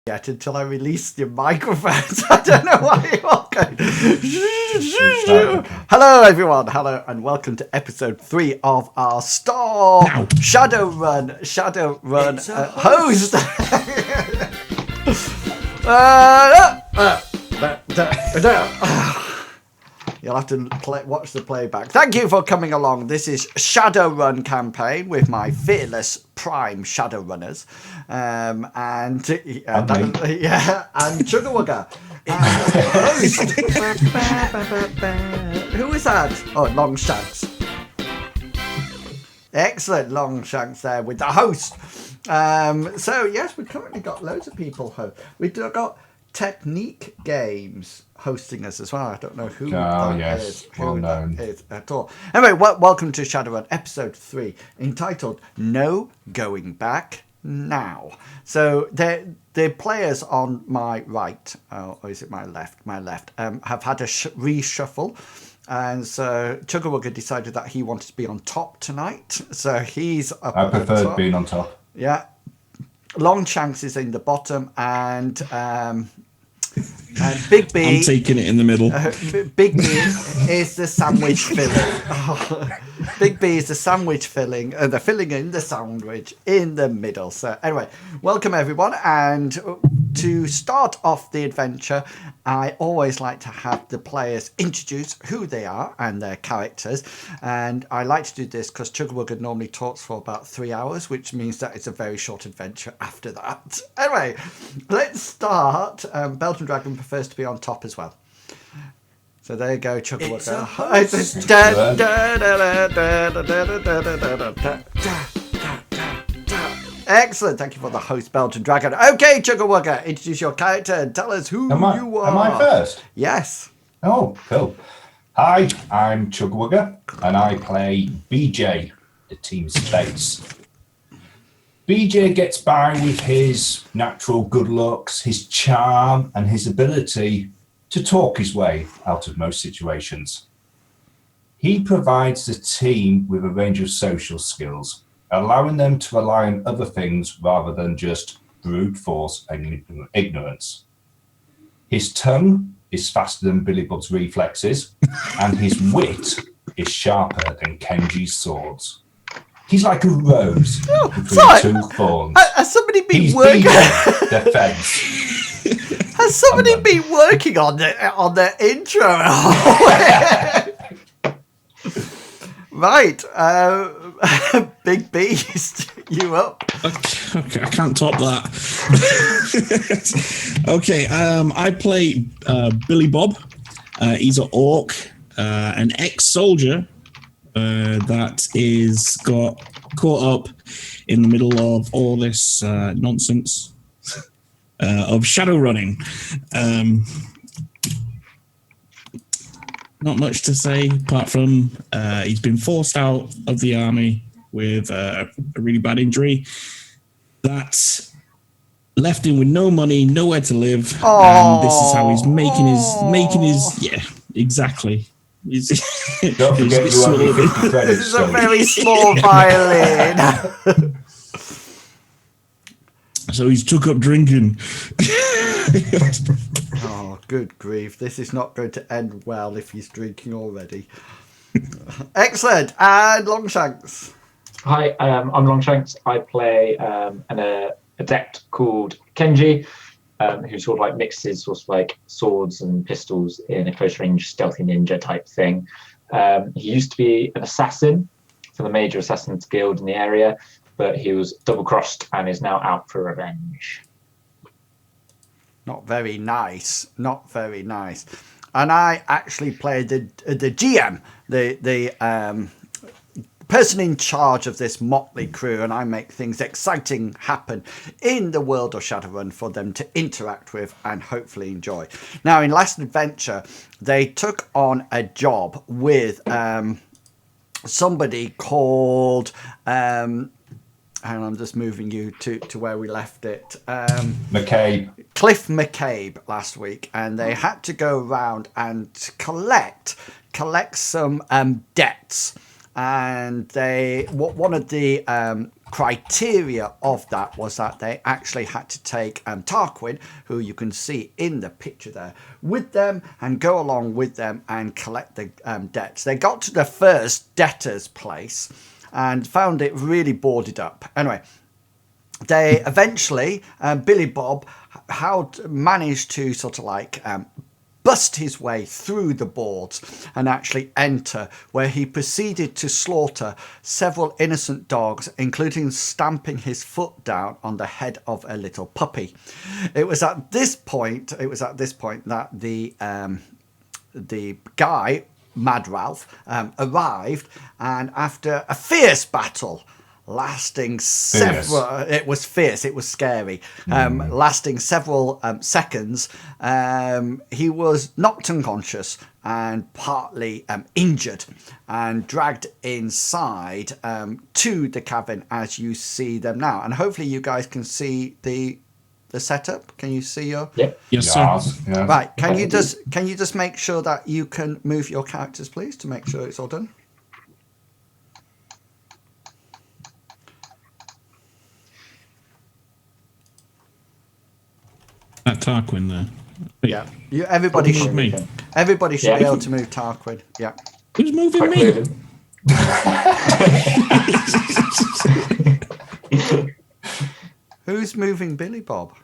yet until I released your microphones. I don't know why you're all going. Hello, everyone. Hello, and welcome to episode 3 of our Storm Shadowrun host. You'll have to watch the playback. Thank you for coming along. This is Shadowrun campaign with my fearless prime Shadowrunners, and Chugawugga. Who is that? Oh, Longshanks. Excellent, Longshanks there with the host. So yes, we've currently got loads of people. We've got Technique Games hosting us as well. I don't know who that is at all. Anyway, welcome to Shadowrun episode 3, entitled "No Going Back Now." So the players on my right, or is it my left? My left have had a reshuffle. And so Chugawugga decided that he wanted to be on top tonight. So he's up. I preferred being on top. Yeah. Longshanks is in the bottom, and Big B. I'm taking it in the middle. Big B is the sandwich filling. Big B is the sandwich filling, the filling in the sandwich in the middle. So anyway, welcome everyone. And to start off the adventure, I always like to have the players introduce who they are and their characters. And I like to do this because Chugawugga normally talks for about 3 hours, which means that it's a very short adventure after that. Anyway, let's start. Belgian Dragon prefers to be on top as well. So there you go, Chugawugga. Excellent. Thank you for the host, Belgian Dragon. Okay, Chugawugga, introduce your character and tell us who you are. Am I first? Yes. Oh, cool. Hi, I'm Chugawugga, and I play BJ, the team space. BJ gets by with his natural good looks, his charm, and his ability to talk his way out of most situations. He provides the team with a range of social skills, allowing them to rely on other things rather than just brute force and ignorance. His tongue is faster than Billy Bob's reflexes, and his wit is sharper than Kenji's swords. He's like a rose between two thorns. Has somebody been working? The fence. Has somebody been working on the intro? Right, Big B, you up? Okay, I can't top that. Okay, I play Billy Bob. He's an orc, an ex-soldier that is got caught up in the middle of all this nonsense of shadow running. Not much to say apart from he's been forced out of the army with a really bad injury that left him with no money, nowhere to live, and this is how he's making his yeah, exactly. Don't forget this is a very small violin. So he's took up drinking. Oh, good grief. This is not going to end well if he's drinking already. Excellent. And Longshanks. Hi, I'm Longshanks. I play an adept called Kenji, who sort of like mixes sort of like swords and pistols in a close range stealthy ninja type thing. He used to be an assassin for the Major Assassins Guild in the area, but he was double-crossed and is now out for revenge. Not very nice. Not very nice. And I actually played the GM, the person in charge of this motley crew, and I make things exciting happen in the world of Shadowrun for them to interact with and hopefully enjoy. Now, in last adventure, they took on a job with somebody called... and I'm just moving you to where we left it. McCabe. Cliff McCabe last week, and they had to go around and collect collect some debts, and one of the criteria of that was that they actually had to take Tarquin, who you can see in the picture there, with them and go along with them and collect the debts. They got to the first debtor's place and found it really boarded up. Anyway, they eventually, Billy Bob, managed to sort of like bust his way through the boards and actually enter, where he proceeded to slaughter several innocent dogs, including stamping his foot down on the head of a little puppy. It was at this point that the guy, Mad Ralph, arrived, and after a fierce battle lasting several it was fierce, it was scary, lasting several seconds, he was knocked unconscious and partly injured and dragged inside to the cabin as you see them now. And hopefully you guys can see the setup. Can you see your Yes, sir. Yeah. right? Can you just make sure that you can move your characters, please, to make sure it's all done? That Tarquin there. Yeah, everybody should me. be Yeah. able to move Tarquin. Yeah. Who's moving Quick me? moving. Who's moving Billy Bob?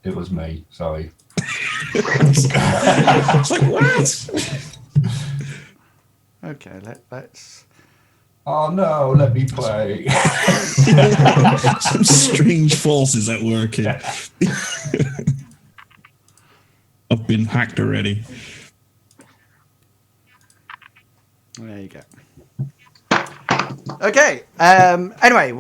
It was me. Sorry. It's like, what? Okay, let's. Oh no, let me play. Some strange forces at work here. I've been hacked already. There you go. Okay. Anyway,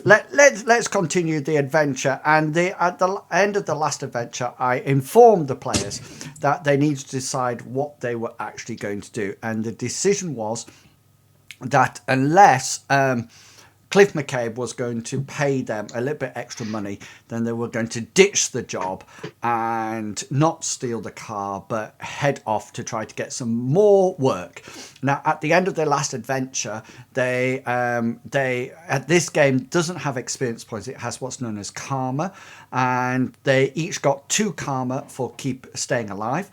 let's continue the adventure. And at the end of the last adventure, I informed the players that they needed to decide what they were actually going to do, and the decision was that unless Cliff McCabe was going to pay them a little bit extra money, then they were going to ditch the job and not steal the car, but head off to try to get some more work. Now, at the end of their last adventure, they this game doesn't have experience points. It has what's known as karma, and they each got 2 karma for staying alive.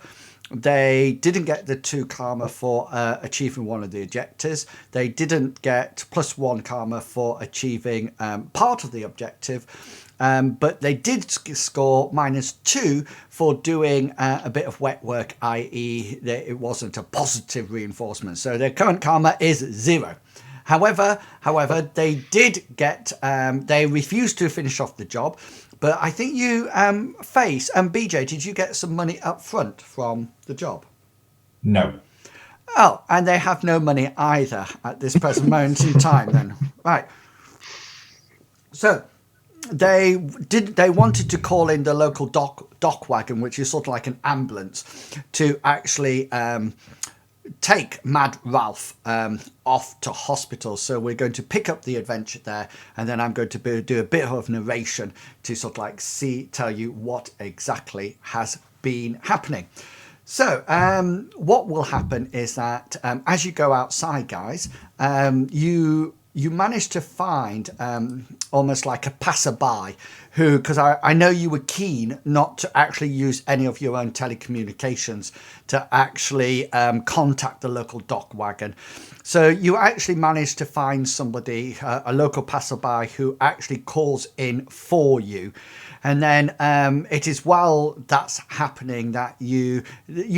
They didn't get the 2 karma for achieving one of the objectives. They didn't get +1 karma for achieving part of the objective. But they did score -2 for doing a bit of wet work, i.e. it wasn't a positive reinforcement. So their current karma is 0. However, they did get, they refused to finish off the job. But I think you, Face and BJ, did you get some money up front from the job? No. Oh, and they have no money either at this present moment in time then. Right. So they wanted to call in the local dock wagon, which is sort of like an ambulance, to actually take Mad Ralph off to hospital. So we're going to pick up the adventure there, and then I'm going to do a bit of narration to sort of like tell you what exactly has been happening. So what will happen is that as you go outside, guys, you manage to find almost like a passerby who, because I know you were keen not to actually use any of your own telecommunications to actually contact the local dock wagon. So you actually managed to find somebody, a local passerby, who actually calls in for you. And then it is while that's happening that you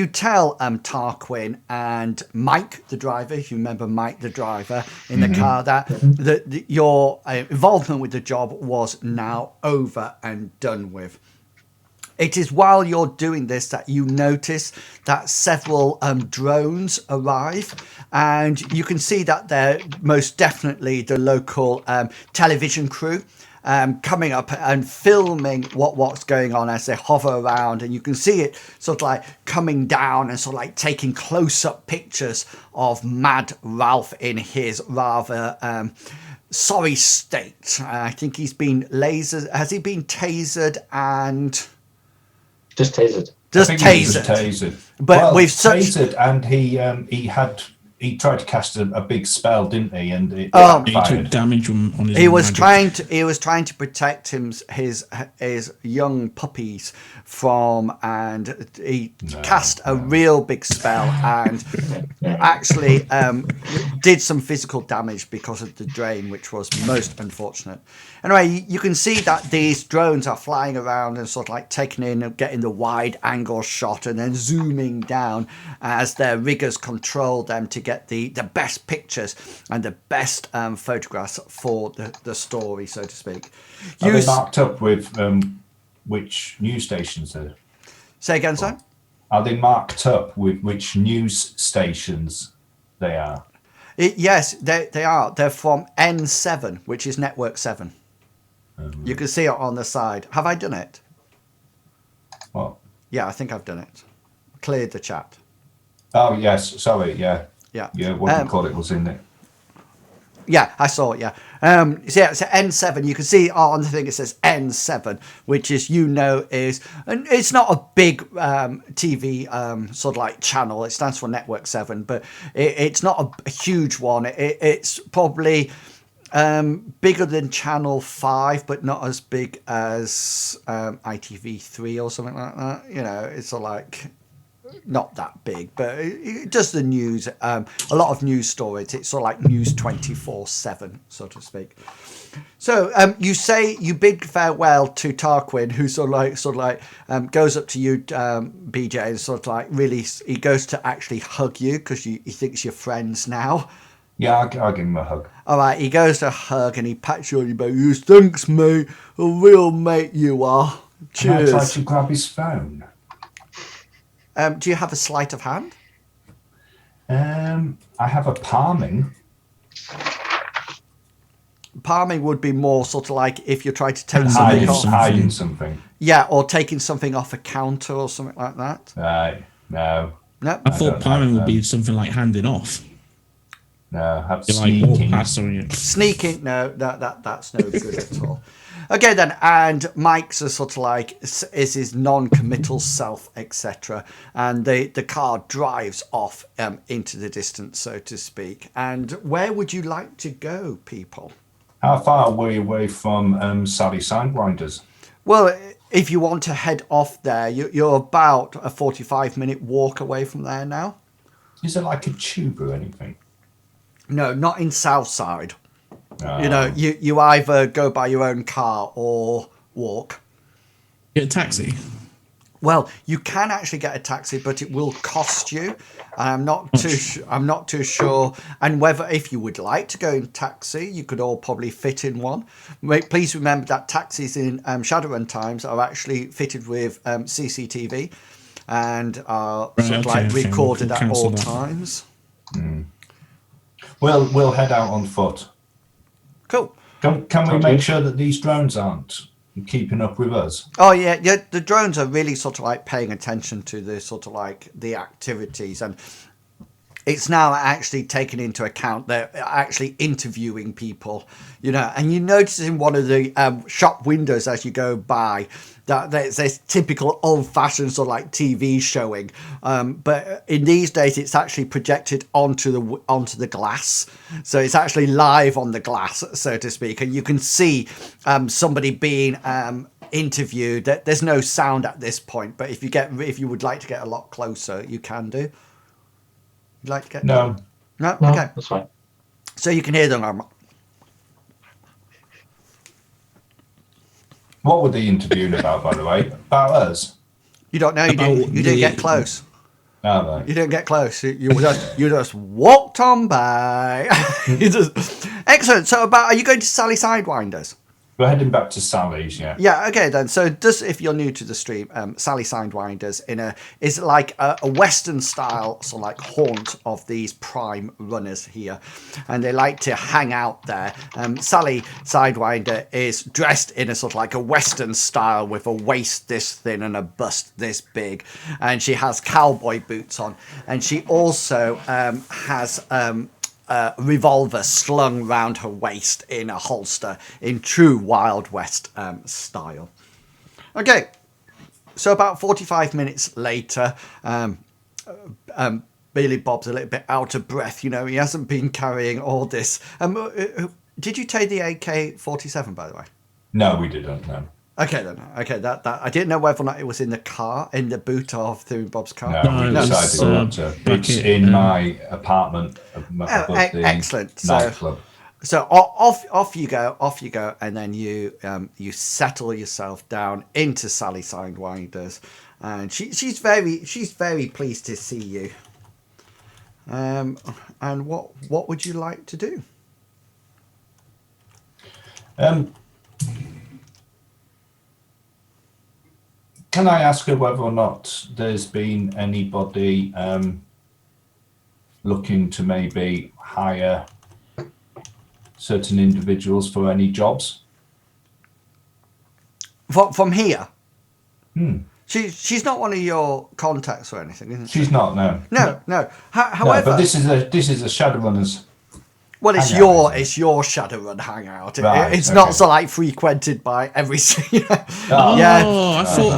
tell Tarquin and Mike, the driver, if you remember Mike, the driver, in the car, that your involvement with the job was now over and done with. It is while you're doing this that you notice that several drones arrive, and you can see that they're most definitely the local television crew. Coming up and filming what's going on as they hover around, and you can see it sort of like coming down and sort of like taking close-up pictures of Mad Ralph in his rather sorry state. I think he's been lasered. Has he been tasered and Just tasered. just I think he was tasered? tasered. But well, with such tasered, and he had he tried to cast a big spell, didn't he? And it He backfired. took damage on his. He own was magic. trying to protect his young puppies from, and he cast a real big spell and actually did some physical damage because of the drain, which was most unfortunate. Anyway, you can see that these drones are flying around and sort of like taking in and getting the wide angle shot and then zooming down as their riggers control them to get the best pictures and the best photographs for the story, so to speak. Are they marked up with which news stations they're? Say again, son? Are they marked up with which news stations they are? Yes, they are. They're from N7, which is Network 7. You can see it on the side. Have I done it? What? Yeah, I think I've done it. Cleared the chat. Oh, yes. Sorry. Yeah. Yeah. Yeah. What do you call it was in there? Yeah, I saw it, yeah. So N7, you can see on the thing it says N7, which is, is, and it's not a big TV sort of like channel. It stands for Network 7, but it's not a huge one. It's probably bigger than Channel 5, but not as big as ITV3 or something like that. It's sort of like not that big, but it does the news, a lot of news stories. It's sort of like news 24/7, so to speak. So you bid farewell to Tarquin, who sort of like goes up to you, BJ, and sort of like really, he goes to actually hug you because he thinks you're friends now. Yeah, I'll give him a hug. All right, he goes to hug and he pats you on your back. He goes, "Thanks, mate. A real mate you are. Cheers." Can I try to grab his phone? Do you have a sleight of hand? I have a palming. Palming would be more sort of like if you're trying to take something off. Hiding something. Yeah, or taking something off a counter or something like that. No. No. I thought palming would be something like handing off. No, have You're like walk sneaking. past or Sneaking, no, that's no good at all. Okay then, and Mike's a sort of like is his non-committal self, etc. And the car drives off into the distance, so to speak. And where would you like to go, people? How far were you away from Sally Sidewinders? Well, if you want to head off there, you're about a 45-minute walk away from there now. Is it like a tube or anything? No, not in Southside. You either go by your own car or walk. Get a taxi. Well, you can actually get a taxi, but it will cost you. I'm not too sure. And whether, if you would like to go in taxi, you could all probably fit in one. Please remember that taxis in Shadowrun times are actually fitted with CCTV and are recorded at all times. Well, we'll head out on foot. Cool. Can we make sure that these drones aren't keeping up with us? Oh yeah. The drones are really sort of like paying attention to the sort of like the activities, and it's now actually taken into account. They're actually interviewing people, and you notice in one of the shop windows as you go by that there's this typical old-fashioned sort of like TV showing, but in these days it's actually projected onto the glass, so it's actually live on the glass, so to speak, and you can see somebody being interviewed. There's no sound at this point, but if you would like to get a lot closer, you can do. You'd like to get No. No, No, okay. that's fine. So you can hear them. What were they interviewing about, by the way? About us? You don't know. You didn't get close. No, no. You didn't get close. You just walked on by. Excellent. So are you going to Sally Sidewinders? We're heading back to Sally's, yeah. Yeah, okay then. So just if you're new to the stream, Sally Sidewinders is like a Western style sort of like haunt of these prime runners here, and they like to hang out there. Sally Sidewinder is dressed in a sort of like a Western style with a waist this thin and a bust this big, and she has cowboy boots on, and she also has revolver slung round her waist in a holster in true Wild West style. Okay, so about 45 minutes later, Billy Bob's a little bit out of breath. You know, he hasn't been carrying all this. Did you take the AK-47, by the way? No, we didn't. No. Okay, then. Okay, that I didn't know whether or not it was in the car, in the boot of Billy Bob's car. No, we decided not to. It's in my apartment above the excellent. nightclub. So off you go, and then you settle yourself down into Sally Sidewinders, and she's very pleased to see you. And what would you like to do? Can I ask her whether or not there's been anybody looking to maybe hire certain individuals for any jobs? From here? She's not one of your contacts or anything, isn't she? She's not, no. No. However, but this is a Shadowrunners. Well, it's your Shadowrun hangout. Right, it's not so like frequented by every. Oh, yeah.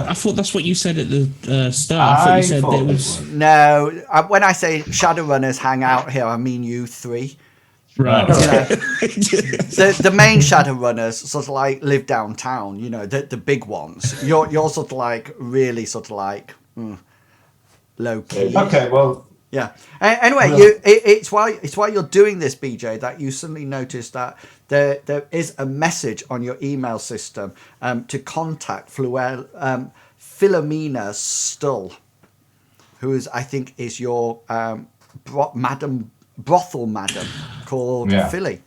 I thought that's what you said at the start. I thought you said there was. No, when I say Shadowrunners hang out here, I mean you three. Right. The main Shadowrunners sort of like live downtown. You know, the big ones. You're sort of like really sort of like low key. Okay, well. Yeah. Anyway, it's while you're doing this, BJ, that you suddenly notice that there is a message on your email system to contact Philomena Stull, who is, I think, is your brothel madam called Philly.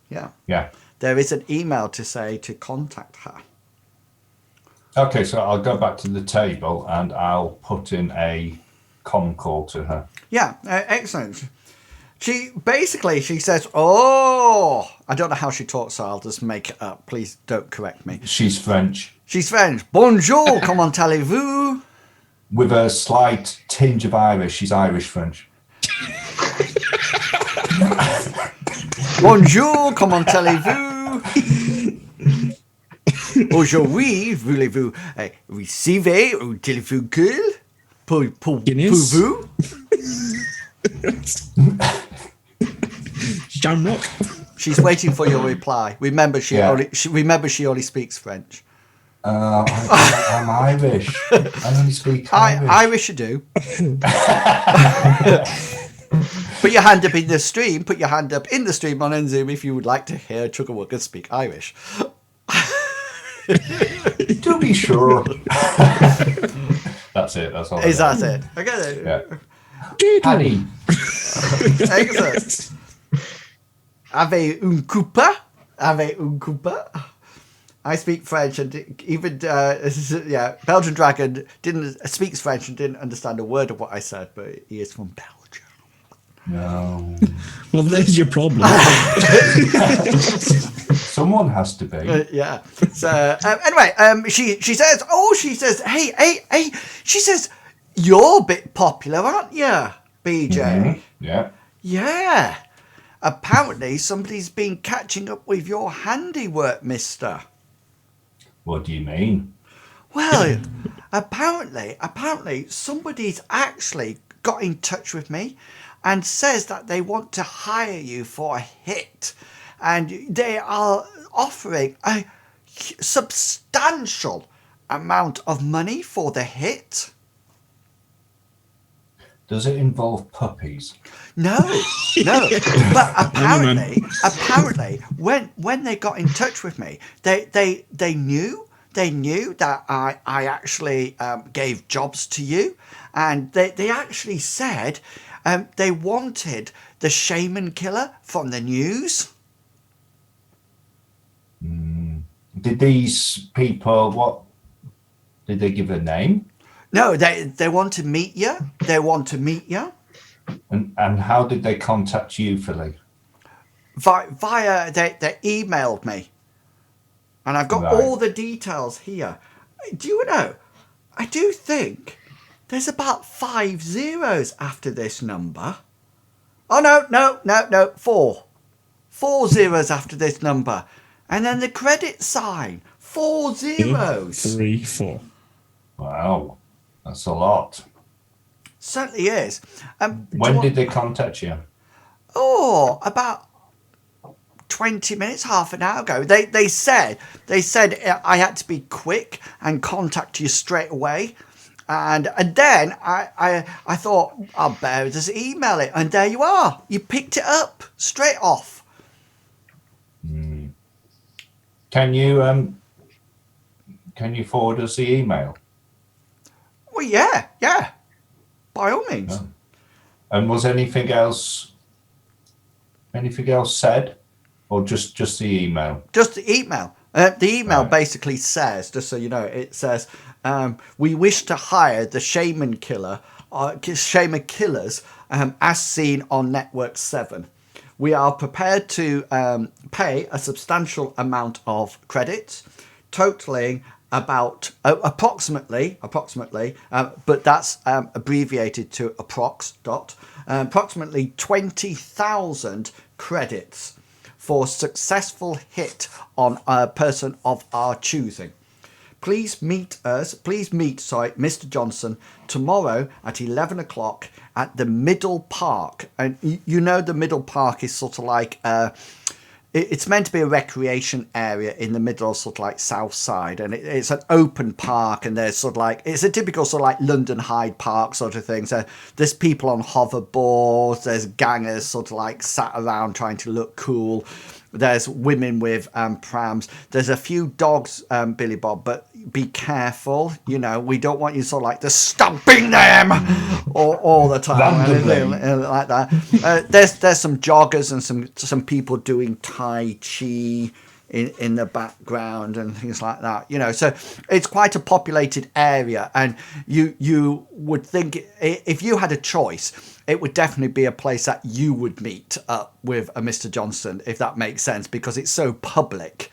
Yeah. Yeah. There is an email to say to contact her. Okay, so I'll go back to the table and I'll put in a comm call to her. Yeah, excellent. She says, "Oh, I don't know how she talks, so I'll just make it up. Please don't correct me." She's French. Bonjour, comment allez-vous? With a slight tinge of Irish. She's Irish French. Bonjour, comment allez-vous? Aujourd'hui, voulez-vous recevoir un téléphone pour vous? Shamrock. She's waiting for your reply. Remember, she only speaks French. I'm Irish. I only speak Irish. Irish you do. Put your hand up in the stream. Put your hand up in the stream on Zoom if you would like to hear Chuggerwugger speak Irish. To be sure. That's it. That's all. Is that it? Okay. Yeah. Paddy. Excellent. Avez un coupa? I speak French, and even Belgian Dragon speaks French and didn't understand a word of what I said, but he is from Belgium. No. Well, there's your problem. Someone has to be. Yeah. So anyway, she says, hey, she says, you're a bit popular, aren't you, BJ? Mm-hmm. Yeah. Yeah. Apparently, somebody's been catching up with your handiwork, mister. What do you mean? Well, apparently, somebody's actually got in touch with me and says that they want to hire you for a hit. And they are offering a substantial amount of money for the hit. Does it involve puppies? No. But apparently, when they got in touch with me, they knew that I actually gave jobs to you, and they actually said they wanted the shaman killer from the news. Did these people, what did they give a name? No, they want to meet you. And how did they contact you, Philly? Via they emailed me, and I've got all the details here. Do you know? I do think there's about 5 zeros after this number. Oh no, 4 zeros after this number, and then the credit sign. 4 zeros. 3, 4. Wow, that's a lot. Certainly is. When did they contact you? Oh, about 20 minutes, half an hour ago. They said I had to be quick and contact you straight away. And then I thought, I'll better just email it. And there you are. You picked it up straight off. Can you forward us the email? Well, yeah. By all means. Oh. And was anything else said? Or just the email? Just the email. The email basically says, just so you know, it says, we wish to hire the shaman killers as seen on Network 7. We are prepared to pay a substantial amount of credits, totaling about approximately, but that's abbreviated to approximately 20,000 credits for successful hit on a person of our choosing. Please meet Mr. Johnson tomorrow at 11 o'clock at the Middle Park. And you know the Middle Park is sort of like it's meant to be a recreation area in the middle, sort of like South Side, and it's an open park, and there's sort of like, it's a typical sort of like London Hyde Park sort of thing. So there's people on hoverboards, there's gangers sort of like sat around trying to look cool. There's women with prams. There's a few dogs, Billy Bob, but be careful. You know, we don't want you sort of like just stomping them all the time, like that. There's some joggers and some people doing Tai Chi in the background and things like that. You know, so it's quite a populated area, and you would think if you had a choice, it would definitely be a place that you would meet up with a Mr. Johnson, if that makes sense, because it's so public.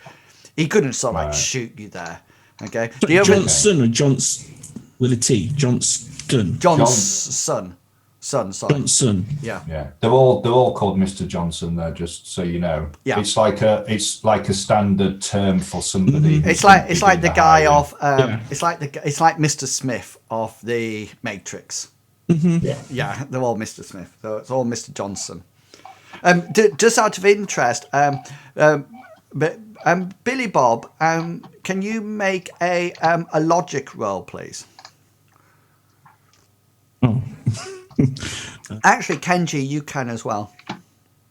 He couldn't sort of like shoot you there. Okay. Johnson or Johnson with a T? Johnston. Johnson. Sorry. Johnson. Yeah. They're all called Mr. Johnson there, just so you know. Yeah. It's like a standard term for somebody. It's like the guy of it's like Mr. Smith of the Matrix. Mm-hmm. Yeah, they're all Mr. Smith. So it's all Mr. Johnson. Just out of interest, Billy Bob, can you make a logic roll, please? Oh. Actually, Kenji, you can as well,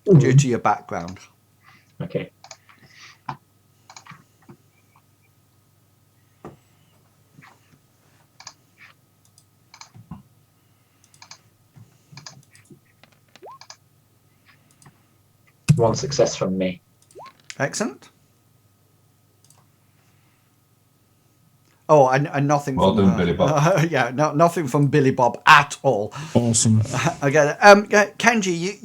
due to your background. Okay. One success from me. Excellent. Oh, and nothing Well from done, Billy Bob. nothing from Billy Bob at all. Awesome. Okay, Kenji,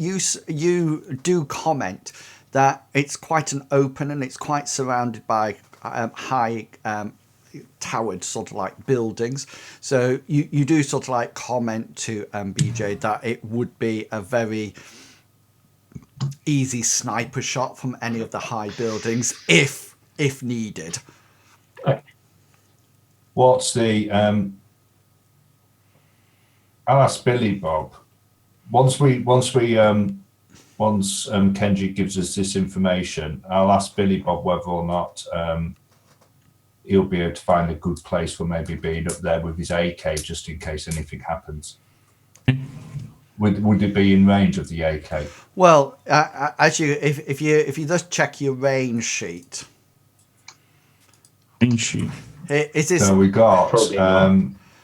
you do comment that it's quite an open and it's quite surrounded by high towered sort of like buildings. So you do sort of like comment to BJ that it would be a very easy sniper shot from any of the high buildings if needed. What's the I'll ask Billy Bob. Once Kenji gives us this information, I'll ask Billy Bob whether or not he'll be able to find a good place for maybe being up there with his AK just in case anything happens. Would it be in range of the AK? Well, if you just check your range sheet. Range sheet. Is this, so we got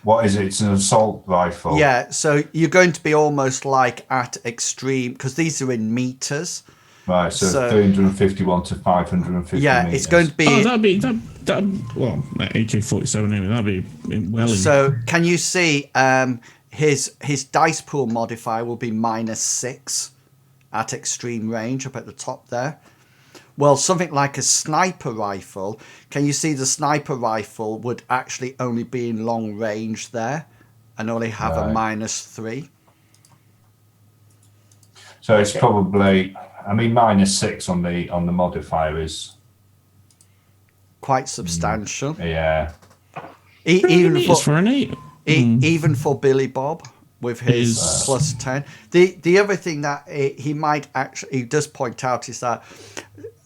what is it? It's an assault rifle. Yeah, so you're going to be almost like at extreme, because these are in meters. Right, so 351 to 550 yeah, meters. it's going to be... Oh, well, AK-47 anyway, that'd be well... So can you see his dice pool modifier will be -6 at extreme range up at the top there. Well, something like a sniper rifle, can you see the sniper rifle would actually only be in long range there and only have a -3? So it's probably, I mean, -6 on the modifier is quite substantial. Yeah. Even for an 8. Even for Billy Bob. with his Is- plus 10. The other thing that he does point out is that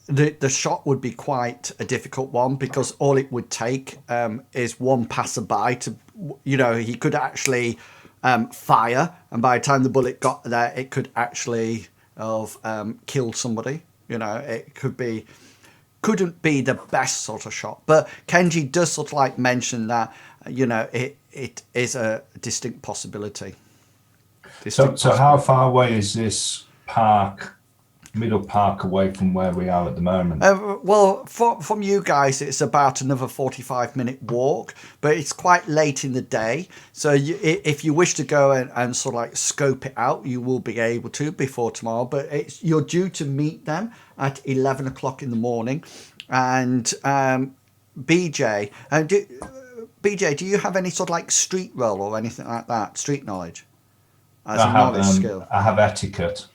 the shot would be quite a difficult one, because all it would take is one passerby to, he could actually fire, and by the time the bullet got there, it could actually have killed somebody. It couldn't be the best sort of shot. But Kenji does sort of like mention that, it is a distinct possibility. So how far away is this middle park away from where we are at the moment? Well, from you guys, it's about another 45-minute walk, but it's quite late in the day. So if you wish to go and sort of like scope it out, you will be able to before tomorrow. But you're due to meet them at 11 o'clock in the morning. And BJ, do you have any sort of like street roll or anything like that? Street knowledge? As a knowledge skill? I have etiquette.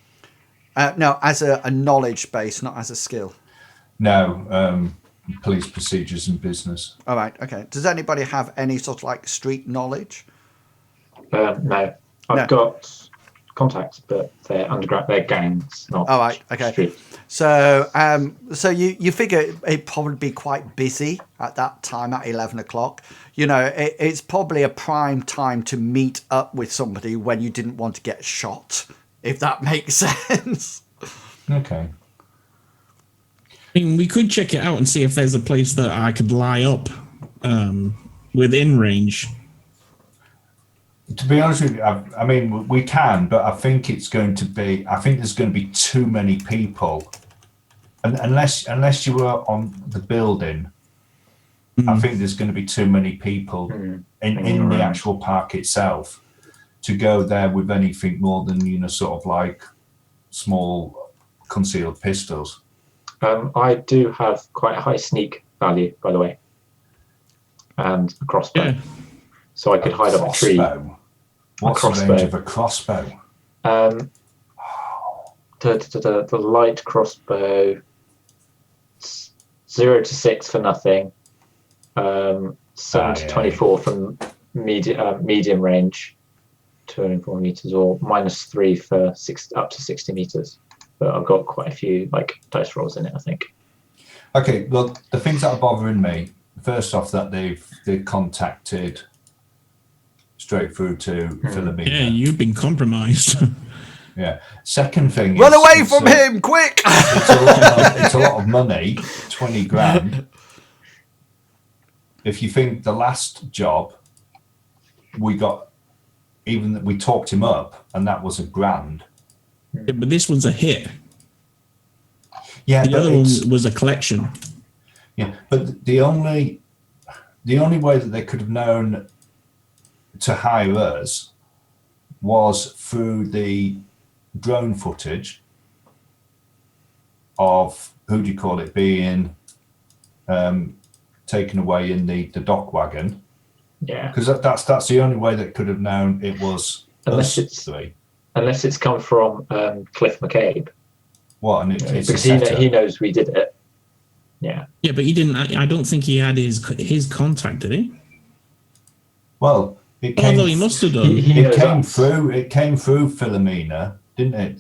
No, as a knowledge base, not as a skill. No, police procedures and business. All right, okay. Does anybody have any sort of like street knowledge? No. I've got contacts, but they're underground. They're gangs, not All right, okay. street. So, so you figure it'd probably be quite busy at that time at 11 o'clock. It's probably a prime time to meet up with somebody when you didn't want to get shot, if that makes sense. Okay. I mean, we could check it out and see if there's a place that I could lie up within range. To be honest with you, I mean, we can, but I think there's going to be too many people. And unless you were on the building, I think there's going to be too many people in the actual park itself to go there with anything more than, sort of like small concealed pistols. I do have quite a high sneak value, by the way, and a crossbow. Yeah. So I could hide up a tree. What's the range of a crossbow? The light crossbow, 0 to 6 for nothing, 7 to 24 from medium range, 204 meters, or -3 for up to 60 meters. But I've got quite a few like dice rolls in it, I think. Okay, well, the things that are bothering me, first off, that they've contacted straight through to Philomena. Yeah, you've been compromised. Yeah. Second thing, run away from him, quick! It's a lot of money, 20 grand. If you think the last job we talked him up, and that was $1,000. Yeah, but this one's a hit. Yeah, the other one was a collection. Yeah, but the only way that they could have known to hire us was through the drone footage of being taken away in the dock wagon. Yeah, because that's the only way that could have known it was unless it's come from Cliff McCabe. What? And it's because he knows we did it. Yeah. Yeah, but he didn't. I don't think he had his contact, did he? Well, it came. Although he must have done. It came through Philomena, didn't it?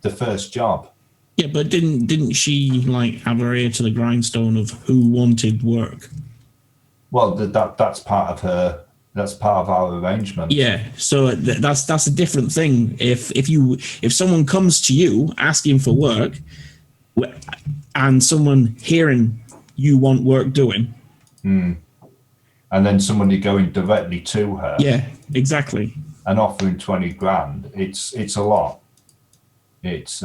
The first job. Yeah, but didn't she like have her ear to the grindstone of who wanted work? Well, that's part of her. That's part of our arrangement. Yeah, so that's a different thing. If someone comes to you asking for work, and someone hearing you want work doing, and then somebody going directly to her, yeah, exactly, and offering 20 grand, it's a lot. It's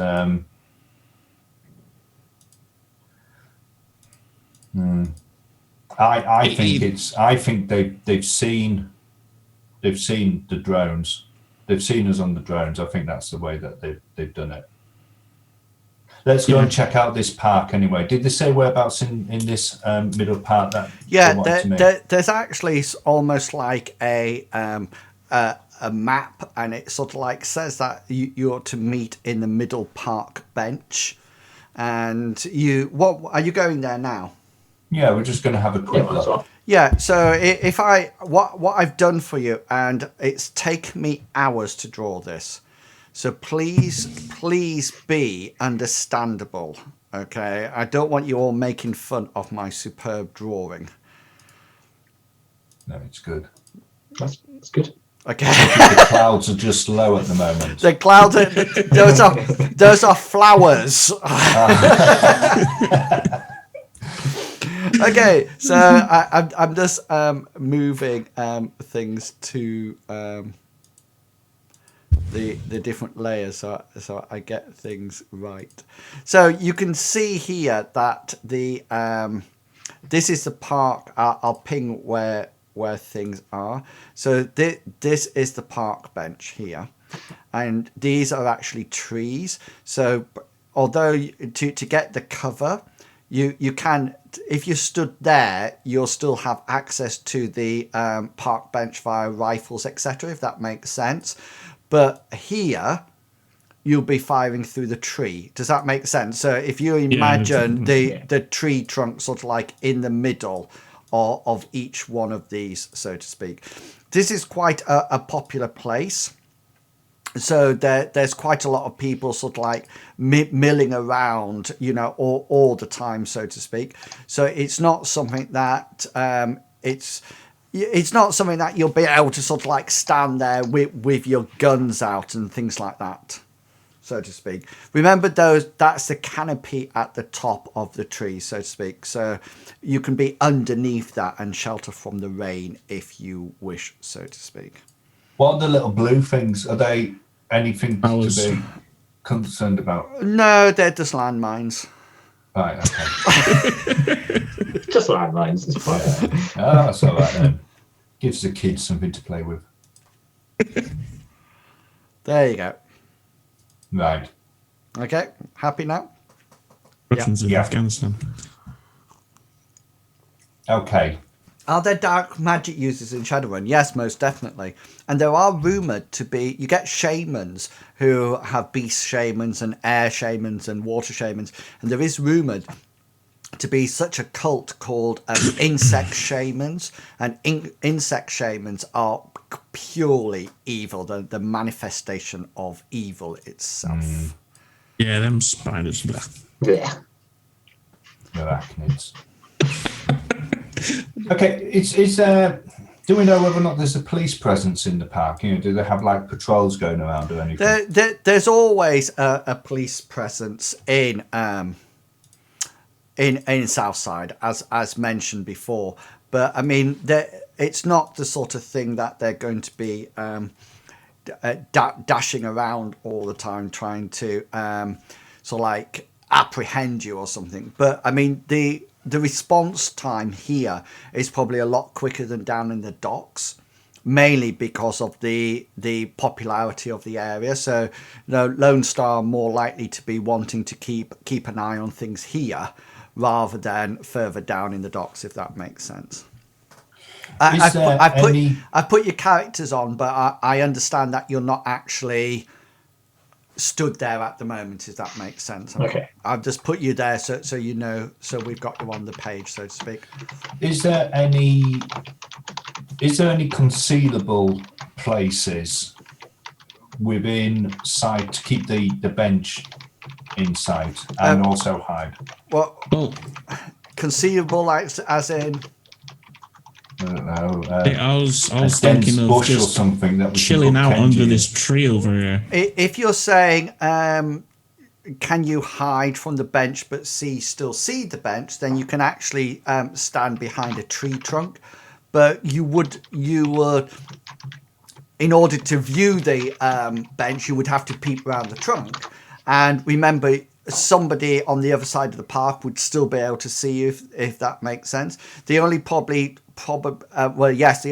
I think they've seen the drones. They've seen us on the drones. I think that's the way that they've done it. Let's go and check out this park anyway. Did they say whereabouts in this middle park that? Yeah, there's actually almost like a map, and it sort of like says that you're to meet in the middle park bench. And what are you going there now? Yeah, we're just going to have a quick look. Yeah, so if I what I've done for you, and it's taken me hours to draw this, so please be understandable. Okay, I don't want you all making fun of my superb drawing. No, it's good. That's good. Okay, The clouds are just low at the moment. the clouds are, those are flowers. Okay, so I'm just moving things to the different layers so I get things right. So you can see here that the this is the park. I'll ping where things are. So this is the park bench here, and these are actually trees. So although to get the cover, you can, if you stood there, you'll still have access to the park bench via rifles, etc., if that makes sense. But here, you'll be firing through the tree. Does that make sense? So if you imagine the tree trunk sort of like in the middle of each one of these, so to speak. This is quite a popular place. So there's quite a lot of people sort of like milling around, you know, all the time, so to speak. So it's not something that it's not something that you'll be able to sort of like stand there with your guns out and things like that, so to speak. Remember that's the canopy at the top of the tree, so to speak. So you can be underneath that and shelter from the rain if you wish, so to speak. What are the little blue things? Are they anything to be concerned about? No, they're just landmines. Right, okay. Just landmines. It's fine. Yeah. Oh, that's all right then. Gives the kids something to play with. There you go. Right. Okay, happy now? Veterans of Yeah. Afghanistan. Okay. Are there dark magic users in Shadowrun? Yes, most definitely. And there are rumoured to be, you get shamans who have beast shamans and air shamans and water shamans. And there is rumoured to be such a cult called insect shamans. And insect shamans are purely evil, the manifestation of evil itself. Yeah, them spiders. Blah. Yeah. Arachnids. Okay, do we know whether or not there's a police presence in the park? You know, do they have like patrols going around or anything? There's always a police presence in Southside, as mentioned before. But I mean, it's not the sort of thing that they're going to be dashing around all the time trying to sort of like apprehend you or something. But I mean, the response time here is probably a lot quicker than down in the docks, mainly because of the popularity of the area. So, you know, Lone Star are more likely to be wanting to keep an eye on things here rather than further down in the docks, if that makes sense. I put your characters on, but I understand that you're not actually stood there at the moment, if that makes sense. Okay. I've just put you there so you know, so we've got you on the page, so to speak. Is there any concealable places within sight to keep the bench in sight and also hide? Well, Well, conceivable, as in... I don't know. I was a thinking dense of bush or just something that we can chilling put out Kenji under in. this tree over here. If you're saying, can you hide from the bench but still see the bench, then you can actually stand behind a tree trunk. But you would, in order to view the bench, you would have to peep around the trunk. And remember, somebody on the other side of the park would still be able to see you, if that makes sense. The only the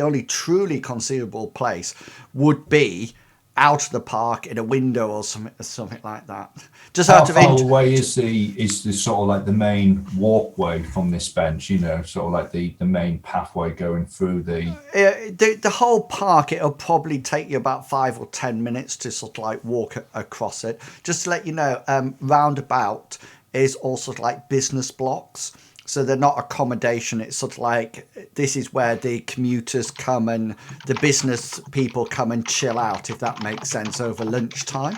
only truly conceivable place would be out of the park in a window or something like that. Just How out of far away is the sort of like the main walkway from this bench? You know, sort of like the main pathway going through the whole park. It'll probably take you about 5 or 10 minutes to sort of like walk across it. Just to let you know, roundabout is all sort of like business blocks. So they're not accommodation. It's sort of like this is where the commuters come and the business people come and chill out, if that makes sense, over lunchtime.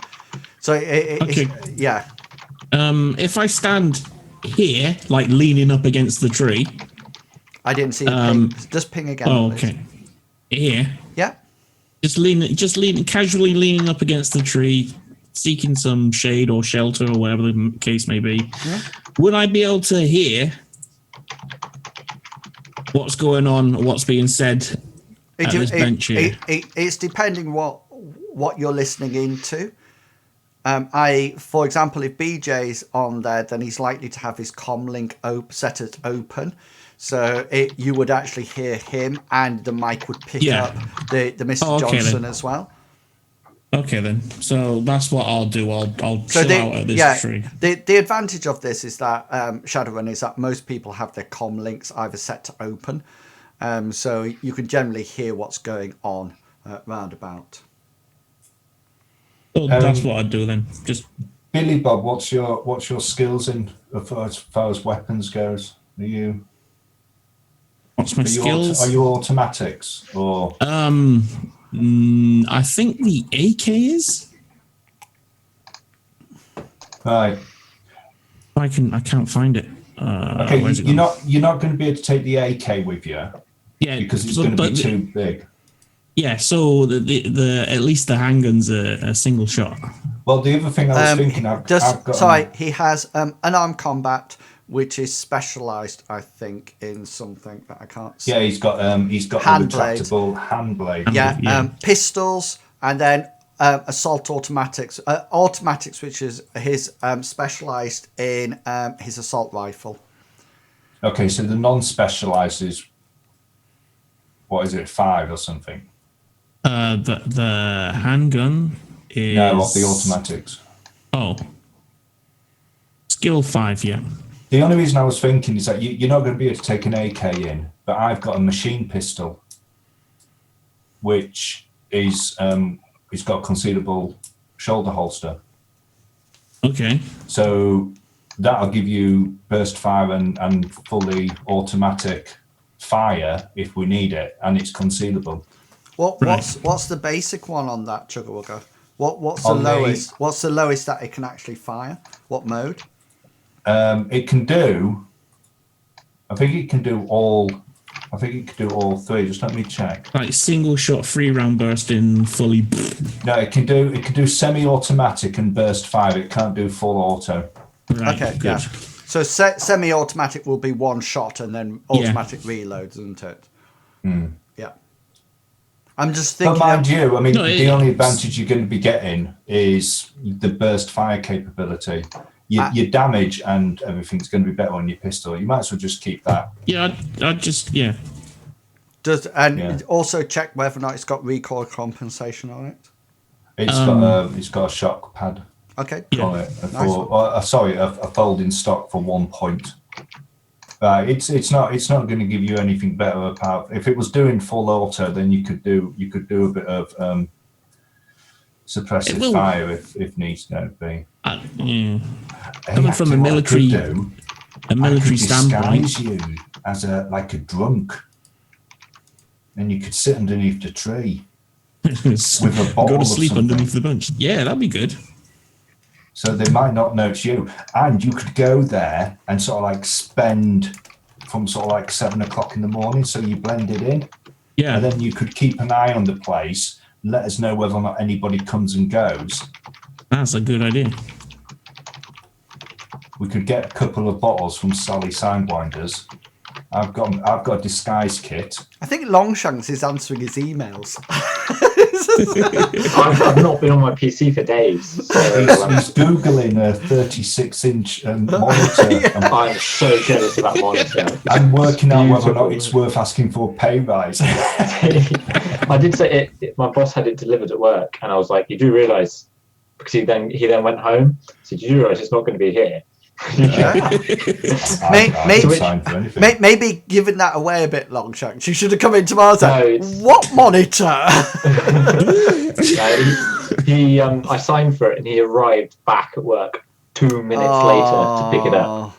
So Okay. yeah. If I stand here, like leaning up against the tree. I didn't see a ping. Just ping again. Oh, please. okay. Here. Yeah. Just leaning, casually leaning up against the tree, seeking some shade or shelter or whatever the case may be. Yeah. Would I be able to hear what's going on, what's being said at this bench here? It's depending what you're listening into. For example, if BJ's on there, then he's likely to have his comm link set as open. So you would actually hear him, and the mic would pick up the Mr. Johnson then. As well. Okay, then. So that's what I'll do. I'll chill out at this tree. The advantage of this is that Shadowrun is that most people have their comm links either set to open, so you can generally hear what's going on roundabout. Well, that's what I'd do then. Just Billy Bob, what's your skills in as far as weapons goes? What's my skills? Are you automatics or? I think the AK is. Right. I can't find it. Okay, you're not going to be able to take the AK with you. Yeah, because it's going to be too big. Yeah, so the at least the handgun's a single shot. Well, the other thing I was thinking, he has unarmed combat, which is specialised, I think, in something that I can't see. Yeah, he's got a retractable hand blade. Yeah, pistols, and then assault automatics. Automatics, which is his specialised in his assault rifle. Okay, so the non-specialised is, what is it, 5 or something? The handgun is... No, of the automatics. Oh. Skill 5, yeah. The only reason I was thinking is that you're not going to be able to take an AK in, but I've got a machine pistol, which is it's got a concealable shoulder holster. Okay. So that'll give you burst fire and fully automatic fire if we need it, and it's concealable. What's the basic one on that, Chugawugga? What's the lowest? What's the lowest that it can actually fire? What mode? It can do. I think it can do all 3. Just let me check. Like single shot, 3-round burst in fully. No, it can do semi-automatic and burst fire. It can't do full auto. Right, okay, good. Yeah. So semi-automatic will be one shot, and then automatic reloads, isn't it? Mm. Yeah. I'm just thinking. But mind you, I mean, the only advantage you're going to be getting is the burst fire capability. Your damage and everything's going to be better on your pistol. You might as well just keep that. Yeah, I'd just also check whether or not it's got recoil compensation on it. It's got a shock pad. Okay. On it. A folding stock for 1 point. It's not going to give you anything better apart. If it was doing full auto, then you could do a bit of suppressive fire if needs to be. Coming from a military standpoint, disguise you as a drunk, and you could sit underneath the tree with a bottle. Go to sleep underneath the bench. Yeah, that'd be good. So they might not notice you, and you could go there and sort of spend from 7 o'clock in the morning, so you blend it in. Yeah, and then you could keep an eye on the place. Let us know whether or not anybody comes and goes. That's a good idea. We could get a couple of bottles from Sally Sidewinders. I've got a disguise kit. I think Longshanks is answering his emails. I've not been on my PC for days. So he's Googling a 36-inch monitor. Yeah. I'm so jealous of that monitor. I'm working out whether or not it's worth asking for a pay rise. I did say it. My boss had it delivered at work, and I was like, "You do realise?" Because he then went home. So you do realise it's not going to be here. Maybe giving that away a bit, Longshanks. You should have come into ours. What monitor? I signed for it, and he arrived back at work 2 minutes later to pick it up.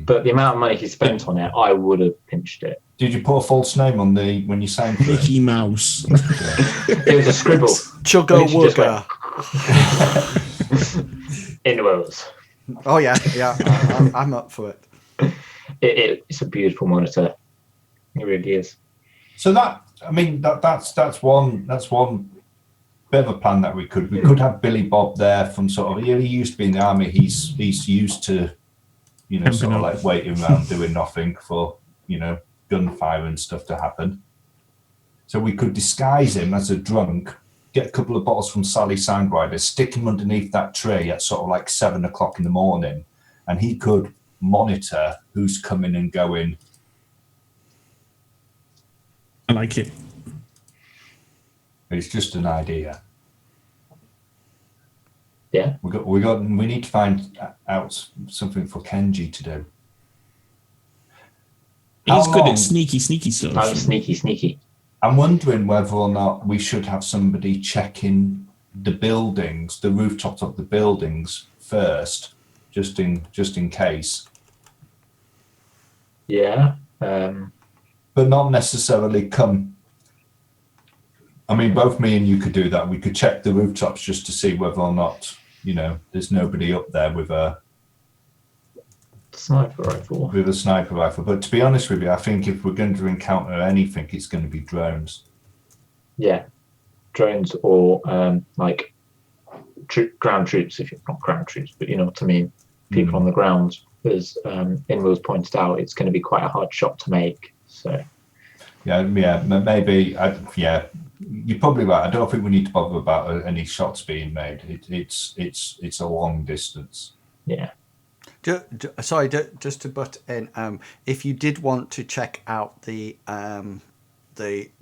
But the amount of money he spent on it, I would have pinched it. Did you put a false name on when you signed for it? Mickey Mouse. It was a scribble. Chugga Literally just wugga. Inwells. Oh yeah, I'm up for it. It's a beautiful monitor. It really is. So that's one bit of a plan that we could have Billy Bob there from sort of, he used to be in the army. He's used to, sort of like waiting around doing nothing for, gunfire and stuff to happen. So we could disguise him as a drunk, get a couple of bottles from Sally Sandrider, stick him underneath that tree at sort of like 7 o'clock in the morning, and he could monitor who's coming and going. I like it. It's just an idea. Yeah. We need to find out something for Kenji to do. He's good at sneaky stuff. I'm sneaky. I'm wondering whether or not we should have somebody checking the buildings, the rooftops of the buildings first, just in case. Yeah. But not necessarily come. I mean, both me and you could do that. We could check the rooftops just to see whether or not, there's nobody up there with a sniper rifle. But to be honest with you, I think if we're going to encounter anything, it's going to be drones. Yeah, drones or ground troops. If you're not ground troops, but you know what I mean. People on the ground. As Inwills pointed out, it's going to be quite a hard shot to make. So. Yeah, maybe. You're probably right. I don't think we need to bother about any shots being made. It's a long distance. Yeah. Sorry, just to butt in. If you did want to check out the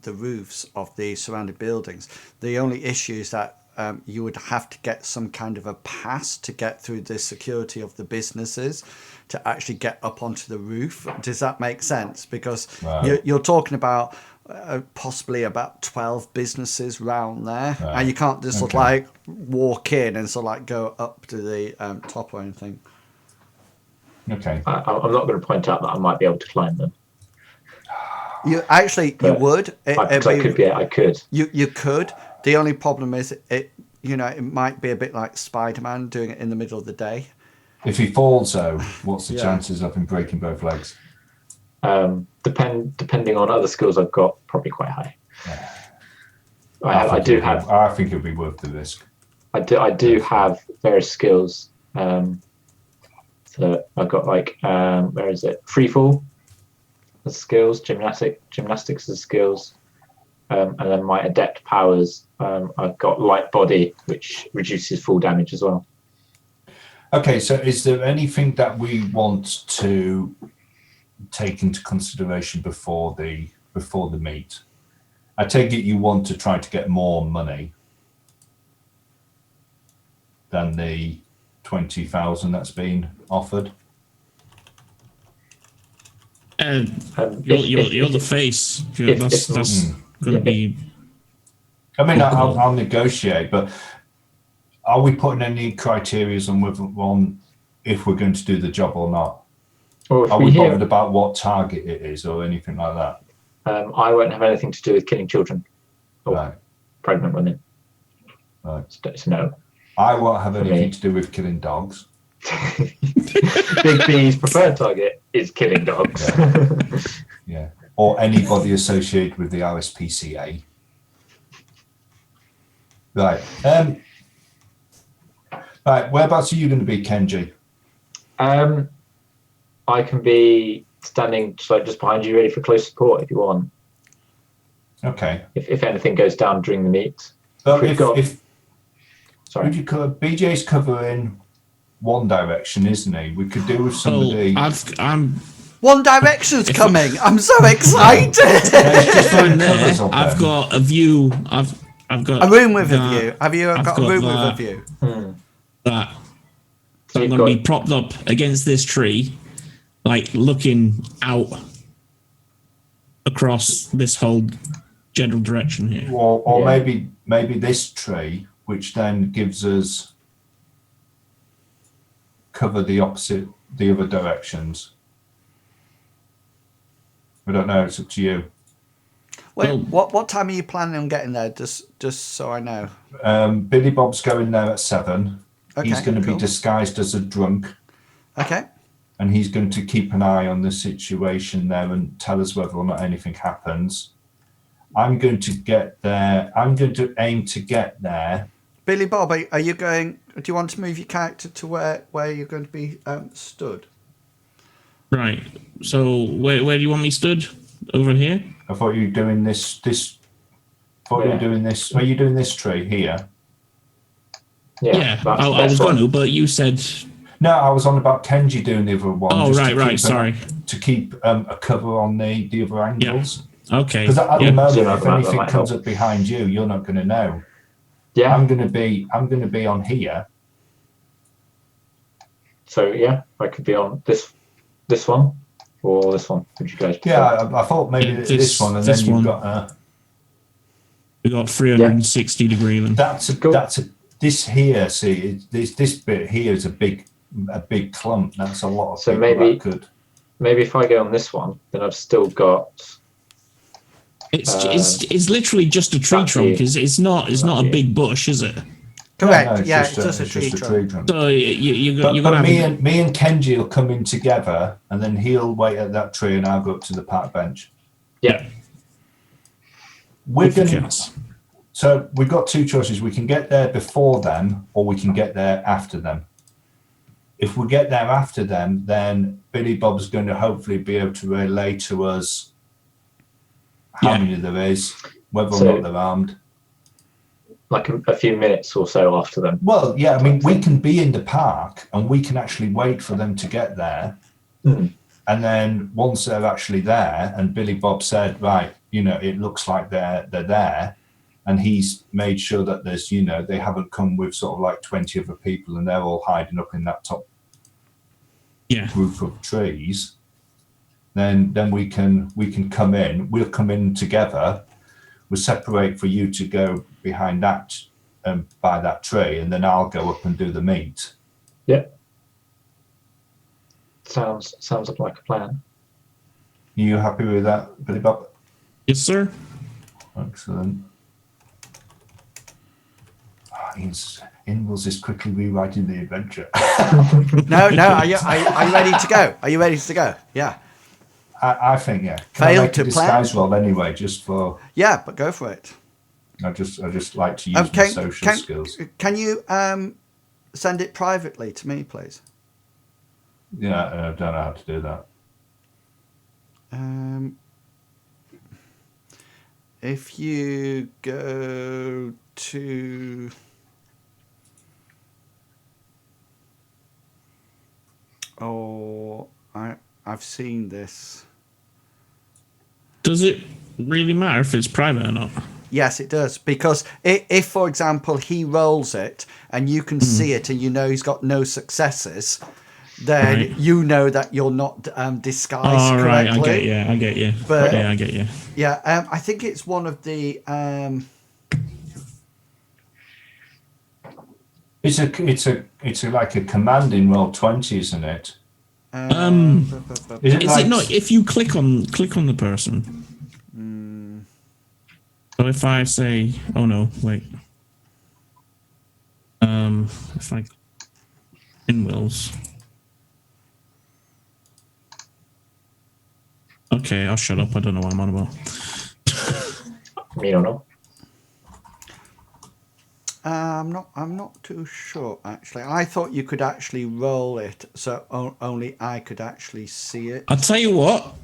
roofs of the surrounding buildings, the only issue is that you would have to get some kind of a pass to get through the security of the businesses to actually get up onto the roof. Does that make sense? Because you're talking about possibly about 12 businesses round there, and you can't just sort of like walk in and sort of like go up to the top or anything. Okay. I'm not going to point out that I might be able to climb them. You would. I could. You could. The only problem is it might be a bit like Spider-Man doing it in the middle of the day. If he falls, though, what's the chances of him breaking both legs? Depending on other skills I've got, probably quite high. Yeah. I think it'd be worth the risk. I do have various skills. So I've got where is it? Free fall as skills, gymnastics as skills, and then my adept powers. I've got light body, which reduces fall damage as well. Okay, so is there anything that we want to take into consideration before the meet? I take it you want to try to get more money than the 20,000 that's been offered. You're the face. That's going to be. I mean, I'll negotiate, but are we putting any criteria on if we're going to do the job or not? Are we bothered about what target it is or anything like that? I won't have anything to do with killing children or pregnant women. Right. It's no. I won't have anything to do with killing dogs. Big B's preferred target is killing dogs. Yeah. Or anybody associated with the RSPCA. Right. Right. Whereabouts are you going to be, Kenji? I can be standing just behind you, ready for close support if you want. Okay. If anything goes down during the meet. But Sorry. BJ's covering one direction, isn't he? We could do with somebody. One Direction's coming. I'm so excited. I've got a view. I've got a room with a view. Have you got a room with a view? That. So I'm going to be propped up against this tree, like looking out across this whole general direction here. Or maybe this tree, which then gives us cover the other directions. I don't know. It's up to you. Wait, what time are you planning on getting there? Just so I know. Billy Bob's going there at 7. Okay, he's going to cool. be disguised as a drunk. Okay. And he's going to keep an eye on the situation there and tell us whether or not anything happens. I'm going to get there. I'm going to aim to get there. Billy Bob, are you going? Do you want to move your character to where you're going to be stood? Right. So where do you want me stood? Over here? I thought you were doing this. You were doing this. Are you doing this tree here? Yeah. I was going to, but you said. No, I was on about Kenji doing the other one. Oh, right. Sorry. To keep a cover on the other angles. Yeah. Okay. Because at the moment, if anything comes up behind you, you're not going to know. Yeah. I'm going to be on here. So yeah, I could be on this one or this one. Would you guys? Prefer? Yeah, I thought maybe this one, and then you've got. We got 360 degree. Then that's this here. See, this bit here is a big clump. That's a lot of. So maybe if I go on this one, then I've still got. It's literally just a tree trunk. It's not a big bush, is it? Correct. No, it's just a tree trunk. So you're but gonna have me and Kenji will come in together, and then he'll wait at that tree, and I'll go up to the park bench. Yeah. So we've got two choices. We can get there before them, or we can get there after them. If we get there after them, then Billy Bob's going to hopefully be able to relay to us how many there is, whether or not they're armed. Like a few minutes or so after them. Well, yeah, I mean, we can be in the park and we can actually wait for them to get there. Mm. And then once they're actually there, and Billy Bob said, right, it looks like they're there, and he's made sure that there's, they haven't come with sort of like 20 other people and they're all hiding up in that top group of trees, then we can come in. We'll come in together. We'll separate for you to go behind that by that tree, and then I'll go up and do the meat. Yeah. Sounds like a plan. Are you happy with that, Billy Bob? Yes, sir. Excellent. Inwills is quickly rewriting the adventure. No. Are you ready to go? Are you ready to go? Yeah. I think Can Failed I make to a disguise roll anyway, just for. Yeah, but go for it. I just like to use my social skills. Can you send it privately to me, please? Yeah, I don't know how to do that. If you go to I've seen this. Does it really matter if it's private or not? Yes, it does. Because if, for example, he rolls it and you can see it and he's got no successes, then you know that you're not disguised correctly. Right, I get you. But, I get you. Yeah, I think it's one of the... It's like a commanding roll 20, isn't it? Is it not if you click on the person? So if I say, oh no, wait. If I Inwills. Okay, I'll shut up. I don't know what I'm on about. Me don't know. I'm not too sure actually. I thought you could actually roll it, so only I could actually see it. I'll tell you what.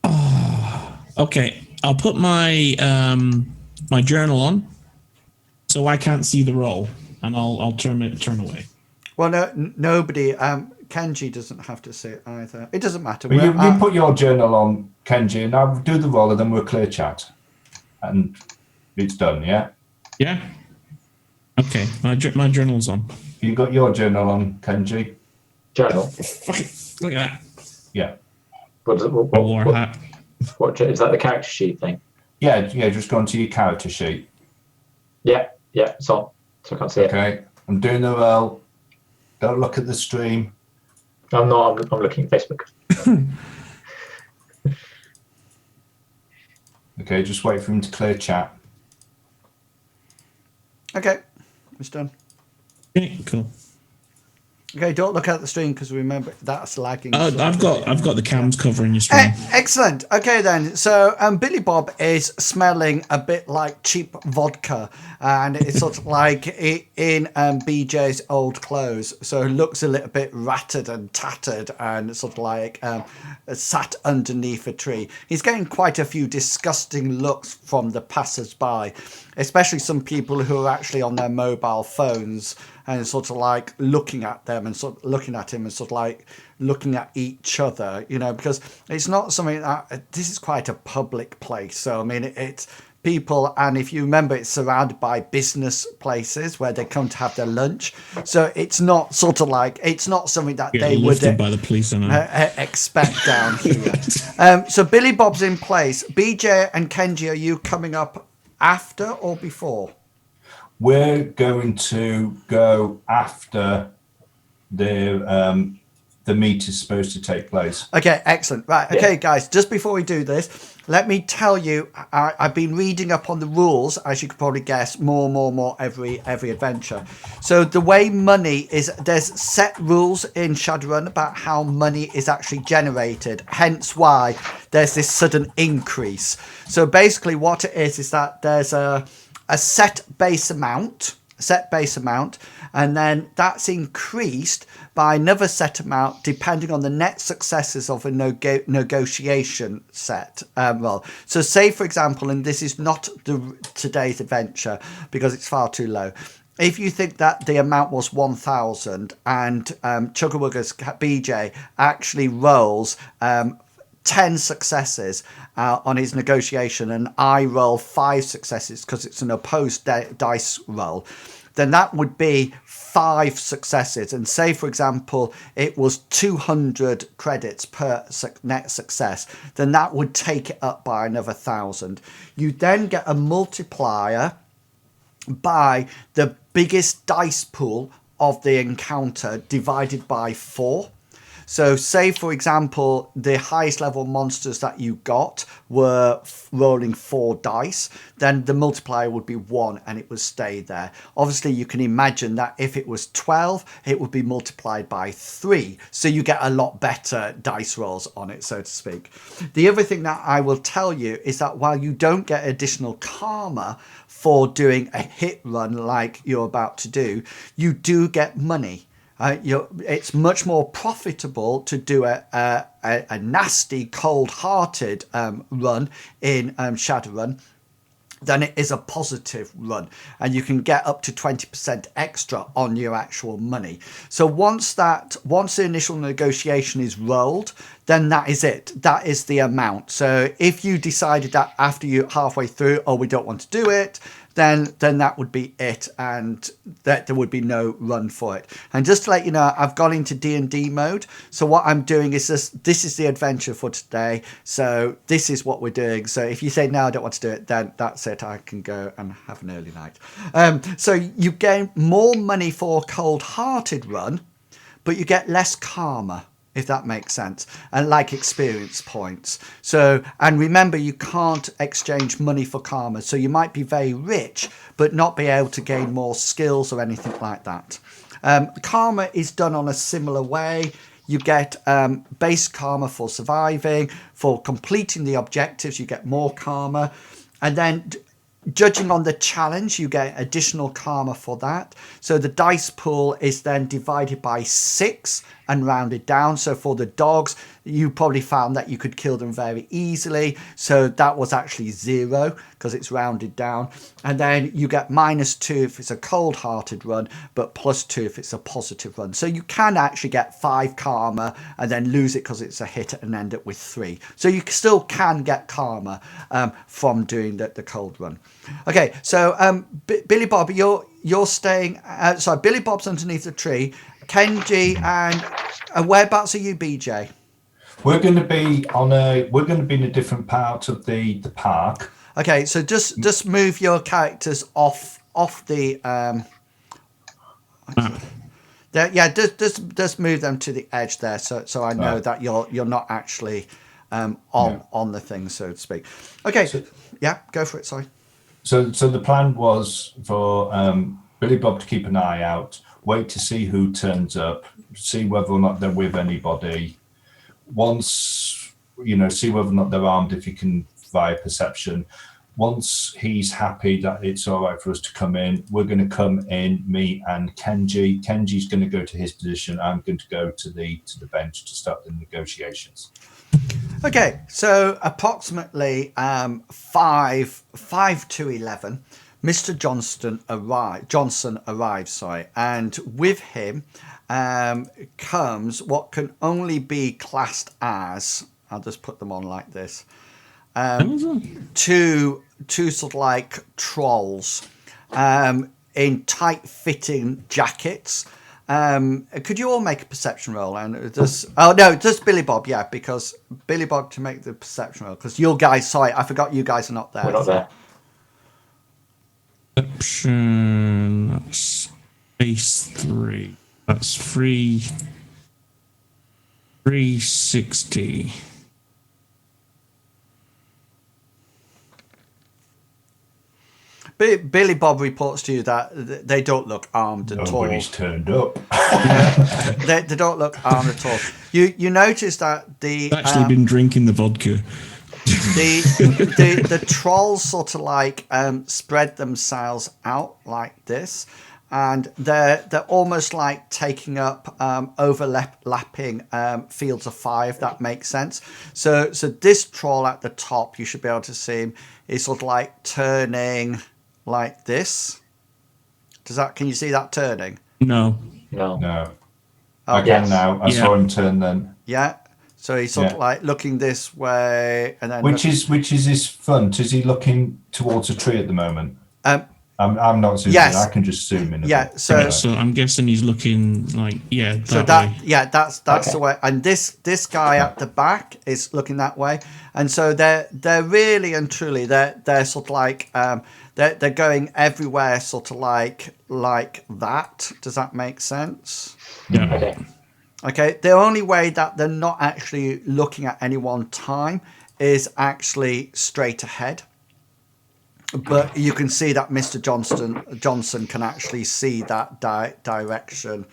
Oh, okay, I'll put my my journal on, so I can't see the roll, and I'll turn away. Well, no, nobody. Kenji doesn't have to see it either. It doesn't matter. But you put your journal on, Kenji, and I'll do the roll, and then we'll clear chat, and it's done. Yeah. Yeah. Okay, my journal's on. You got your journal on, Kenji? Journal. Look at that. Yeah. What is that? The character sheet thing? Yeah. Just go onto your character sheet. Yeah. It's on, so I can't see it. Okay. I'm doing the roll. Don't look at the stream. I'm not. I'm looking at Facebook. Okay, just wait for him to clear chat. Okay, it's done. Okay, cool. Okay, don't look at the stream because remember that's lagging. I've got the cams covering your stream. Excellent. Okay then. So Billy Bob is smelling a bit like cheap vodka, and it's sort of like in BJ's old clothes. So it looks a little bit ratted and tattered, and sort of like sat underneath a tree. He's getting quite a few disgusting looks from the passers-by, especially some people who are actually on their mobile phones and sort of like looking at them and sort of looking at him and sort of like looking at each other, you know, because it's not something that this is quite a public place. So I mean, it's people, and if you remember, it's surrounded by business places where they come to have their lunch. So it's not sort of like, it's not something that they would by the police expect down here. So Billy Bob's in place. BJ and Kenji, are you coming up after or before? We're going to go after the meet is supposed to take place. Okay, excellent. Right, okay, guys, just before we do this, let me tell you, I've been reading up on the rules, as you could probably guess, more every adventure. So the way money is, there's set rules in Shadowrun about how money is actually generated, hence why there's this sudden increase. So basically what it is that there's a set base amount, and then that's increased by another set amount depending on the net successes of a negotiation set. So say for example, and this is not today's adventure because it's far too low. If you think that the amount was 1,000 and Chuggawugga's BJ actually rolls 10 successes on his negotiation and I roll 5 successes because it's an opposed dice roll, then that would be 5 successes. And say, for example, it was 200 credits per net success, then that would take it up by another 1,000. You then get a multiplier by the biggest dice pool of the encounter divided by 4. So say, for example, the highest level monsters that you got were rolling 4 dice, then the multiplier would be 1 and it would stay there. Obviously, you can imagine that if it was 12, it would be multiplied by 3. So you get a lot better dice rolls on it, so to speak. The other thing that I will tell you is that while you don't get additional karma for doing a hit run like you're about to do, you do get money. It's much more profitable to do a nasty, cold-hearted run in Shadowrun than it is a positive run, and you can get up to 20% extra on your actual money. So once the initial negotiation is rolled, then that is it. That is the amount. So if you decided that after you halfway through, oh, we don't want to do it, then that would be it, and that there would be no run for it. And just to let you know, I've gone into D&D mode. So what I'm doing is this is the adventure for today. So this is what we're doing. So if you say, no, I don't want to do it, then that's it. I can go and have an early night. So you gain more money for a cold-hearted run, but you get less karma, if that makes sense, and like experience points. So, and remember, you can't exchange money for karma. So you might be very rich, but not be able to gain more skills or anything like that. Karma is done on a similar way. You get base karma for surviving, for completing the objectives, you get more karma. And then judging on the challenge, you get additional karma for that. So the dice pool is then divided by 6 and rounded down. So for the dogs, you probably found that you could kill them very easily. So that was actually 0 because it's rounded down. And then you get -2 if it's a cold-hearted run, but +2 if it's a positive run. So you can actually get 5 karma and then lose it because it's a hit and end up with 3. So you still can get karma from doing the cold run. Okay, so Billy Bob, you're staying. Sorry, Billy Bob's underneath the tree. Kenji and whereabouts are you, BJ? We're going to be in a different part of the park. Okay, so just move your characters off the yeah, just move them to the edge there, so I know that you're not actually on the thing, so to speak. Okay, yeah, go for it. Sorry. So the plan was for Billy Bob to keep an eye out, wait to see who turns up, see whether or not they're with anybody. Once, see whether or not they're armed if you can via perception. Once he's happy that it's all right for us to come in, we're going to come in, me and Kenji. Kenji's going to go to his position. I'm going to go to the bench to start the negotiations. Okay, so approximately 5 to 11, Mr. Johnson arrives, and with him comes what can only be classed as, I'll just put them on like this, two sort of like trolls in tight-fitting jackets. Could you all make a perception roll? And just Billy Bob, yeah, because Billy Bob to make the perception roll. Because you guys, sorry, I forgot you guys are not there. We're not there. Perception, that's base 3. That's 360. Billy Bob reports to you that they don't look armed at all. Nobody's turned up. They don't look armed at all. You notice that I've actually been drinking the vodka. the trolls sort of like spread themselves out like this, and they're almost like taking up overlapping fields of fire, if that makes sense. So this troll at the top, you should be able to see him, is sort of like turning like this. Can you see that turning? No. I can yes. now. I saw him turn then. Yeah. So he's sort of like looking this way, and then which is his front? Is he looking towards a tree at the moment? I'm not zooming in. I can just zoom in. So I'm guessing he's looking like that's way. The way. And this guy at the back is looking that way, and so they're really and truly they're sort of like they're going everywhere, sort of like that. Does that make sense? Yeah. Okay. The only way that they're not actually looking at any one time is actually straight ahead. But you can see that Mr. Johnson can actually see that direction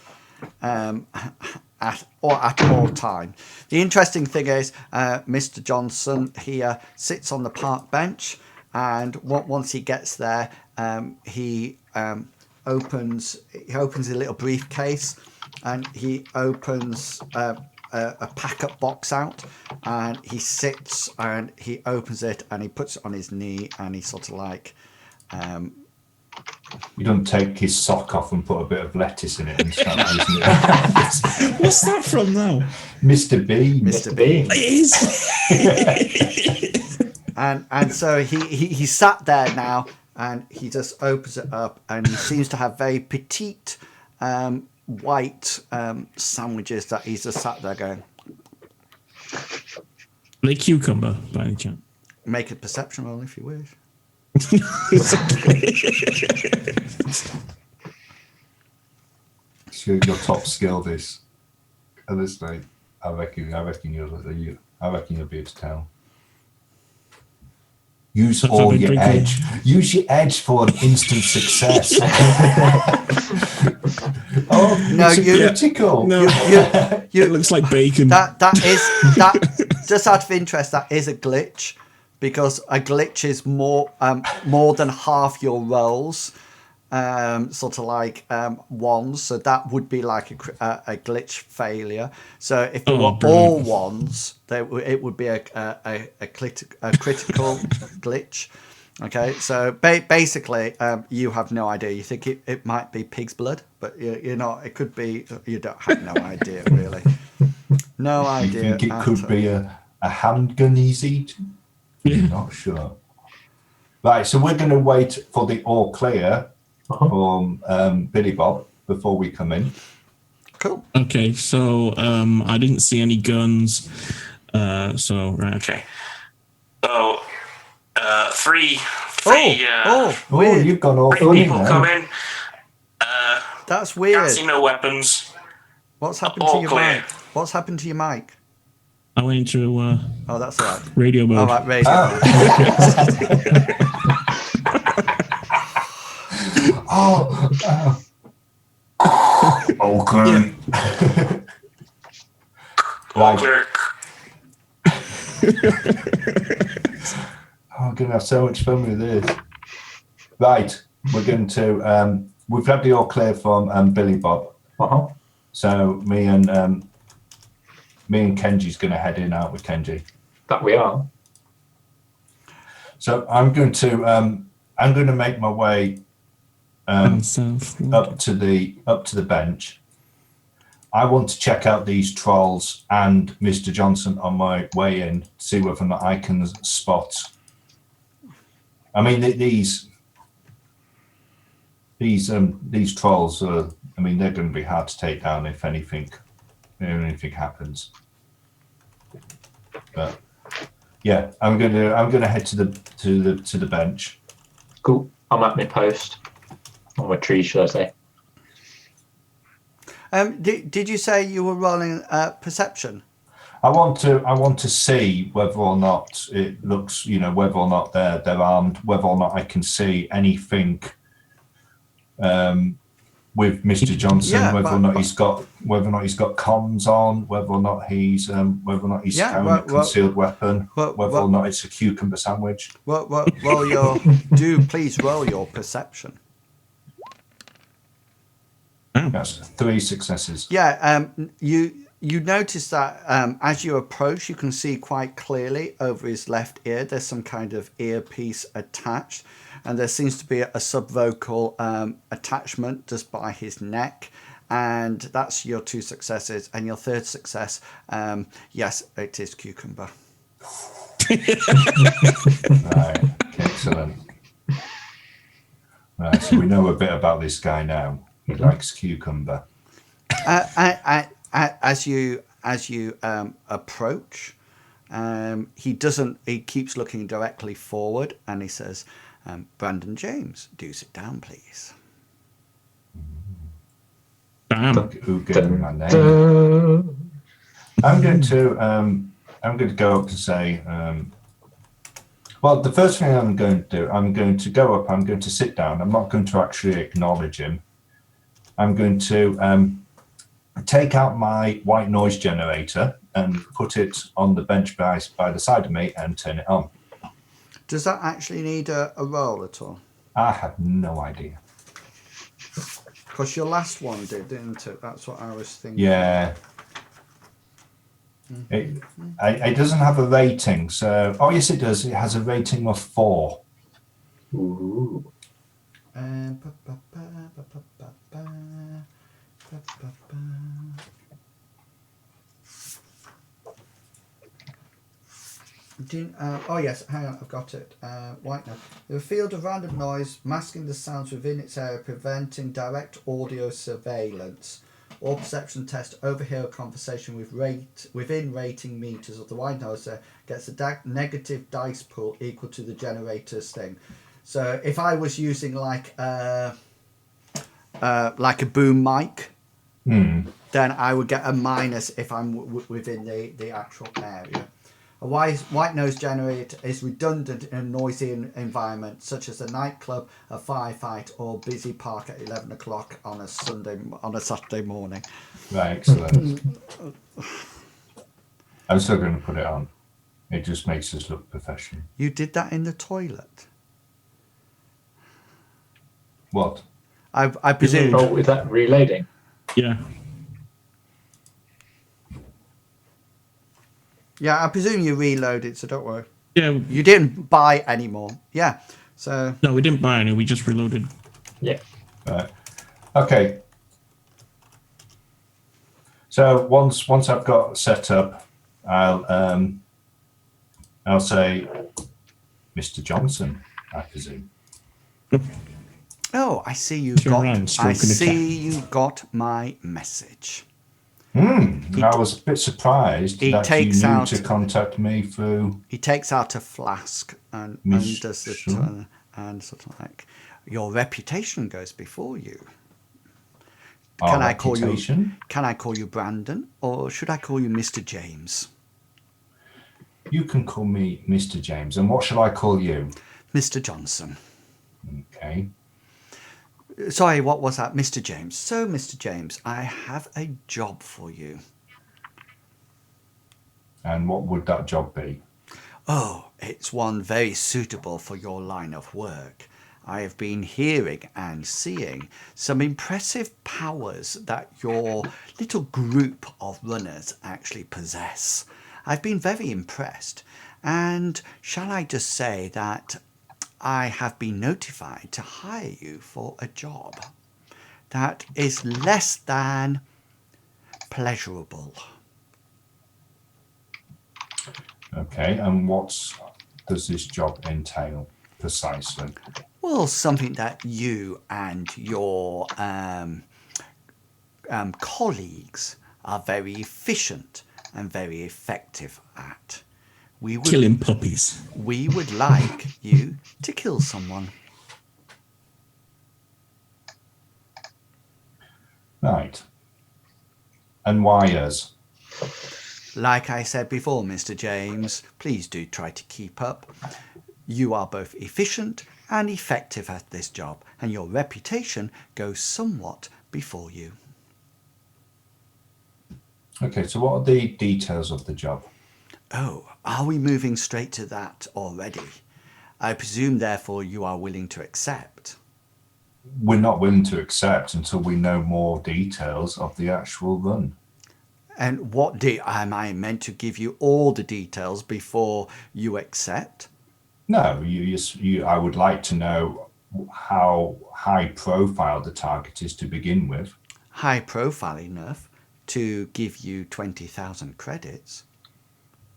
at all time. The interesting thing is Mr. Johnson here sits on the park bench, and once he gets there, he opens a little briefcase, and he opens a pack-up box out, and he sits and he opens it and he puts it on his knee, and he sort of like you don't take his sock off and put a bit of lettuce in it and start using it. What's that from now? Mr. Bean. Mr. Bean. It is. and so he sat there now, and he just opens it up, and he seems to have very petite white sandwiches that he's just sat there going. Are they cucumber by any chance? Make a perception roll if you wish. So your top skill this. Honestly, I reckon you'll be able to tell. Use all your edge. Use your edge for an instant success. No, it's critical. No, it looks like bacon. That just out of interest, that is a glitch, because a glitch is more than half your rolls, sort of like ones. So that would be like a glitch failure. So if it were all ones, it would be a critical glitch. Okay, so basically, you have no idea. You think it might be pig's blood, but you're not. It could be. You don't have no idea, really. No idea. You think it could be a handgun he's eating? You're not sure. Right, so we're going to wait for the all clear from Billy Bob before we come in. Cool. Okay, so I didn't see any guns. So right, okay. So three. Weird. You've gone all Three people come in. That's weird. Can't see no weapons. What's happened to your mic? What's happened to your mic? I went into Oh, that's all right. radio mode. All right, radio. Okay. Right. I'm going to have so much fun with this. Right. We're going to... we've had the all clear from Billy Bob. Uh-huh. So me and Kenji's going to head in out with Kenji. That we are. So I'm going to make my way up to the bench. I want to check out these trolls and Mr. Johnson on my way in, see whether or not I can spot. I mean, these trolls are. I mean, they're going to be hard to take down if anything happens. But yeah, I'm going to head to the bench. Cool. I'm at my post. On my tree, should I say? Did you say you were rolling perception? I want to see whether or not it looks, whether or not they're armed, whether or not I can see anything with Mr. Johnson, whether or not he's got comms on, whether or not he's carrying a concealed weapon, whether or not it's a cucumber sandwich. Please roll your perception. That's 3 successes. Yeah, you notice that as you approach, you can see quite clearly over his left ear, there's some kind of earpiece attached, and there seems to be a subvocal attachment just by his neck, and that's your 2 successes. And your 3rd success, yes, it is cucumber. Right, excellent. Right, so we know a bit about this guy now. He likes cucumber. As you approach, he keeps looking directly forward, and he says, Brandon James, do sit down, please. Who gave me my name? I'm going to go up to say, well, the first thing I'm going to do, I'm going to go up, I'm going to sit down. I'm not going to actually acknowledge him. I'm going to take out my white noise generator and put it on the bench by the side of me and turn it on. Does that actually need a roll at all? I have no idea. Because your last one did, didn't it? That's what I was thinking. Yeah. It doesn't have a rating, so... Oh, yes, it does. It has a rating of 4. Ooh. Oh yes, hang on, I've got it. White noise. The field of random noise masking the sounds within its area, preventing direct audio surveillance. All perception test overhear a conversation within rating meters of the white noise gets a negative dice pool equal to the generator's thing. So if I was using like a boom mic, then I would get a minus if I'm within the actual area. A white noise generator is redundant in a noisy environment, such as a nightclub, a firefight, or busy park at 11 o'clock on a Saturday morning. Right, excellent. I'm still going to put it on. It just makes us look professional. You did that in the toilet? What? I presume. Oh, is that reloading? Yeah. Yeah, I presume you reloaded, so don't worry. Yeah. You didn't buy any more. Yeah. So. No, we didn't buy any. We just reloaded. Yeah. Right. Okay. So once I've got set up, I'll say, Mr. Johnson, I presume. Oh, I see you got my message. I was a bit surprised that you knew to contact me through. He takes out a flask and does it, and sort of like, your reputation goes before you. Can I call you Brandon, or should I call you Mr. James? You can call me Mr. James. And what shall I call you? Mr. Johnson. Okay. Sorry, what was that? Mr. James. So, Mr. James, I have a job for you. And what would that job be? Oh, it's one very suitable for your line of work. I have been hearing and seeing some impressive powers that your little group of runners actually possess. I've been very impressed, and shall I just say that I have been notified to hire you for a job that is less than pleasurable. Okay. And what does this job entail precisely? Well, something that you and your colleagues are very efficient and very effective at. Killing puppies. We would like you to kill someone. Right. And why us? Like I said before, Mr. James, please do try to keep up. You are both efficient and effective at this job, and your reputation goes somewhat before you. Okay, so what are the details of the job? Oh, are we moving straight to that already? I presume, therefore, you are willing to accept. We're not willing to accept until we know more details of the actual run. And what am I meant to give you all the details before you accept? No, I would like to know how high profile the target is to begin with. High profile enough to give you 20,000 credits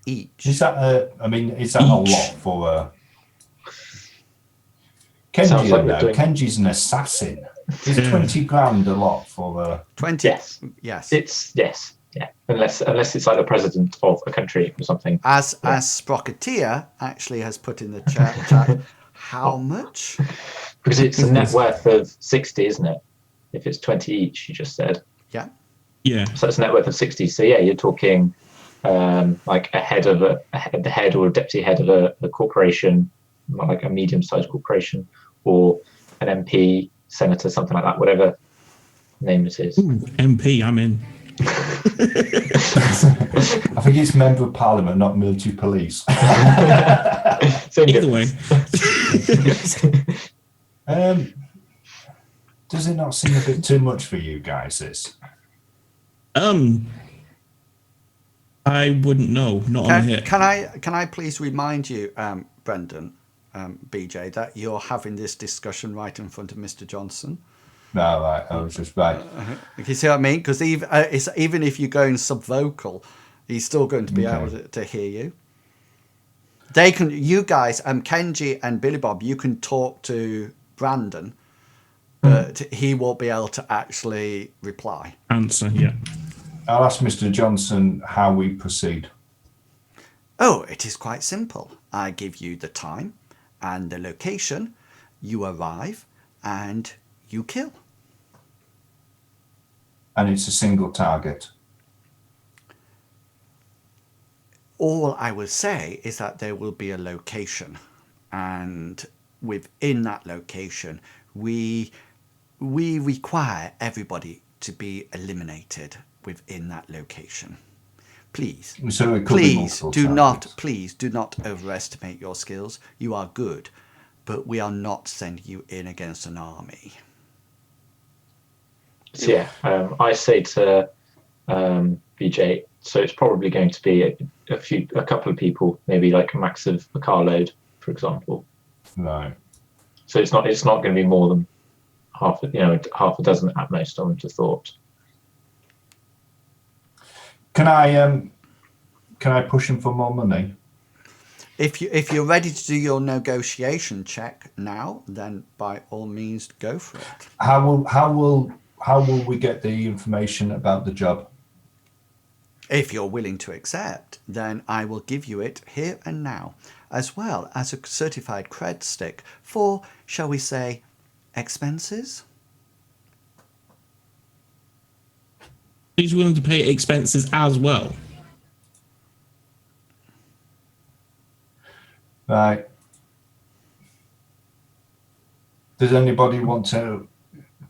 each. Is that a lot for a Kenji? Like Kenji's an assassin. Is 20 grand a lot for a 20? Yes. Yes. It's yes. Yeah. Unless it's like the president of a country or something. As Sprocketeer actually has put in the chat, how much? Because it's a net worth of 60, isn't it? If it's 20 each, you just said. Yeah. Yeah. So it's a net worth of 60. So yeah, you're talking like the head or a deputy head of a corporation, like a medium-sized corporation, or an MP, senator, something like that, whatever name it is. Ooh, MP, I'm in. I think it's member of parliament, not military police. Either way. Does it not seem a bit too much for you guys, this? I wouldn't know. Not on a hit. Can I please remind you, Brendan, BJ, that you're having this discussion right in front of Mr. Johnson? No, right. I was just right. You see what I mean? Because even if you're going subvocal, he's still going to be able to hear you. They can, you guys, Kenji and Billy Bob, you can talk to Brandon, but he won't be able to actually reply. Answer, yeah. I'll ask Mr. Johnson how we proceed. Oh, it is quite simple. I give you the time and the location. You arrive and you kill. And it's a single target. All I will say is that there will be a location, and within that location, we require everybody to be eliminated within that location. Please, So it could be please multiple please do not overestimate your skills. You are good, but we are not sending you in against an army. So yeah, I say to BJ, so it's probably going to be a couple of people, maybe like a max of a carload, for example. Right. So it's not going to be more than half a dozen at most, I would have thought. Can I push him for more money? If you're ready to do your negotiation check now, then by all means go for it. How will we get the information about the job? If you're willing to accept, then I will give you it here and now, as well as a certified cred stick for, shall we say, expenses? He's willing to pay expenses as well. Right. Does anybody want to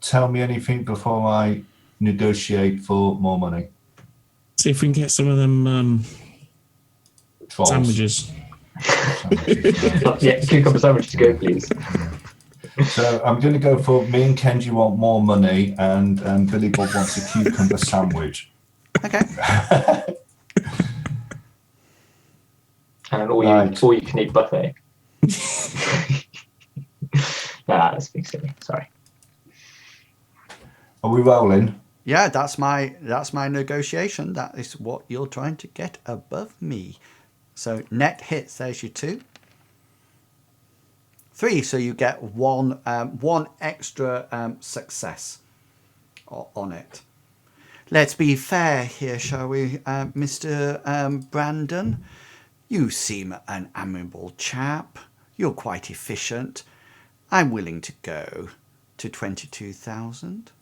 tell me anything before I negotiate for more money? See if we can get some of them Trolls. sandwiches. Yeah, cucumber sandwich to go, please. So I'm going to go for me and Kenji want more money, and Billy Bob wants a cucumber sandwich. Okay. And an Right. all you can eat buffet. Nah, that's being silly. Sorry. Are we rolling? Yeah, that's my negotiation. That is what you're trying to get above me. So net hits, there's your 2. 3, so you get one extra success on it. Let's be fair here, shall we, Mr. Brandon? You seem an amiable chap. You're quite efficient. I'm willing to go to 22,000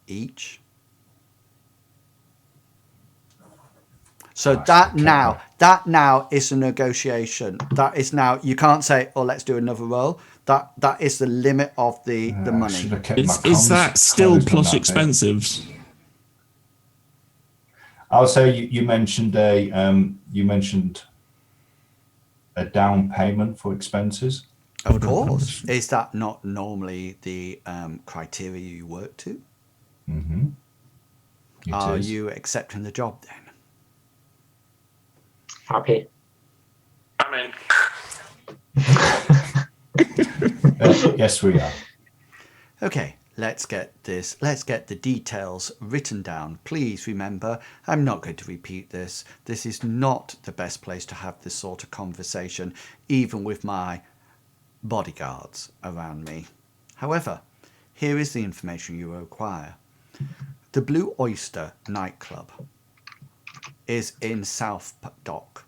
each. So that now is a negotiation. That is now, you can't say, oh, let's do another roll. That is the limit of the money. Is that still plus expensives? I'll say you mentioned a down payment for expenses. Of course. Is that not normally the criteria you work to? Mm-hmm. Are you accepting the job then? Happy. I'm in. Yes, we are. Okay, let's get the details written down. Please remember, I'm not going to repeat this. This is not the best place to have this sort of conversation, even with my bodyguards around me. However, here is the information you require. The Blue Oyster nightclub is in South Dock.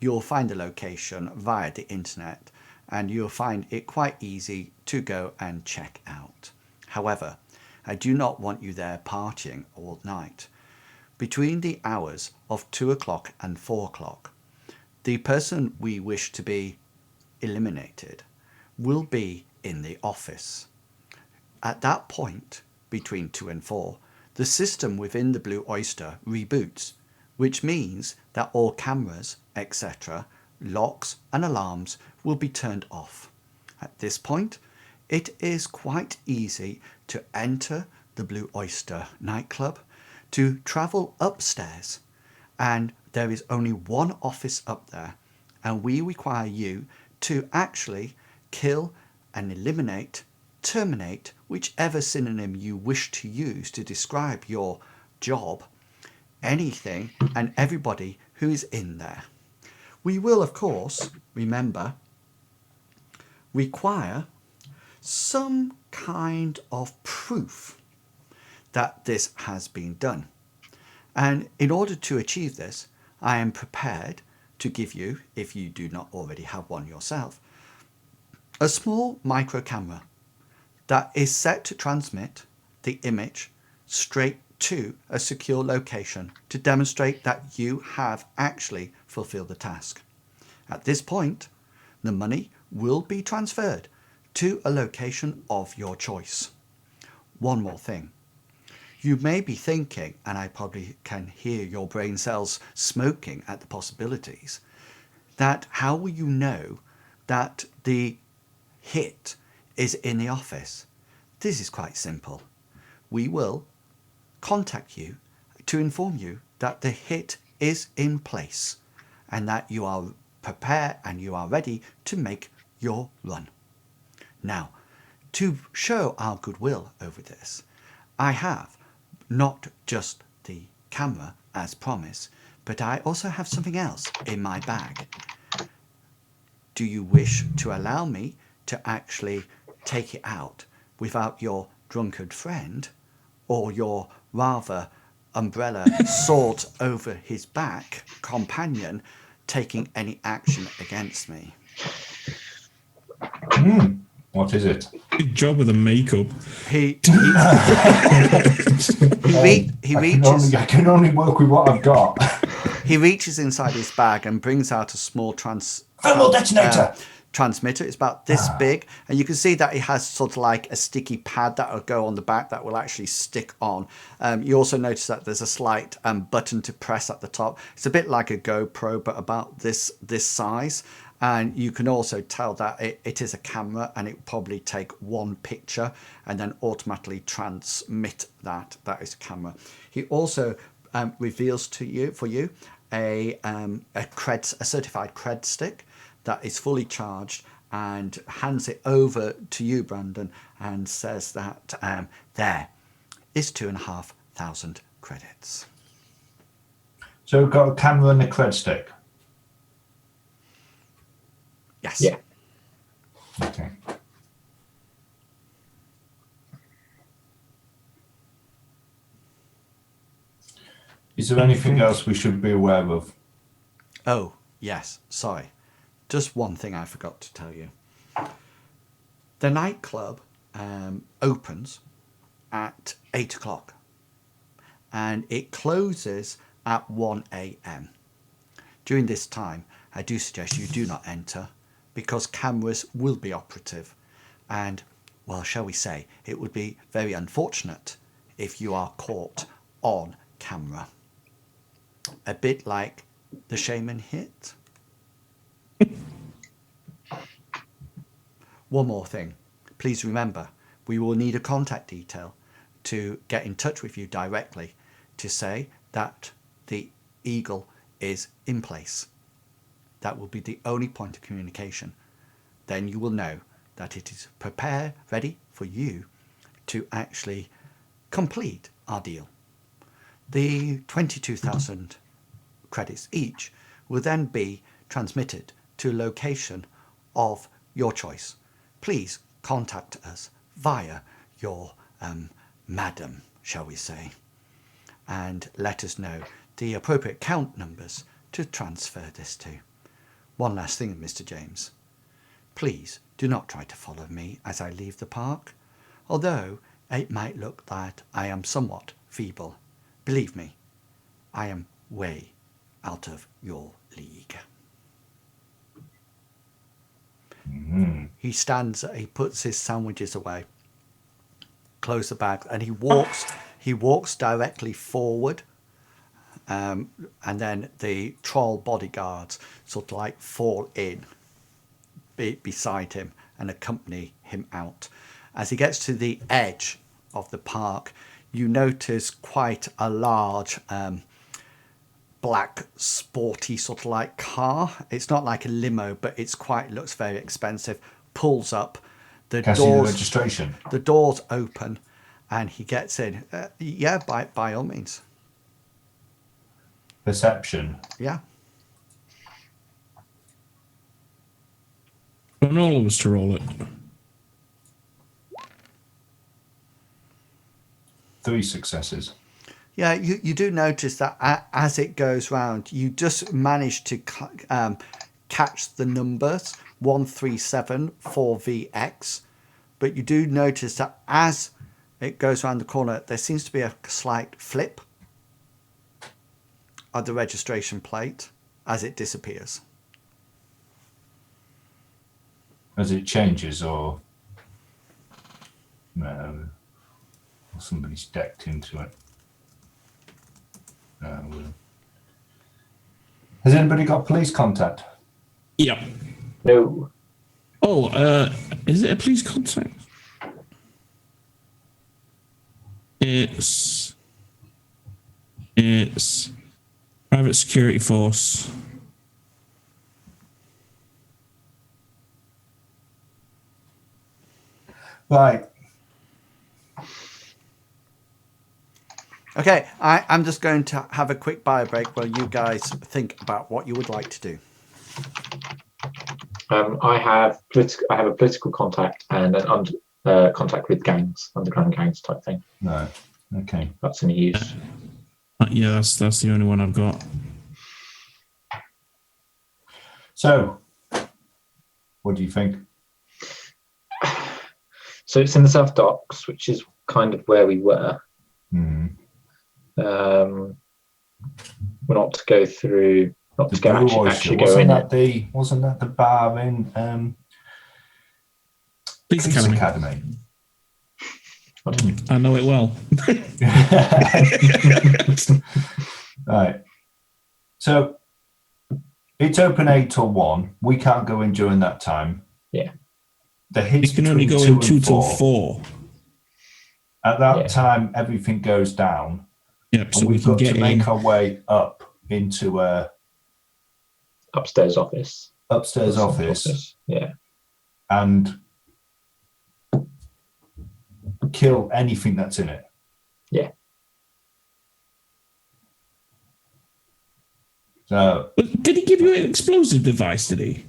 You'll find the location via the internet, and you'll find it quite easy to go and check out. However, I do not want you there partying all night. Between the hours of 2 o'clock and 4 o'clock, the person we wish to be eliminated will be in the office. At that point, between 2 and 4, the system within the Blue Oyster reboots, which means that all cameras, etc., locks and alarms will be turned off. At this point, it is quite easy to enter the Blue Oyster nightclub, to travel upstairs, and there is only one office up there, and we require you to actually kill and eliminate, terminate, whichever synonym you wish to use to describe your job, anything and everybody who is in there. We will, of course, remember, require some kind of proof that this has been done. And in order to achieve this, I am prepared to give you, if you do not already have one yourself, a small micro camera that is set to transmit the image straight to a secure location to demonstrate that you have actually fulfilled the task. At this point, the money will be transferred to a location of your choice. One more thing. You may be thinking, and I probably can hear your brain cells smoking at the possibilities, that how will you know that the hit is in the office? This is quite simple. We will contact you to inform you that the hit is in place and that you are prepared and you are ready to make your run. Now, to show our goodwill over this, I have not just the camera as promised, but I also have something else in my bag. Do you wish to allow me to actually take it out without your drunkard friend or your rather umbrella sword over his back companion taking any action against me? What is it? Good job with the makeup. He reaches. I can only work with what I've got. He reaches inside his bag and brings out a small Thermal detonator. Transmitter. It's about this big, and you can see that it has sort of like a sticky pad that will go on the back that will actually stick on. You also notice that there's a slight button to press at the top. It's a bit like a GoPro, but about this size. And you can also tell that it is a camera, and it will probably take one picture and then automatically transmit that. That is a camera. He also reveals to you a certified cred stick that is fully charged, and hands it over to you, Brandon, and says that there is 2,500 credits. So we've got a camera and a cred stick. Yes. Yeah. Okay. Is there anything else we should be aware of? Oh, yes. Sorry. Just one thing I forgot to tell you. The nightclub opens at 8 o'clock and it closes at 1 a.m. During this time, I do suggest you do not enter because cameras will be operative, and, well, shall we say, it would be very unfortunate if you are caught on camera. A bit like the shaman hit. One more thing. Please remember, we will need a contact detail to get in touch with you directly to say that the eagle is in place. That will be the only point of communication. Then you will know that it is ready for you to actually complete our deal. The 22,000 credits each will then be transmitted to a location of your choice. Please contact us via your madam, shall we say, and let us know the appropriate count numbers to transfer this to. One last thing, Mr. James. Please do not try to follow me as I leave the park, although it might look that I am somewhat feeble. Believe me, I am way out of your league. Mm-hmm. He puts his sandwiches away, close the bag, and he walks directly forward. And then the troll bodyguards sort of like fall in beside him and accompany him out. As he gets to the edge of the park, you notice quite a large black sporty sort of like car. It's not like a limo, but looks very expensive. Pulls up, Can I see the registration? The doors open, and he gets in. Yeah, by all means. Perception. Yeah. Want all of us to roll it? 3 successes. Yeah, you do notice that as it goes round, you just manage to catch the numbers 1374VX, but you do notice that as it goes around the corner, there seems to be a slight flip of the registration plate as it disappears. As it changes, or no, somebody's decked into it. Has anybody got police contact? Yeah. No. Oh, is it a police contact? It's private security force. Right. Okay, I'm just going to have a quick bio break while you guys think about what you would like to do. I have a political contact and an contact with gangs, underground gangs type thing. No. Okay. That's in use. Yeah, that's the only one I've got. So, what do you think? So it's in the South Docks, which is kind of where we were. Mm-hmm. We're not to go through Not The to go Blue actually Oyster. go in Wasn't that the bar in Police Police Academy. Academy? I know it well. Right. So it's open 8 till 1. We can't go in during that time. Yeah. The hits You can only between go 2 in and 2 till 4. 4. At that Yeah. time, everything goes down. Yep. So And we we've can got to get make in. our way up into a upstairs office. upstairs office Yeah. and kill anything that's in it. Yeah. So Did he give you an explosive device? Did he?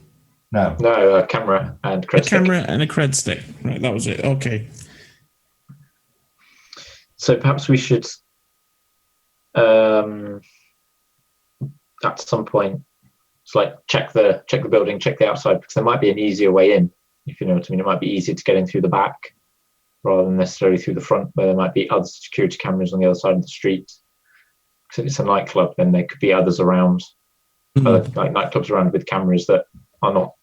no. No, a camera and A cred stick. camera and a cred stick. Right, that was it. Okay. So perhaps we should, at some point, it's like check the building, check the outside, because there might be an easier way in. If you know what I mean, it might be easier to get in through the back rather than necessarily through the front, where there might be other security cameras on the other side of the street. Because it's a nightclub, then there could be others around, other, like nightclubs around with cameras that are not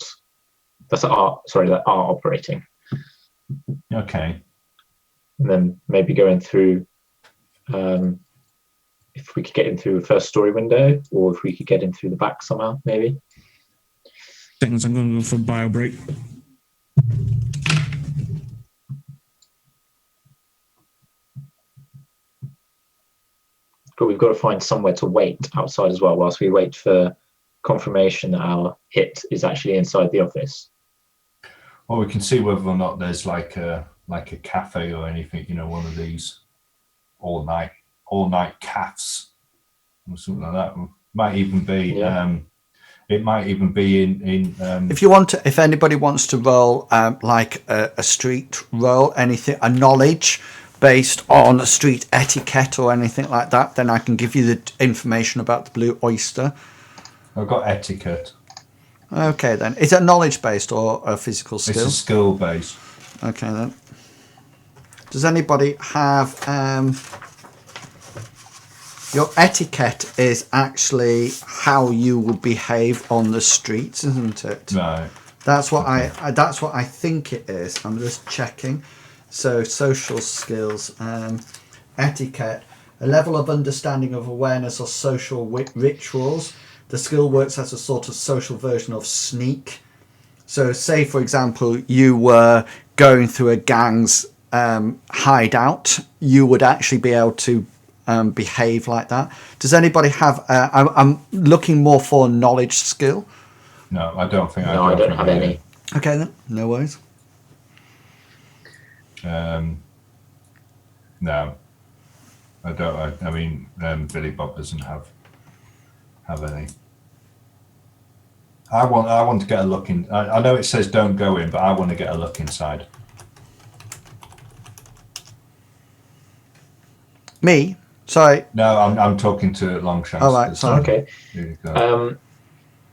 that are operating. Okay. And then maybe going through, if we could get in through a first story window, or if we could get in through the back somehow, maybe. Seconds, I'm going to go for a bio break. But we've got to find somewhere to wait outside as well, whilst we wait for confirmation that our hit is actually inside the office. Well, we can see whether or not there's like a cafe or anything, one of these all night cafes or something like that. Might even be it might even be in if anybody wants to roll like a street roll, anything, a knowledge based on street etiquette or anything like that, then I can give you the information about the Blue Oyster. I've got etiquette. Okay, then. Is it knowledge based or a physical skill? It's a skill based. Okay, then. Does anybody have your etiquette is actually how you would behave on the streets, isn't it? Right. That's what I think it is. I'm just checking. So social skills, etiquette, a level of understanding of awareness of social rituals. The skill works as a sort of social version of sneak. So say, for example, you were going through a gang's hideout, you would actually be able to behave like that. Does anybody have, I'm looking more for knowledge skill. No, I don't think. No, I don't have any. Okay then, no worries. No, I don't. I mean, Billy Bob doesn't have any. I want to get a look in. I know it says don't go in, but I want to get a look inside. Me? Sorry. No, I'm talking to Longshanks. Oh, right, sorry. Okay.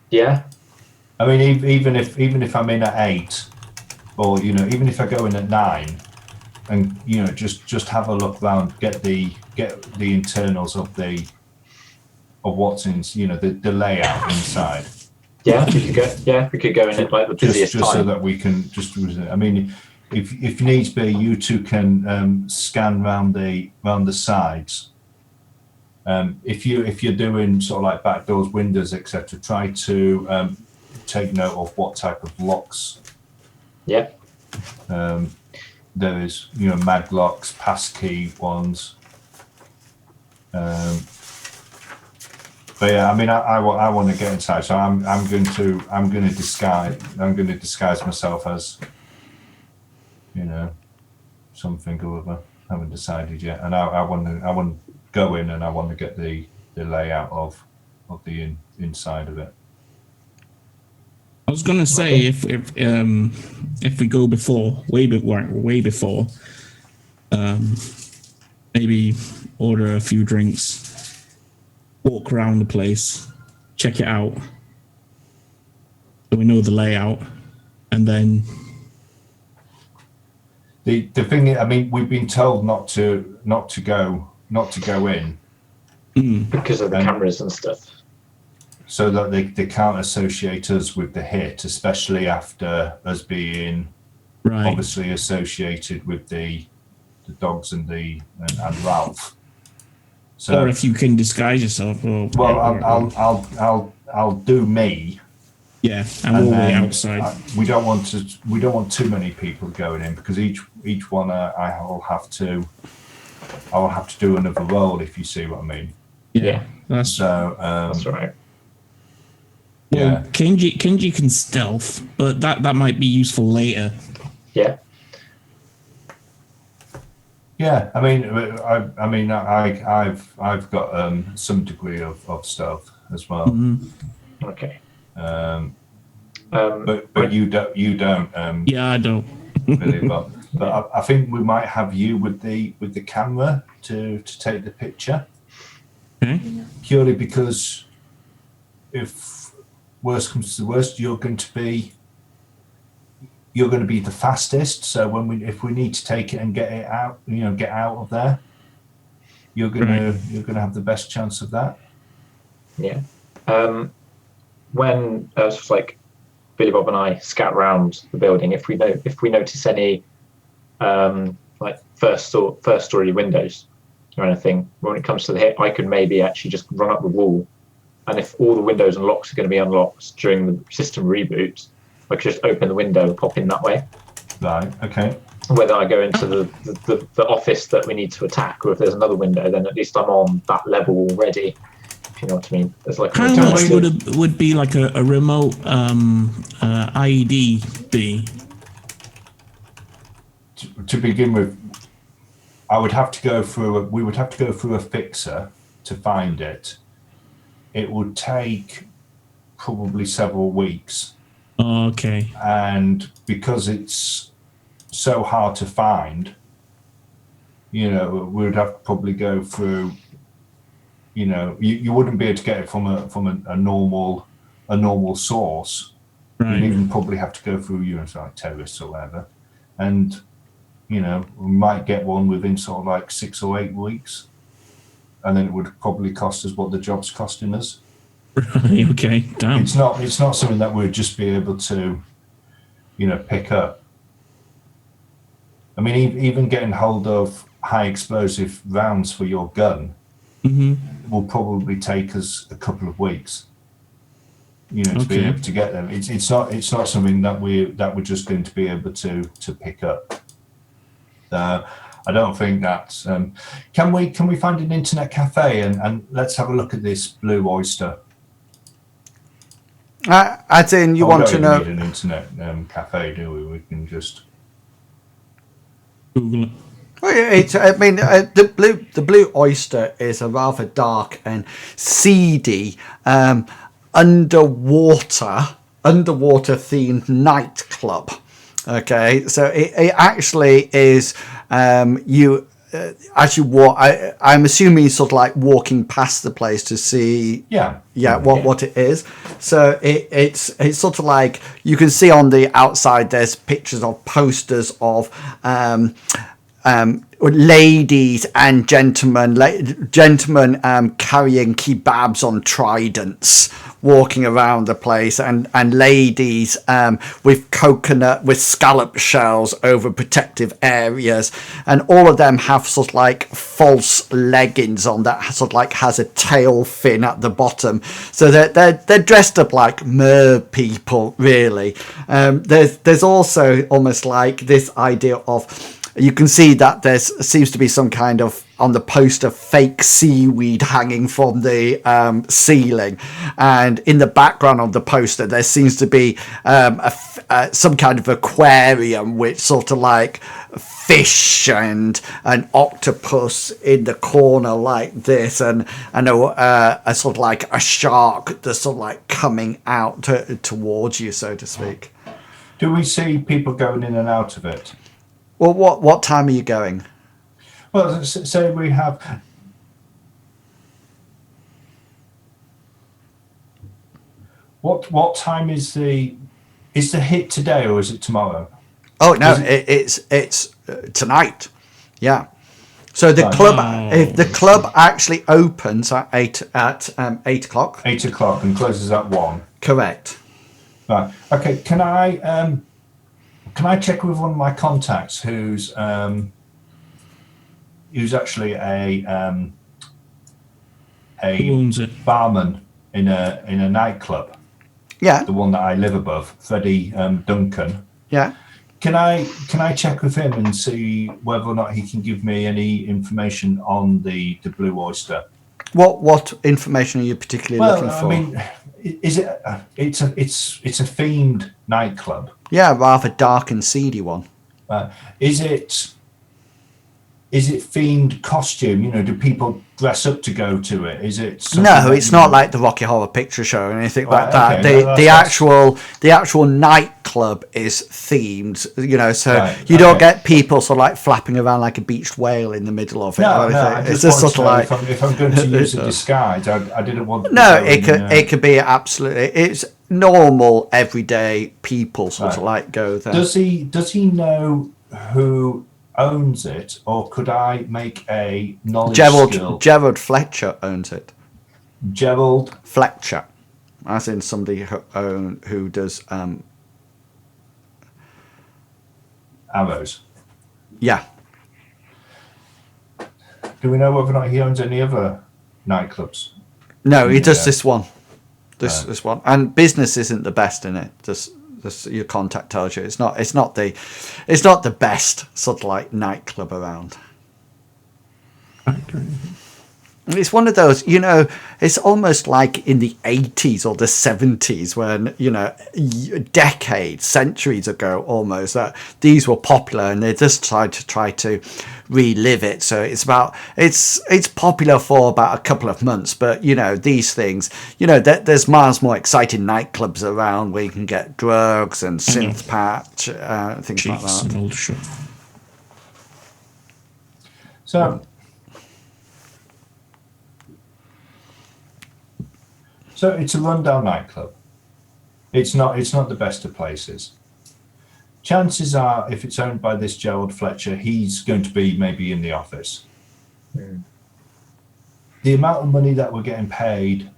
Yeah. I mean, even if I'm in at 8, or even if I go in at 9, and just have a look around, get the internals of what's in, the layout inside. Yeah, we could go in at like the busiest just time. so that we can I mean, if needs be, you two can scan round the sides. If you're doing sort of like back doors, windows, etc., try to take note of what type of locks. Yeah. There is, mag locks, passkey ones. But yeah, I mean, I want to get inside, so I'm going to disguise myself as, something or other. I haven't decided yet, and I want to go in, and I want to get the layout of the inside of it. I was going to say if we go way before, maybe order a few drinks, walk around the place, check it out, so we know the layout, and then. The thing is, I mean, we've been told not to go in Because of the cameras and stuff. so that they can't associate us with the hit, especially after us being obviously associated with the dogs and Ralph. So, or if you can disguise yourself. I'll do me. Yeah, and we'll wait outside. We don't want too many people going in, because each one I will have to do another role, if you see what I mean. Yeah. That's right. Well, yeah. Kenji can stealth, but that might be useful later. Yeah. Yeah, I mean, I've got some degree of stealth as well. Mm-hmm. Okay. But you don't. Yeah, I don't. Really, but I think we might have you with the camera to take the picture. Okay. Purely because if worst comes to the worst, you're going to be the fastest. So if we need to take it and get it out, get out of there, you're gonna have the best chance of that. Yeah. When sort of like Billy Bob and I scout around the building, if we notice any like first story windows or anything, when it comes to the hit, I could maybe actually just run up the wall, and if all the windows and locks are going to be unlocked during the system reboot, I could just open the window and pop in that way. Right. Okay. Whether I go into the office that we need to attack, or if there's another window, then at least I'm on that level already. If you know what I mean. There's like how much would be like a remote IED be? To begin with, we would have to go through a fixer to find it. It would take probably several weeks. Oh, okay. And because it's so hard to find, we would have to probably go through. You wouldn't be able to get it from a normal source. Right. You'd even probably have to go through like terrorists or whatever, and we might get one within sort of like 6 or 8 weeks, and then it would probably cost us what the job's costing us. Okay, damn. It's not something that we'd just be able to, pick up. I mean, even getting hold of high explosive rounds for your gun will probably take us a couple of weeks. To be able to get them. It's not something that we're just going to be able to pick up. I don't think that's. Can we find an internet cafe and let's have a look at this Blue Oyster? As in, you want to know? We don't need an internet cafe, do we? We can just Google it. Well, the Blue Oyster is a rather dark and seedy underwater themed nightclub. Okay, so it actually is as you walk. I'm assuming sort of like walking past the place to see what it is. So it's sort of like you can see on the outside there's pictures of posters of ladies and gentlemen carrying kebabs on tridents walking around the place, and ladies with scallop shells over protective areas, and all of them have sort of like false leggings on that sort of like has a tail fin at the bottom, so they're dressed up like mer people really. There's also almost like this idea of, you can see that there seems to be some kind of, on the poster, fake seaweed hanging from the ceiling. And in the background of the poster, there seems to be some kind of aquarium with sort of like fish and an octopus in the corner like this, and a sort of like a shark that's sort of like coming out towards you, so to speak. Do we see people going in and out of it? Well, what time are you going? Well, say we have. What time is the hit today, or is it tomorrow? Oh no, it's tonight. Yeah. So the Right. club, if the club actually opens at 8 o'clock. 8 o'clock and closes at 1. Correct. Right. Okay. Can I check with one of my contacts who's actually a Who owns it? barman in a nightclub, Yeah. the one that I live above, Freddie Duncan. Yeah. Can I check with him and see whether or not he can give me any information on the Blue Oyster? What information are you particularly looking for? I mean, is it? It's a themed nightclub. Yeah, rather dark and seedy one. Is it themed costume? You know, do people dress up to go to it? Is it? No, it's not like the Rocky Horror Picture Show or anything like that. Okay, The actual nightclub is themed. You know, so Right, you don't okay. get people sort of like flapping around like a beached whale in the middle of it. No, or no. I anything. It's just just want sort to of know like if I'm going to use a disguise. I didn't want. To no, go it could be absolutely. It's normal, everyday people sort of Right. like go there. Does he know who owns it, or could I make a knowledge skill? Gerald Fletcher owns it. Gerald. Fletcher, as in somebody who does. Arrows. Yeah. Do we know whether or not he owns any other nightclubs? No, he does Yeah. this one. This one, and business isn't the best in it. Just your contact tells you it's not the best sort of like nightclub around. It's one of those, you know, it's almost like in the 80s or the 70s when, you know, decades, centuries ago almost, that these were popular and they just try to relive it. So it's popular for about a couple of months, but, you know, these things, you know, there's miles more exciting nightclubs around where you can get drugs and synth patch, things like Cheeks that. and all the shit. So it's a rundown nightclub. It's not the best of places. Chances are, if it's owned by this Gerald Fletcher, he's going to be maybe in the office. The amount of money that we're getting paid,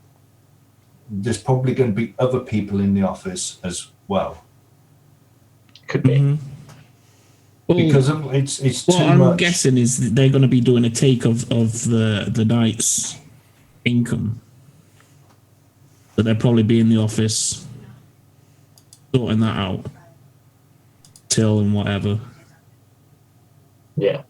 there's probably going to be other people in the office as well. Could be. Mhm. Well, Because it's what too I'm much. guessing is that they're going to be doing a take of the night's income. But they'll probably be in the office sorting that out. Till and whatever. Yeah.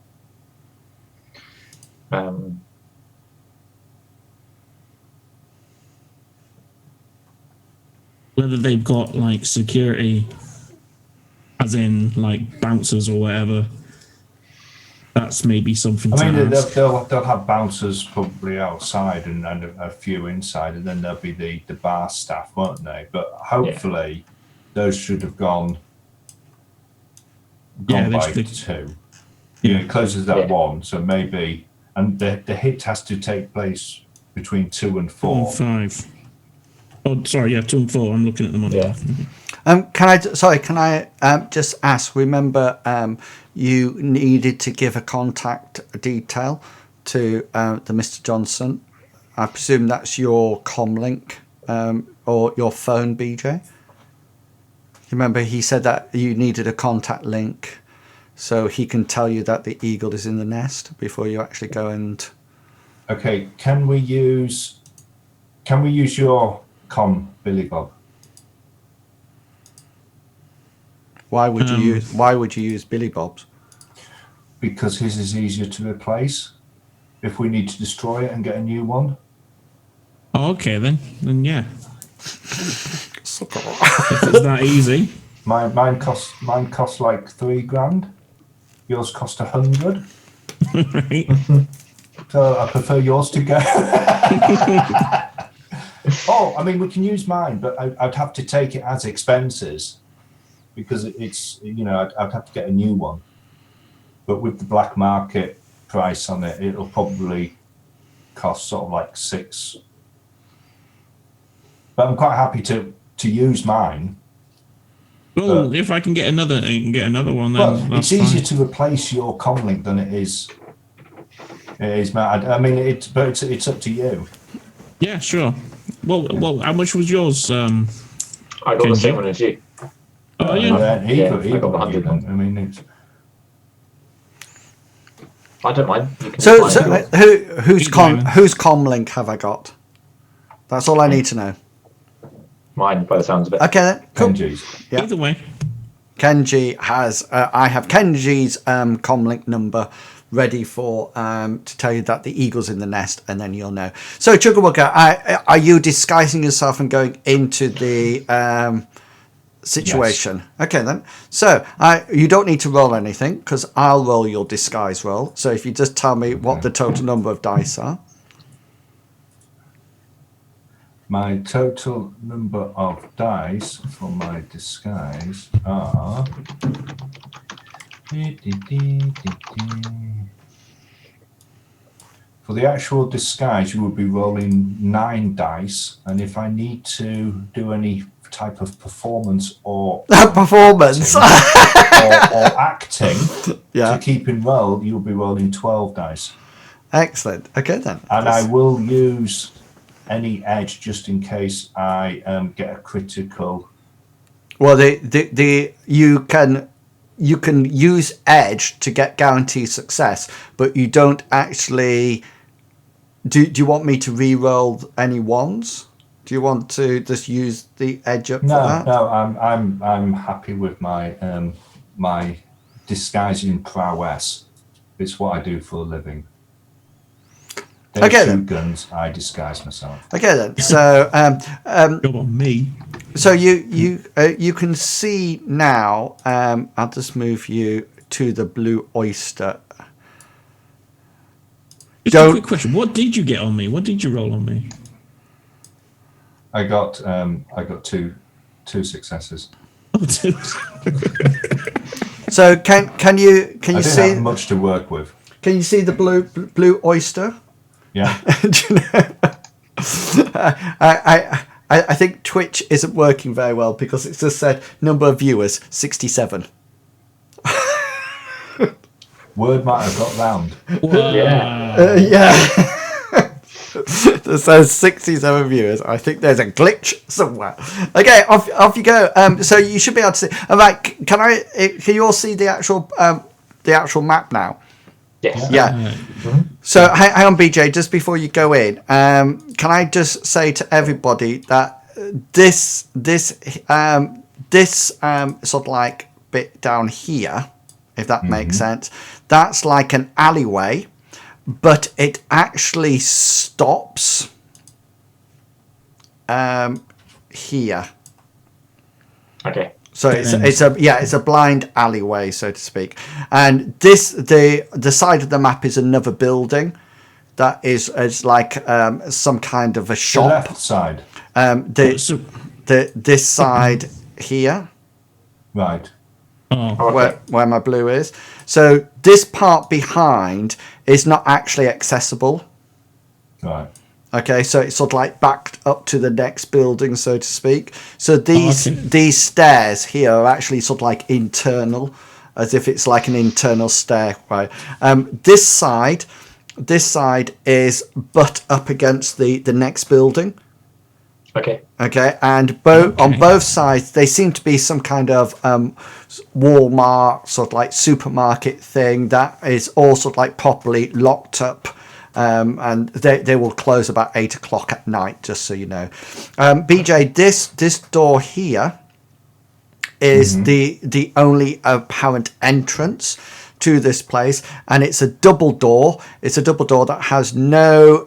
Whether they've got like security, as in like bouncers or whatever, that's maybe something to I mean, ask. they'll have bouncers probably outside and a few inside, and then there'll be the bar staff, won't they? But hopefully, those should have gone Yeah, they by should- 2. You know, it closes at 1, so maybe, and the hit has to take place between 2 and 4. 4 and 5. Oh, sorry, yeah, 2 and 4. I'm looking at them on Yeah. there. Can I just ask? Remember, you needed to give a contact detail to the Mr. Johnson. I presume that's your comlink or your phone, BJ. Remember, he said that you needed a contact link so he can tell you that the eagle is in the nest before you actually go and. Okay, can we use your Billy Bob? Why would you use Billy Bob's? Because his is easier to replace if we need to destroy it and get a new one. Oh, okay, then yeah. Right. If it's that easy. Mine costs like $3,000. Yours cost 100. Right. So I prefer yours to go. Oh, I mean, we can use mine, but I'd have to take it as expenses because it's, you know, I'd have to get a new one. But with the black market price on it, it'll probably cost sort of like 6. But I'm quite happy to use mine. Well, if I can get another one, then Well, that's it's easier fine. to replace your comlink than it is It is mad. I mean, it's up to you. Yeah, sure. Well, how much was yours? I got the Kenji? same one as you. Oh, yeah. I got the 100 one. I mean, it's I don't mind. You can So, do mine if you want. whose comlink have I got? That's all I need to know. Mine, by the sounds of it. Okay, then. Cool. Kenji's. Yeah. Either way. Kenji has. I have Kenji's comlink number ready for to tell you that the eagle's in the nest, and then you'll know. So, Chugawugga, are you disguising yourself and going into the situation? Yes. Okay, then. So, you don't need to roll anything because I'll roll your disguise roll. So, if you just tell me what the total number of dice are. My total number of dice for my disguise are. For the actual disguise, you will be rolling 9 dice, and if I need to do any type of performance or Performance. or acting Yeah. to keep in roll, you'll be rolling 12 dice. Excellent. Okay, then. And I will use any edge just in case I get a critical. Well, you can use edge to get guaranteed success, but you don't actually. Do you want me to re-roll any ones? Do you want to just use the edge up for that? No, I'm happy with my my disguising prowess. It's what I do for a living. They Okay, shoot then. guns. I disguise myself. Okay then. So Job on me. so you can see now. I'll just move you to the blue oyster. Just a quick question. What did you get on me? What did you roll on me? I got two successes. Oh, two. So can you I didn't see have much to work with. Can you see the blue oyster? Yeah. Do you know? I think Twitch isn't working very well because it just said number of viewers 67. Word might have got round. Yeah. Yeah. It says 67 viewers. I think there's a glitch somewhere. Okay, off you go. So you should be able to see. All right, can you all see the actual map now? Yes. Yeah. So hang on, BJ. Just before you go in, can I just say to everybody that this sort of like bit down here, if that makes sense, that's like an alleyway, but it actually stops here. Okay. So it's a blind alleyway, so to speak. And the side of the map is another building that is like some kind of a shop. The left side. This side here, Right. Oh, where my blue is. So this part behind is not actually accessible. Right. Okay, so it's sort of like backed up to the next building, so to speak. So these stairs here are actually sort of like internal, as if it's like an internal stairway. This side is butt up against the next building. Okay. Okay, and on both sides they seem to be some kind of Walmart sort of like supermarket thing that is all sort of like properly locked up. And they will close about 8 o'clock at night, just so you know. BJ, this door here is the only apparent entrance to this place, and it's a double door. It's a double door that has no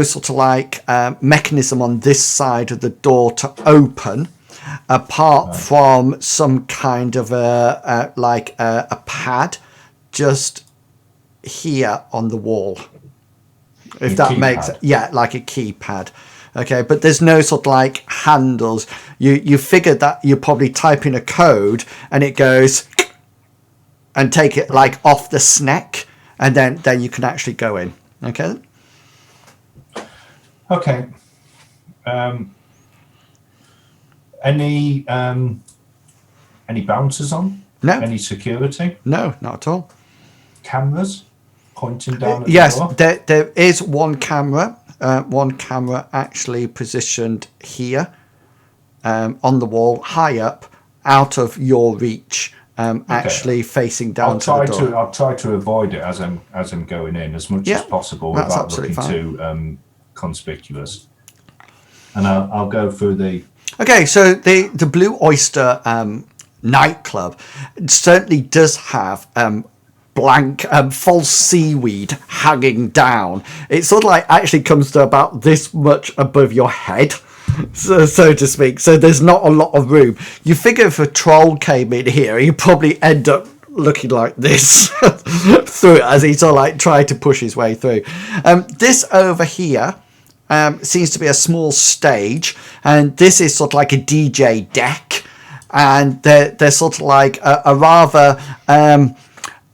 sort of like mechanism on this side of the door to open, apart from some kind of a pad just here on the wall, if that makes it, like a keypad. Okay, but there's no sort of like handles. You figured that you probably type in a code and it goes and take it like off the snack, and then you can actually go in. Okay. Okay. Any bouncers on? No. Any security? No, not at all. Cameras? pointing down at Yes, the door? there is one camera. One camera actually positioned here on the wall, high up, out of your reach. Actually facing down to the door. I'll try to avoid it as I'm going in as much as possible that's without absolutely looking fine. too conspicuous. And I'll go through the. Okay, so the Blue Oyster nightclub certainly does have blank false seaweed hanging down. It sort of like actually comes to about this much above your head. So to speak. So there's not a lot of room. You figure if a troll came in here, he'd probably end up looking like this through it as he sort of like tried to push his way through. This over here seems to be a small stage, and this is sort of like a DJ deck, and they're sort of like a rather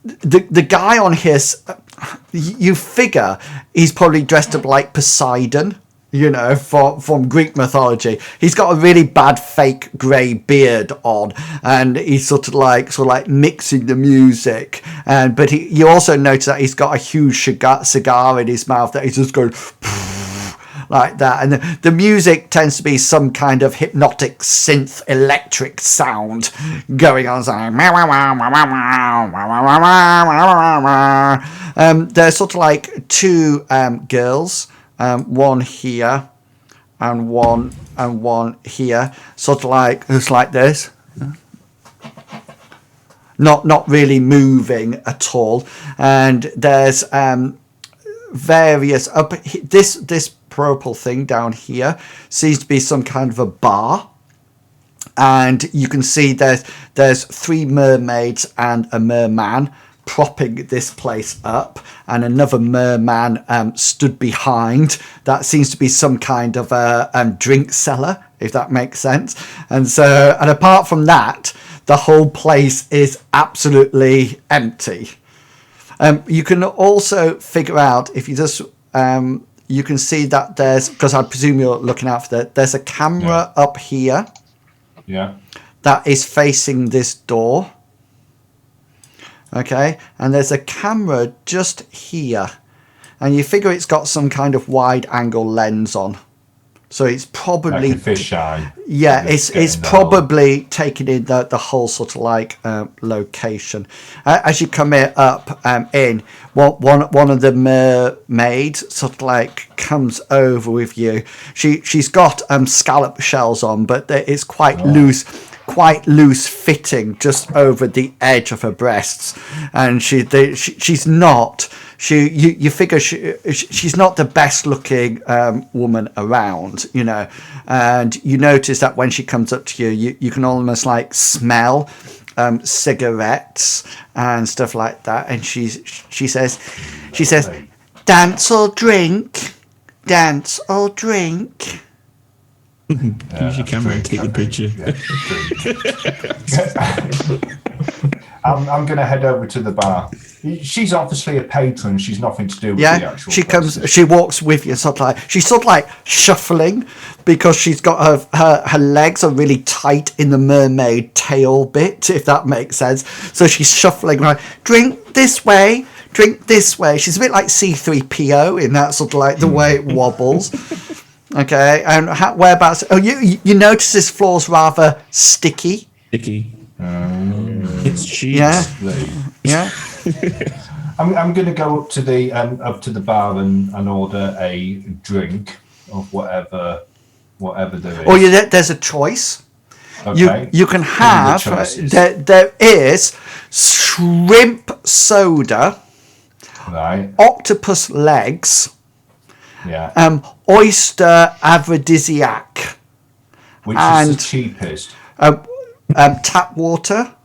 the guy on here. You figure he's probably dressed up like Poseidon. You know, from Greek mythology. He's got a really bad fake grey beard on, and he's sort of like mixing the music. But you also notice that he's got a huge cigar in his mouth that he's just going like that. And the music tends to be some kind of hypnotic synth electric sound going on. There's sort of like two girls. One here and one here, sort of like it's like this, not really moving at all. And there's various up this purple thing down here seems to be some kind of a bar, and you can see there's three mermaids and a merman propping this place up, and another merman stood behind. That seems to be some kind of a drink cellar, if that makes sense. And apart from that, the whole place is absolutely empty. You can also figure out, if you just you can see that because I presume you're looking out for there's a camera up here that is facing this door. Okay, and there's a camera just here, and you figure it's got some kind of wide angle lens on, so it's probably like a fisheye. Yeah, it's probably taking in the whole sort of like location. As you come up in, one of the mermaids sort of like comes over with you. She's got scallop shells on, but it's quite loose fitting just over the edge of her breasts, and she's not. You figure she's not the best looking woman around, you know, and you notice that when she comes up to you can almost like smell cigarettes and stuff like that, and she says, dance or drink. Use your camera and take the picture. I'm going to head over to the bar. She's obviously a patron. She's nothing to do with the actual. She walks with you, she's sort of like shuffling because she's got her legs are really tight in the mermaid tail bit, if that makes sense. So she's shuffling, like, drink this way. She's a bit like C3PO in that sort of like the way it wobbles. Okay, and whereabouts? Oh, you notice this floor's rather sticky. It's cheese. Yeah. I'm going to go up to the bar and order a drink of whatever there is. Or there's a choice. Okay. You can have there is shrimp soda, right? Octopus legs. Yeah. Oyster aphrodisiac. Which is the cheapest? Tap water.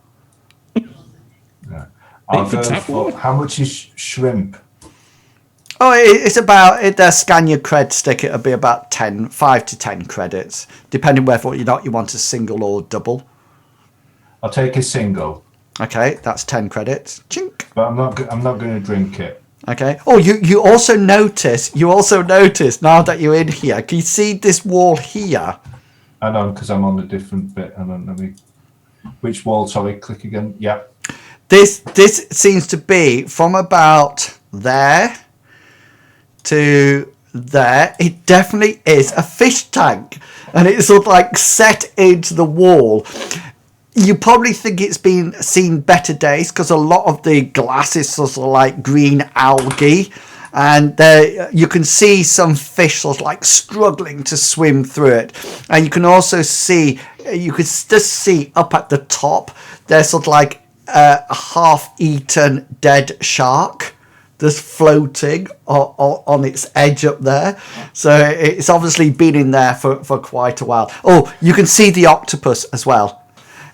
Yeah. I'll go for, how much is shrimp? Oh, it's about, their scan your cred stick, it'll be about 5 to 10 credits, depending whether or not you want a single or double. I'll take a single. Okay, that's 10 credits. Chink. But I'm not going to drink it. Okay. Oh, you also notice now that you're in here, can you see this wall here? I know, because I'm on a different bit. Which wall? Sorry, click again. Yeah. This seems to be from about there to there. It definitely is a fish tank, and it's sort of like set into the wall. You probably think it's been seen better days because a lot of the glass is sort of like green algae, and there you can see some fish sort of like struggling to swim through it. And you can also see, you could just see up at the top, there's sort of like a half-eaten dead shark that's floating on its edge up there. So it's obviously been in there for quite a while. Oh, you can see the octopus as well.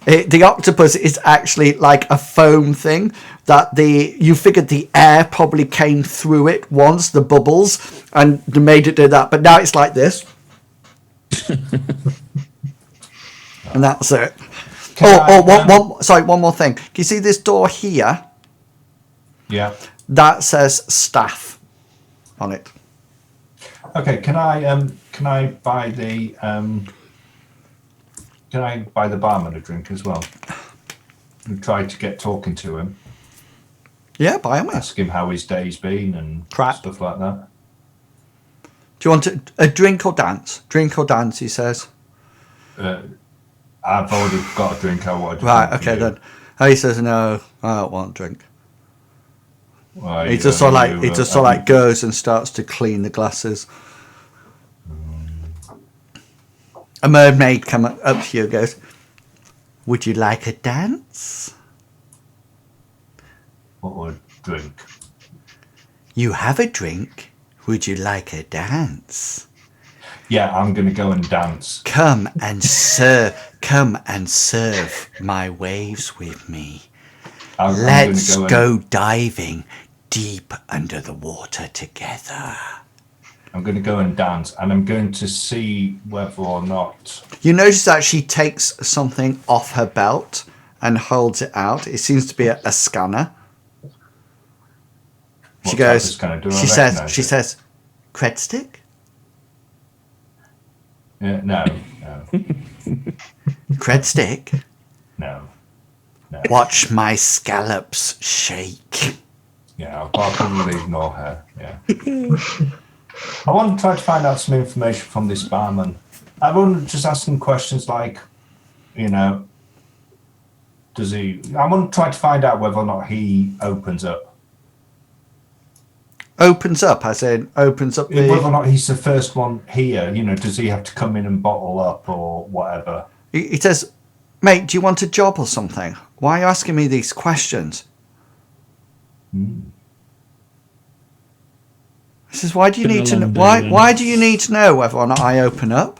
The octopus is actually like a foam thing that you figured the air probably came through it once, the bubbles, and they made it do that. But now it's like this. And that's it. One more thing. Can you see this door here? Yeah. That says staff on it. Okay, can I buy the barman a drink as well? And try to get talking to him. Yeah, by all means. Ask him how his day's been and stuff like that. Do you want a drink or dance? Drink or dance, he says. I've already got a drink. I want. Right, okay then. He says, no, I don't want a drink. Well, He just sort of like goes and starts to clean the glasses. A mermaid come up to you and goes, would you like a dance? Or a drink? You have a drink. Would you like a dance? Yeah, I'm going to go and dance. Come and serve my waves with me. Let's go diving deep under the water together. I'm going to go and dance, and I'm going to see whether or not... You notice that she takes something off her belt and holds it out. It seems to be a scanner. She goes, she says, cred stick? Yeah, no. Cred stick? No. Watch my scallops shake. Yeah, I'll probably ignore her. Yeah. I want to try to find out some information from this barman. I want to just ask him questions like, I want to try to find out whether or not he opens up. Opens up, as in opens up whether or not he's the first one here. Does he have to come in and bottle up or whatever? He says, mate, do you want a job or something? Why are you asking me these questions? He says, why do you need to know? Why do you need to know whether or not I open up?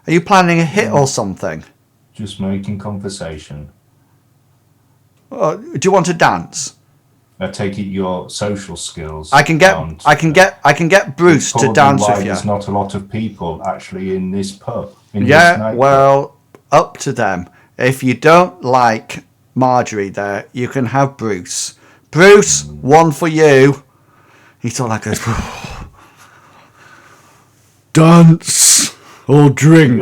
Are you planning a hit or something? Just making conversation. Do you want to dance? I take it your social skills. I can get Bruce to dance with you. There's not a lot of people actually in this pub. Up to them. If you don't like Marjorie there, you can have Bruce. Bruce, one for you. He sort of like goes, dance or drink.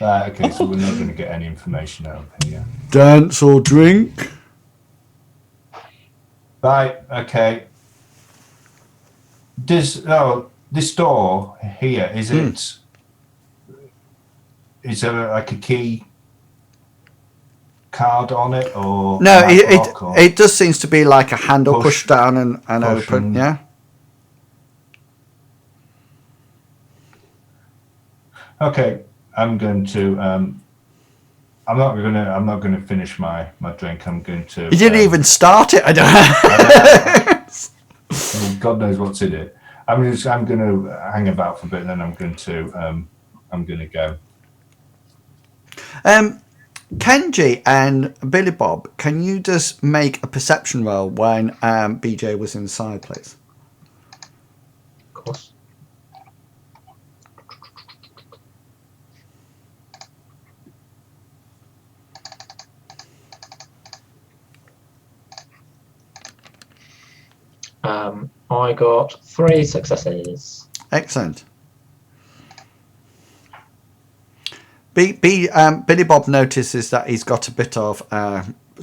Okay, so we're not going to get any information out of here. Dance or drink? Right, okay. This door here, is there like a key card on it, or no? It just seems to be like a handle push down and open. Yeah. Okay, I'm going to. I'm not going to finish my drink. I'm going to. You didn't even start it. I don't. God knows what's in it. I'm going to hang about for a bit, and then I'm going to go. Kenji and Billy Bob, can you just make a perception roll when BJ was inside, please? Of course. I got 3 successes. Excellent. Billy Bob notices that he's got a bit of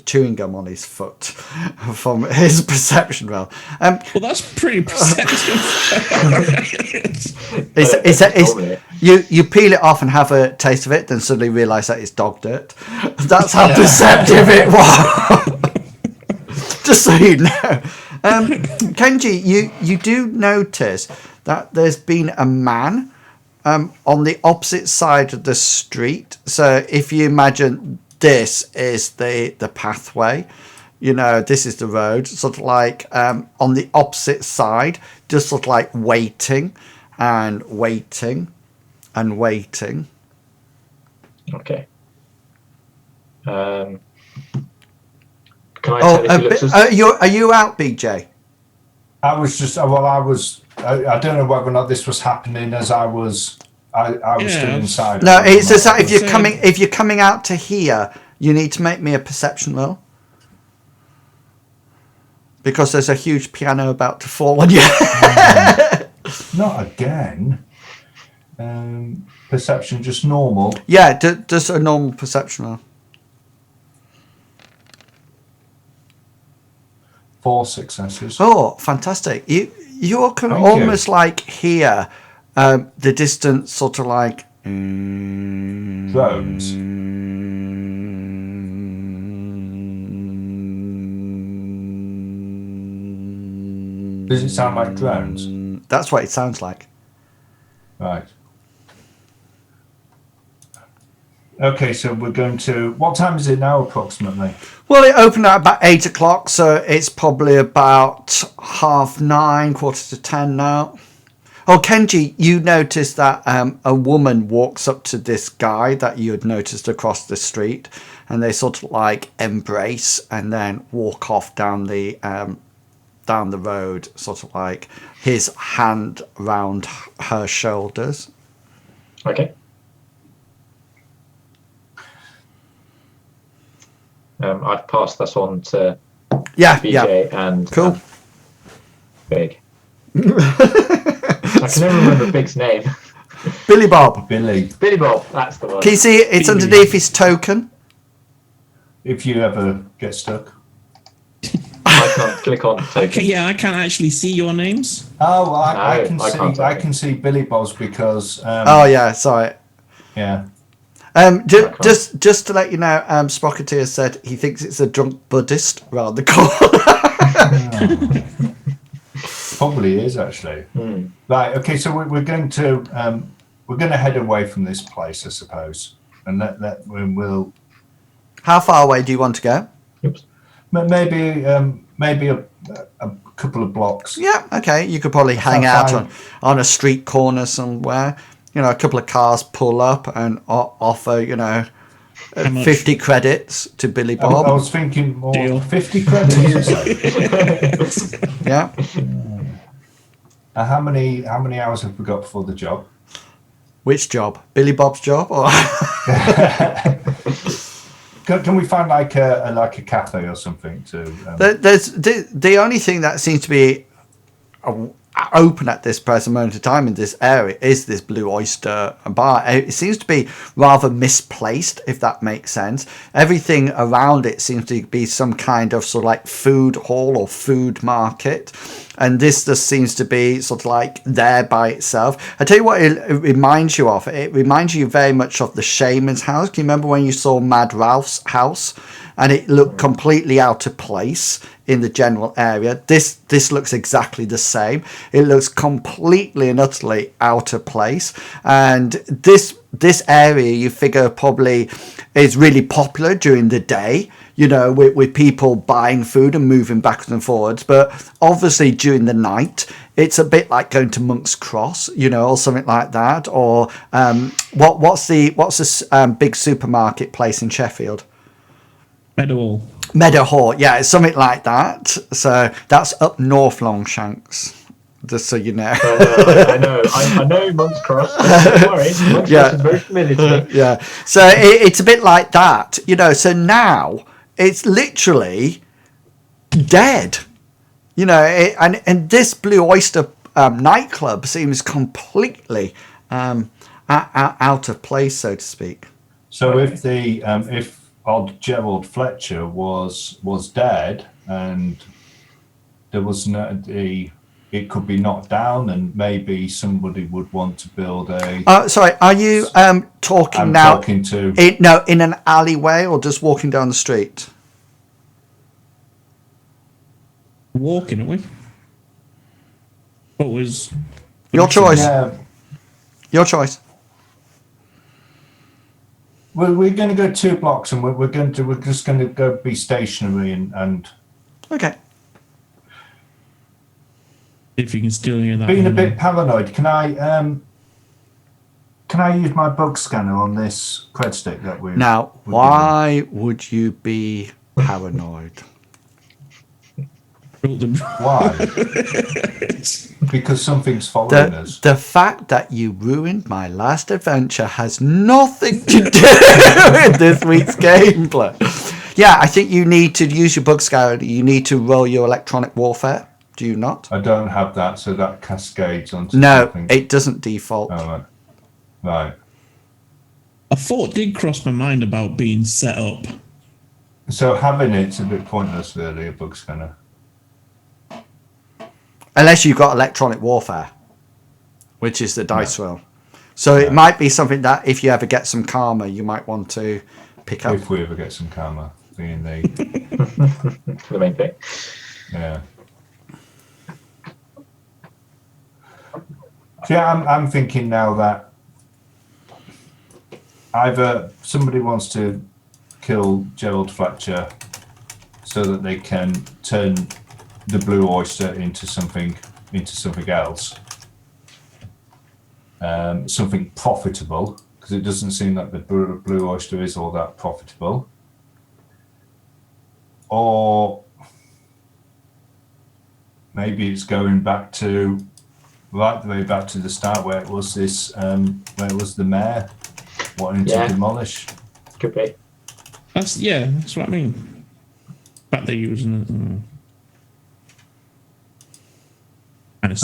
chewing gum on his foot from his perception roll. Well, that's pretty perceptive. You peel it off and have a taste of it, then suddenly realise that it's dog dirt. That's how perceptive it was. Just so you know. Kenji, you do notice that there's been a man on the opposite side of the street. So if you imagine this is the pathway, this is the road, sort of like on the opposite side, just sort of like waiting and waiting and waiting. Okay. Can I tell if he looks as... are you out, BJ? I was just, I don't know whether or not this was happening as I was still inside. No, it's just that if you're coming out to here, you need to make me a perception roll. Because there's a huge piano about to fall on you. Not again. Perception, just normal. Yeah, just a normal perception roll. 4 successes. Oh, fantastic! You're kind of almost like here, the distance, sort of like drones. Does it sound like drones? That's what it sounds like. Right. Okay, so we're going to... What time is it now, approximately? Well, it opened at about 8 o'clock, so it's probably about 9:30, 9:45 now. Oh, Kenji, you noticed that a woman walks up to this guy that you had noticed across the street, and they sort of like embrace and then walk off down the road, sort of like his hand round her shoulders. Okay. I've passed this on to BJ and cool. Big. I can never remember Big's name. Billy Bob. Billy Bob, that's the one. Can you see it? It's underneath his token. If you ever get stuck. I can't click on token. Okay, yeah, I can't actually see your names. Oh, well, I can see Billy Bob's because... oh, yeah, sorry. Yeah. Just to let you know, Sprocketeer said he thinks it's a drunk Buddhist around the corner. Probably is, actually. Right, okay, so we're going to head away from this place, I suppose, and we'll. How far away do you want to go? Oops. Maybe a couple of blocks. Yeah, okay. You could probably hang out on a street corner somewhere. A couple of cars pull up and offer, 50 credits to Billy Bob. I was thinking more 50 credits. Yeah. How many hours have we got before the job? Which job? Billy Bob's job? Or Can we find like a cafe or something to? There's the only thing that seems to be open at this present moment of time in this area is this Blue Oyster bar. It seems to be rather misplaced, if that makes sense. Everything around it seems to be some kind of sort of like food hall or food market, and this just seems to be sort of like there by itself. I tell you what it reminds you of. It reminds you very much of the shaman's house. Can you remember when you saw Mad Ralph's house and it looked completely out of place in the general area? This looks exactly the same. It looks completely and utterly out of place, and this area you figure probably is really popular during the day, with people buying food and moving backwards and forwards, but obviously during the night it's a bit like going to Monk's Cross, or something like that, or what's this big supermarket place in Sheffield? Meadowhall, yeah, it's something like that. So that's up north Longshanks, just so you know. I know Monk's Cross. Don't worry, Monk's Cross is very familiar to me. Yeah, so it's a bit like that, so now it's literally dead, and this Blue Oyster nightclub seems completely out of place, so to speak. So if odd Gerald Fletcher was dead, and there was it could be knocked down, and maybe somebody would want to build a. Sorry, are you talking I'm now? talking to. In an alleyway or just walking down the street? Walking, are we? What was Your choice. Yeah, Your choice. we're going to go 2 blocks, and we're just going to go be stationary and Okay. if you can still hear that? being a bit paranoid. Can I use my bug scanner on this cred stick that we Now, why would you be paranoid? Why? Because something's following us. The fact that you ruined my last adventure has nothing to do with this week's gameplay. Yeah, I think you need to use your bug scanner. You need to roll your electronic warfare. Do you not? I don't have that, so that cascades onto No, something. it doesn't default. Oh, right. A thought did cross my mind about being set up. So having it's a bit pointless, really, a bug scanner. Unless you've got electronic warfare, which is the dice roll. So it might be something that if you ever get some karma, you might want to pick up. If we ever get some karma, being the The main thing. yeah. So yeah, I'm thinking now that either somebody wants to kill Gerald Fletcher so that they can turn the blue oyster into something else, something profitable, because it doesn't seem like the blue oyster is all that profitable, or maybe it's going back to right the way back to the start where it was this where it was the mayor wanting to demolish. Could be. That's what I mean. Fact they're using it. Kind of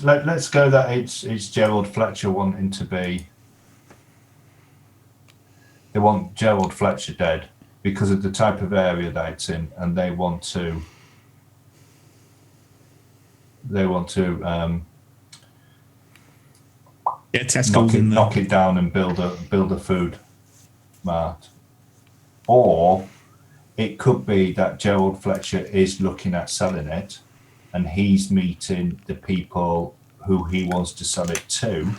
But let's go that it's Gerald Fletcher wanting to be. They want Gerald Fletcher dead because of the type of area that it's in, and they want to. Yeah, Tesco's knock it down and build a food mart. Or it could be that Gerald Fletcher is looking at selling it, and he's meeting the people who he wants to sell it to.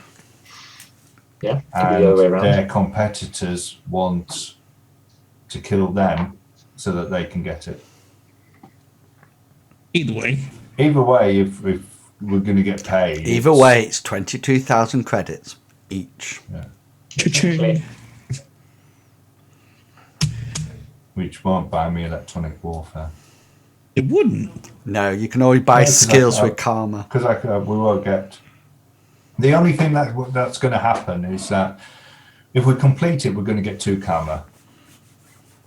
Yeah, and the other way around. Their competitors want to kill them so that they can get it. Either way, if we're going to get paid. Either way, it's 22,000 credits each. Yeah. Cha-ching. Which won't buy me electronic warfare. It wouldn't. No, you can always buy skills with karma. Because we won't get. The only thing that's going to happen is that if we complete it, we're going to get 2 karma.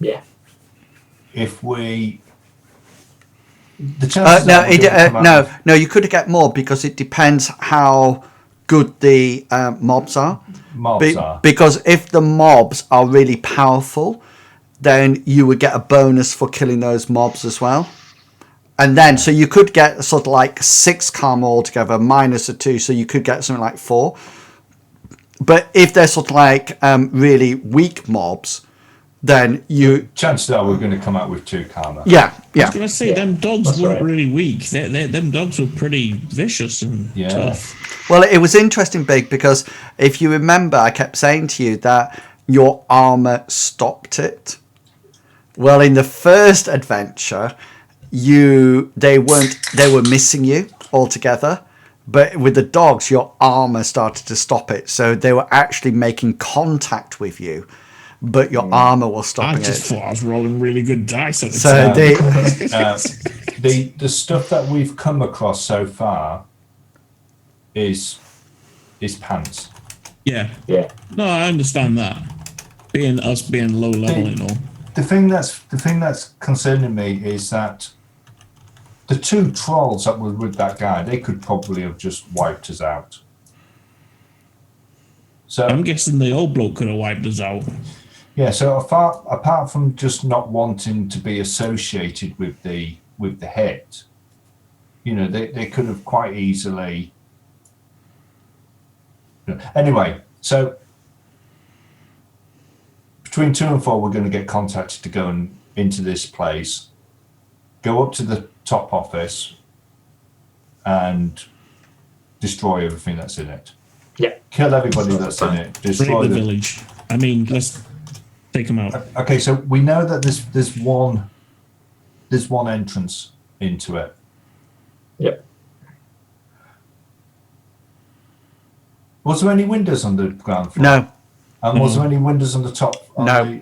Yeah. If we. The chances no, you could get more because it depends how good the mobs are. Because if the mobs are really powerful, then you would get a bonus for killing those mobs as well. And then, so you could get sort of like 6 karma altogether, minus a 2, so you could get something like 4. But if they're sort of like really weak mobs, then chances are we're going to come out with 2 karma. Yeah. I was going to say, them dogs weren't really weak. Them dogs were pretty vicious and tough. Well, it was interesting, Big, because if you remember, I kept saying to you that your armor stopped it. Well, in the first adventure, they were missing you altogether. But with the dogs, your armor started to stop it. So they were actually making contact with you, but your armor was stopping it. I just thought I was rolling really good dice at the time. The stuff that we've come across so far is pants. Yeah. No, I understand that. Being low level and all. The thing that's concerning me is that the 2 trolls that were with that guy, they could probably have just wiped us out. So I'm guessing the old bloke could have wiped us out. Yeah, so apart from just not wanting to be associated with the head, they could have quite easily. Anyway, so between 2 and 4, we're going to get contacted to go into this place, go up to the top office, and destroy everything that's in it. Yeah. Kill everybody that's in it. Destroy Raid the village. I mean, let's take them out. Okay, so we know that there's one entrance into it. Yep. Was there any windows on the ground floor? No. And was there any windows on the top? No.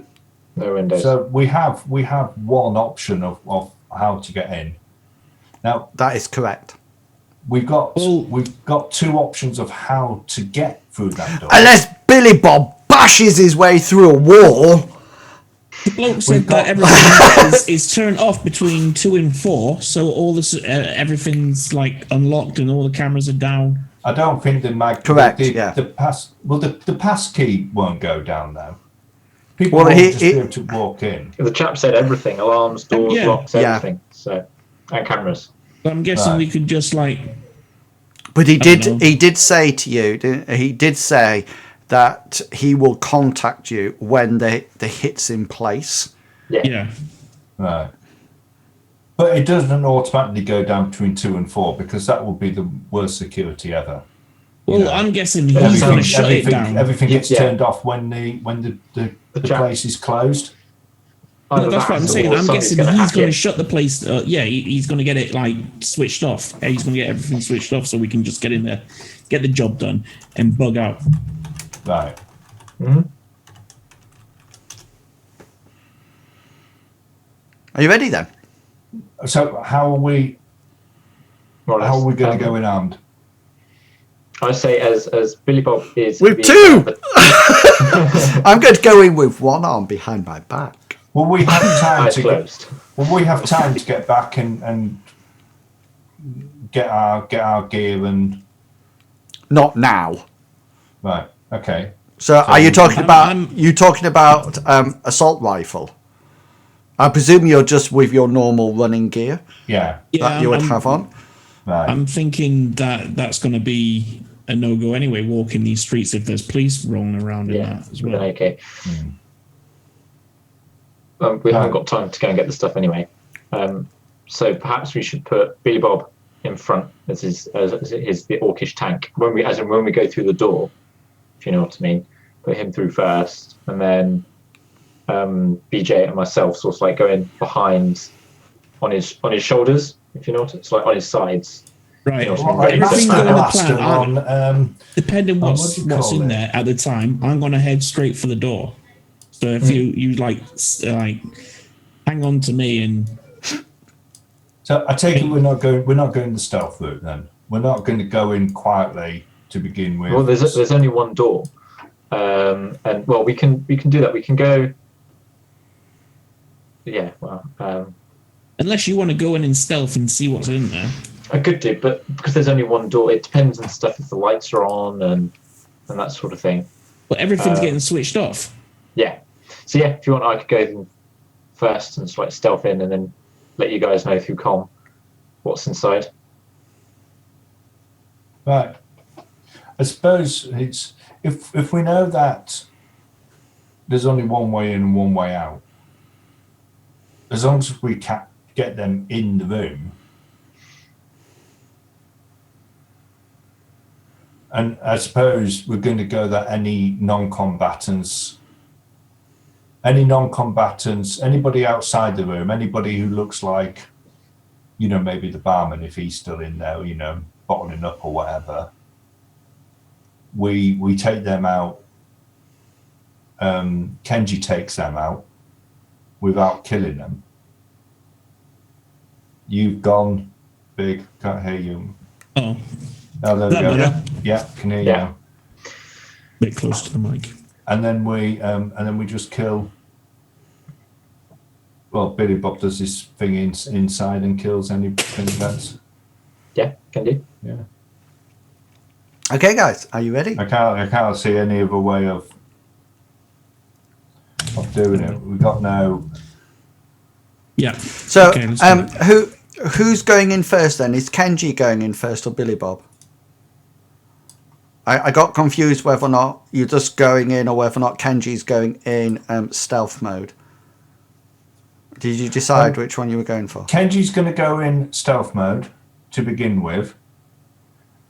No windows. So we have one option of how to get in. Now That is correct. we've got 2 options of how to get through that door. Unless Billy Bob bashes his way through a wall. The bloke said that everything is turned off between 2 and 4, so all this everything's like unlocked and all the cameras are down. I don't think the Correct, the yeah. the pass key won't go down though. People Well, won't just be able to walk in. The chap said everything: alarms, doors, Yeah. locks, Yeah. everything. So, and cameras. But I'm guessing Right. we could just like But he don't know. did say to you, he did say that he will contact you when the hit's in place. yeah. Right. But it doesn't automatically go down between 2 and 4 because that would be the worst security ever. Well, I'm guessing he's going to shut it down. Everything gets Yeah. turned off when the chap- place is closed. Either That's what I'm that saying. or I'm somebody's guessing gonna he's hack going to it. shut the place. He's going to get it like switched off. He's going to get everything switched off so we can just get in there, get the job done, and bug out. Right. Are you ready then? So how are we More or less. going to go in armed? I say as Billy Bob is With the- 2! I'm going to go in with one arm behind my back. Will we have time eyes to closed. get back and get our gear and Not now. right? Okay. So are you talking I'm- about assault rifle? I presume you're just with your normal running gear Yeah. that you would have on. Right. I'm thinking that that's going to be a no-go anyway, walking these streets if there's police rolling around in Yeah, that as with well. an AK. We haven't got time to go and get the stuff anyway. So perhaps we should put Billy Bob in front as the orcish tank when we go through the door, if you know what I mean. Put him through first, and then BJ and myself sort of like go in behind on his shoulders, if you know what it's like, on his sides. Right. You know, Well, like Everything Master going to Blaster plan. on, Depending what what's do you call in it? there at the time, I'm going to head straight for the door. So if you like hang on to me and So I take it we're not going the stealth route then. We're not going to go in quietly to begin with. Well, there's only one door, and well, we can do that. We can go. Yeah, well, unless you want to go in stealth and see what's in there. I could do, but because there's only one door, it depends on stuff if the lights are on and that sort of thing. But everything's getting switched off. Yeah. So yeah, if you want, I could go in first and like stealth in, and then let you guys know through comm what's inside. Right. I suppose it's if we know that there's only one way in and one way out, as long as we can get them in the room, and I suppose we're going to go that any non-combatants, anybody outside the room, anybody who looks like, maybe the barman if he's still in there, bottling up or whatever, we take them out. Kenji takes them out without killing them. You've gone big, can't hear you. Oh, Oh, there we That go. better? Yeah, can hear you Yeah. now. bit close to the mic. And then we just kill. Well, Billy Bob does this thing inside and kills anything that's. Yeah, can do. Yeah, Okay, guys, are you ready? I can't see any other way of of doing it. We've got no. Yeah. So, Okay, let's do it. who's going in first then? Is Kenji going in first or Billy Bob? I got confused whether or not you're just going in or whether or not Kenji's going in stealth mode. Did you decide which one you were going for? Kenji's going to go in stealth mode to begin with.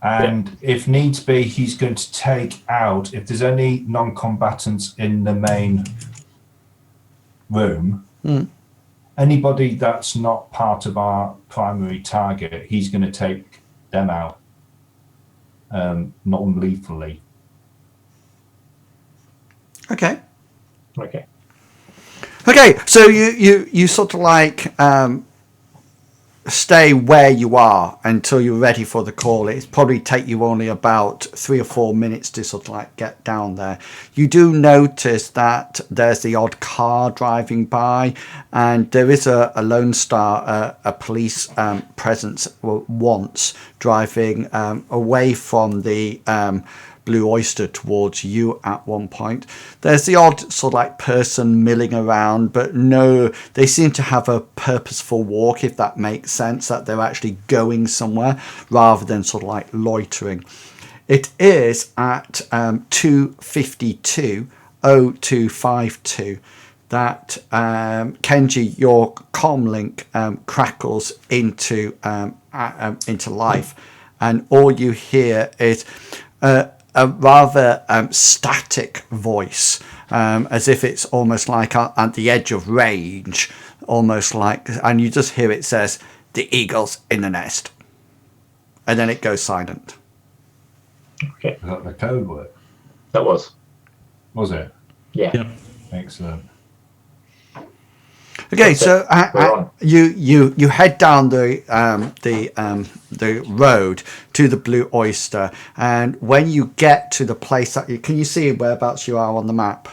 And if needs be, he's going to take out, if there's any non-combatants in the main room, anybody that's not part of our primary target, he's going to take them out non-lethally. Okay. Okay. So you sort of like stay where you are until you're ready for the call. It's probably take you only about 3 or 4 minutes to sort of like get down there. You do notice that there's the odd car driving by, and there is a Lone Star, a police presence once driving away from the Blue Oyster towards you at one point. There's the odd sort of like person milling around, but no, they seem to have a purposeful walk, if that makes sense, that they're actually going somewhere rather than sort of like loitering. It is at 2:52:0252 that Kenji, your comm link crackles into life, and all you hear is a rather static voice, as if it's almost like at the edge of range, almost like, and you just hear it says, "The eagle's in the nest," and then it goes silent. Okay. Was that the code word? That was. Was it? Yeah. Yep. Excellent. Okay, so We're on. you head down the road to the Blue Oyster, and when you get to the place that can you see whereabouts you are on the map?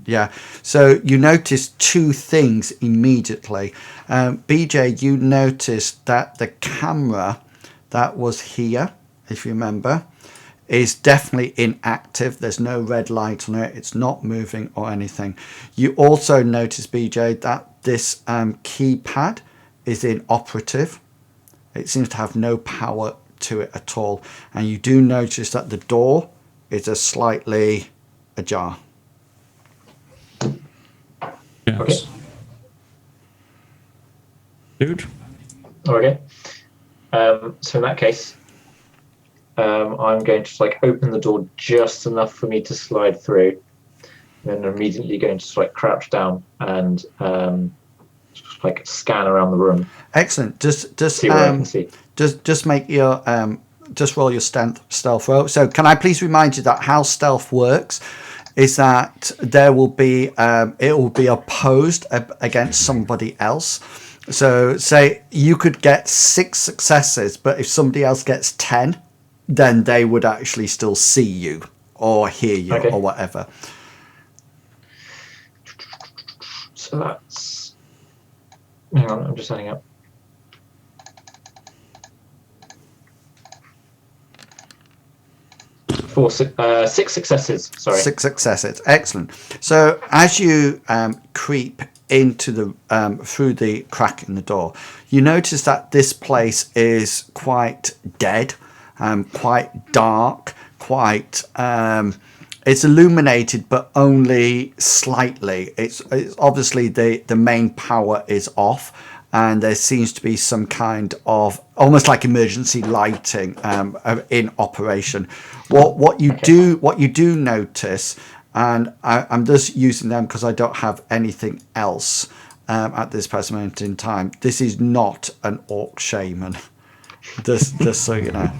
Yeah. So you notice two things immediately. BJ, you noticed that the camera that was here, if you remember, is definitely inactive. There's no red light on it. It's not moving or anything. You also notice, BJ, that this keypad is inoperative. It seems to have no power to it at all. And you do notice that the door is slightly ajar. Yeah. Okay. Dude. Okay. So in that case, I'm going to like open the door just enough for me to slide through, and then immediately going to like crouch down and just like scan around the room. Excellent. Just See what I can see. just make your just roll your stealth roll. So can I please remind you that how stealth works is that there will be it will be opposed against somebody else. So say you could get 6 successes, but if somebody else gets 10, then they would actually still see you or hear you or whatever. So that's. Hang on, I'm just setting up. Six successes. Sorry. 6 successes. Excellent. So as you creep into the through the crack in the door, you notice that this place is quite dead, quite dark, quite. It's illuminated, but only slightly. It's obviously the main power is off, and there seems to be some kind of almost like emergency lighting in operation. What you do notice, and I'm just using them because I don't have anything else at this present moment in time. This is not an orc shaman. Just so you know.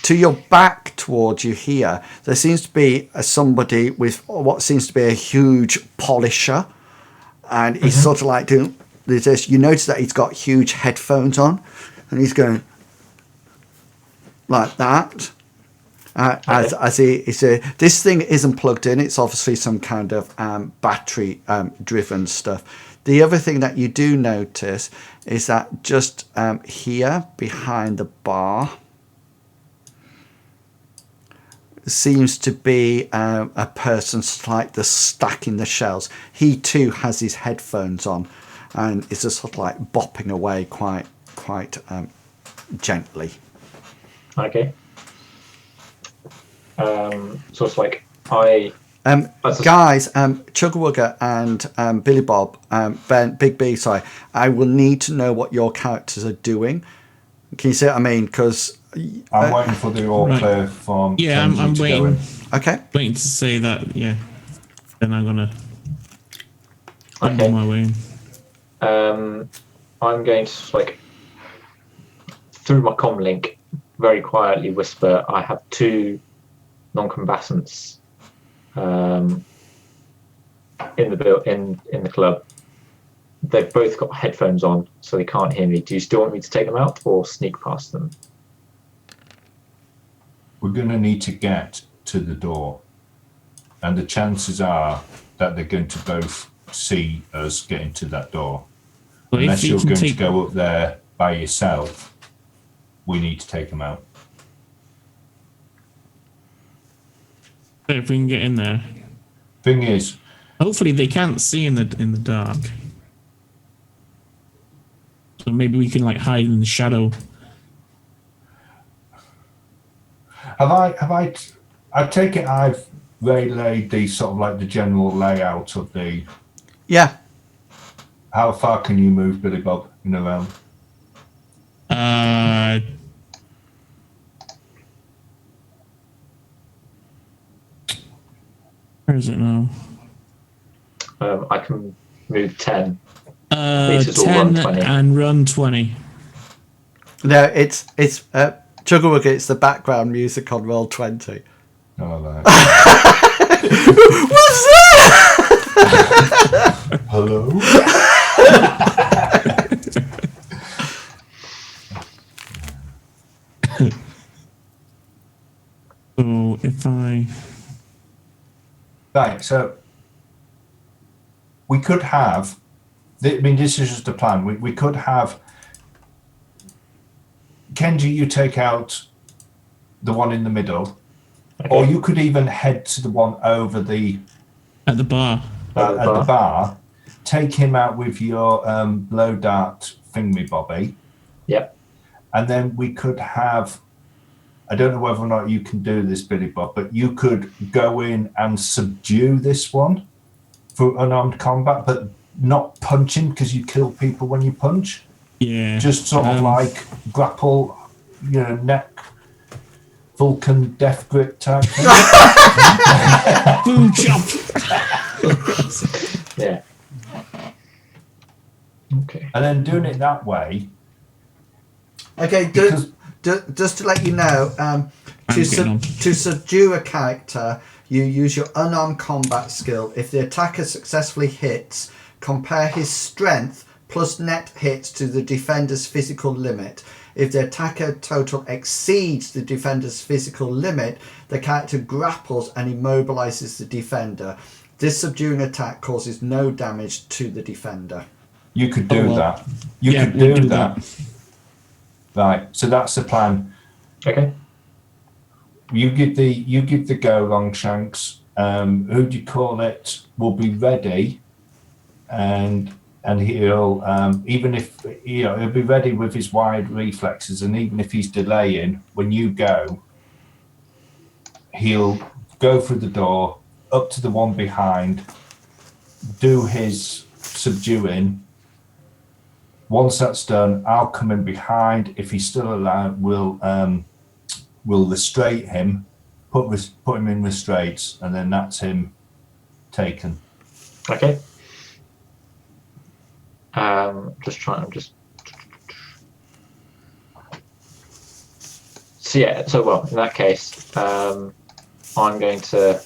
To your back towards you here, there seems to be somebody with what seems to be a huge polisher, and he's sort of like doing this. You notice that he's got huge headphones on, and he's going like that. As he's this thing isn't plugged in. It's obviously some kind of battery driven stuff. The other thing that you do notice is that just here behind the bar, seems to be a person like the stacking the shells. He too has his headphones on, and is just sort of like bopping away quite gently. Okay. So it's like I. Guys, Chugwugger and Billy Bob, Big B, sorry, I will need to know what your characters are doing. Can you see what I mean? Because I'm waiting for the all clear from Yeah, Kenji I'm to waiting. go in. okay. Waiting to say that. Yeah. Then I'm gonna Okay. on my way in. I'm going to like through my comm link very quietly whisper. I have 2 non-combatants in the club. They've both got headphones on, so they can't hear me. Do you still want me to take them out or sneak past them? We're going to need to get to the door, and the chances are that they're going to both see us get into that door. Well, Unless if you you're can going to take, go up there by yourself, we need to take them out. if we can get in there. Thing is, Hopefully they can't see in the dark. So maybe we can like hide in the shadow. I take it I've relayed the sort of like the general layout of the. Yeah. How far can you move, Billy Bob, in a round? Where is it now? I can move 10. 10 run 20. and run 20. No, it's Chugwugger. It's the background music on Roll20. Oh, right. What's that? Hello? So if I... Right, so we could have, I mean, this is just a plan. We could have, Kenji, you take out the one in the middle, Okay. or you could even head to the one over the, At the bar. at the bar, take him out with your blow dart thingy-bobby, Yep. and then we could have, I don't know whether or not you can do this, Billy Bob, but you could go in and subdue this one for unarmed combat, but not punching because you kill people when you punch. Yeah. Just sort of like grapple, you know, neck, Vulcan death grip type thing. Boom chop. Yeah. Okay. And then doing it that way. Okay, Because just to let you know, to subdue a character, you use your unarmed combat skill. If the attacker successfully hits, compare his strength plus net hits to the defender's physical limit. If the attacker total exceeds the defender's physical limit, the character grapples and immobilizes the defender. This subduing attack causes no damage to the defender. you could do that. You Yeah, could we do do that. Right. So that's the plan. Okay. You give the go, Longshanks. Who do you call it? Will be ready, and he'll even if he'll be ready with his wide reflexes, and even if he's delaying, when you go, he'll go through the door up to the one behind, do his subduing. Once that's done, I'll come in behind. If he's still alive, we'll restrain him, put him in restraints, and then that's him taken. Okay. So well, in that case, I'm going to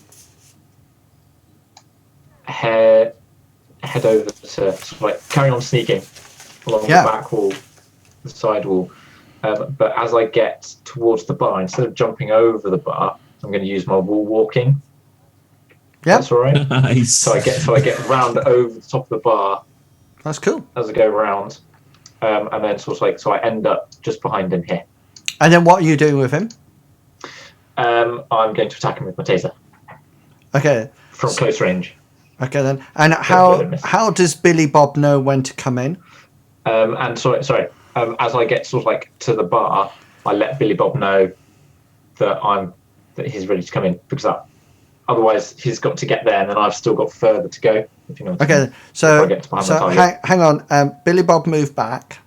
head over to sort of like carry on sneaking along the back wall, the side wall. But as I get towards the bar, instead of jumping over the bar, I'm going to use my wall walking. Yeah, that's all right. Nice. So I get round over the top of the bar. That's cool. As I go round, and then sort of like I end up just behind him here. And then what are you doing with him? I'm going to attack him with my taser Okay. from close range. Okay then. And Hopefully I miss. how does Billy Bob know when to come in? And sorry. As I get sort of like to the bar, I let Billy Bob know that he's ready to come in because otherwise he's got to get there, and then I've still got further to go. If you know what I mean. Okay. So Before I get to behind my target. hang on. Billy Bob, move back.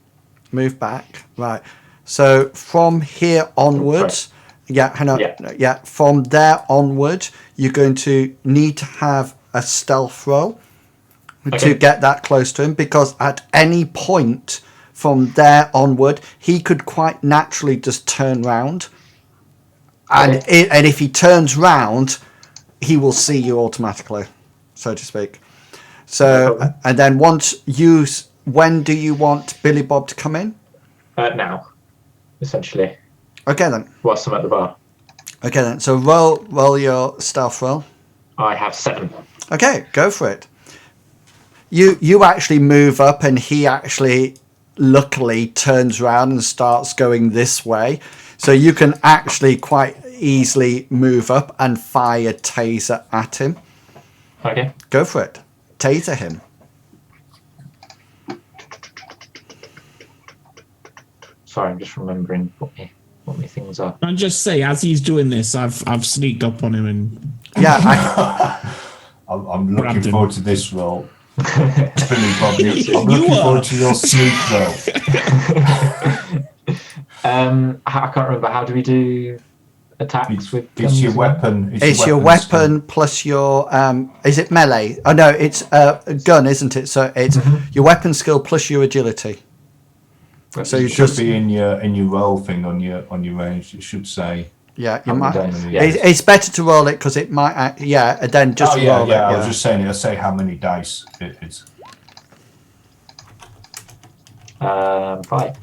Move back. Right. So from here onwards. Yeah, hang on. Yeah, from there onward, you're going to need to have a stealth roll to get that close to him, because at any point from there onward, he could quite naturally just turn round. And if he turns round, he will see you automatically, so to speak. So, and then when do you want Billy Bob to come in? Now, essentially. Okay then. Whilst I'm at the bar. Okay then. So roll your stealth roll. I have 7. Okay, go for it. You actually move up, and he actually luckily turns around and starts going this way. So you can actually quite easily move up and fire a taser at him. Okay. Go for it. Taser him. Sorry, I'm just remembering what my things are. I'll just say, as he's doing this, I've sneaked up on him and I'm looking forward to this roll. Billy Bob, I'm looking forward to your sneak roll. I can't remember. How do we do attacks with guns? It's your weapon. It's your weapon plus your is it melee? Oh no, it's a gun, isn't it? So it's your weapon skill plus your agility. So you should be in your roll thing on your range. It should say. Yeah, you might. Yes. It's better to roll it because it might. And then just roll it. Yeah, I was just saying. I'll say how many dice it's. 5.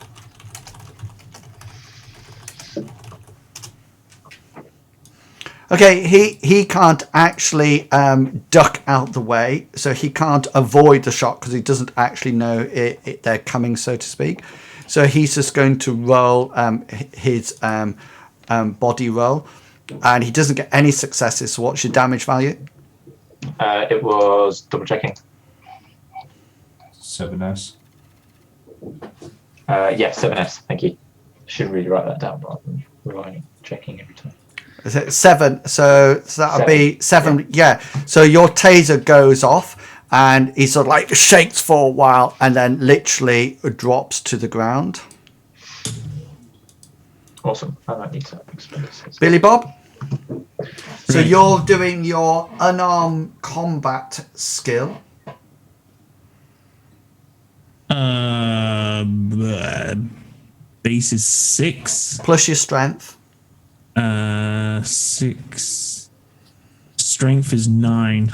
Okay, he can't actually duck out the way, so he can't avoid the shot because he doesn't actually know they're coming, so to speak. So he's just going to roll his body roll, and he doesn't get any successes. So what's your damage value? It was double checking. 7S. Yeah, 7S. Thank you. Should really write that down rather than relying on checking every time. Is it 7? So that'll be 7. Yeah. So your taser goes off, and he sort of like shakes for a while, and then literally drops to the ground. Awesome. I might need to explain this. Billy Bob. So you're doing your unarmed combat skill. Base is 6. Plus your strength. 6. Strength is 9.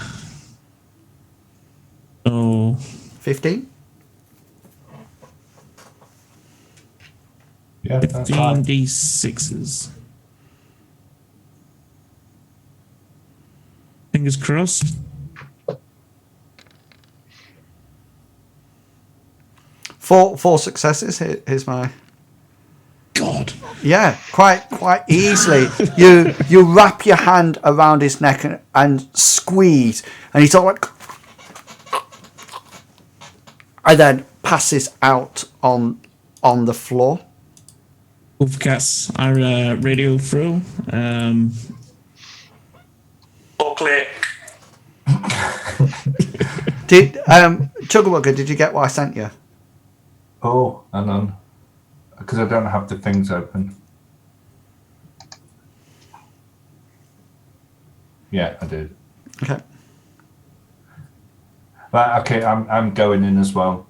Oh. 15. Yeah, that's 15 fine. D6s. Fingers crossed. Four successes. Here's my. God. Yeah, quite easily. You wrap your hand around his neck and squeeze, and he's all like, and then passes out on the floor. Wolfcats are radio through. All clear. Did Chuggerwugger, did you get what I sent you? Oh, hang on. Because I don't have the things open. Yeah, I did. Okay. Right, okay, I'm going in as well.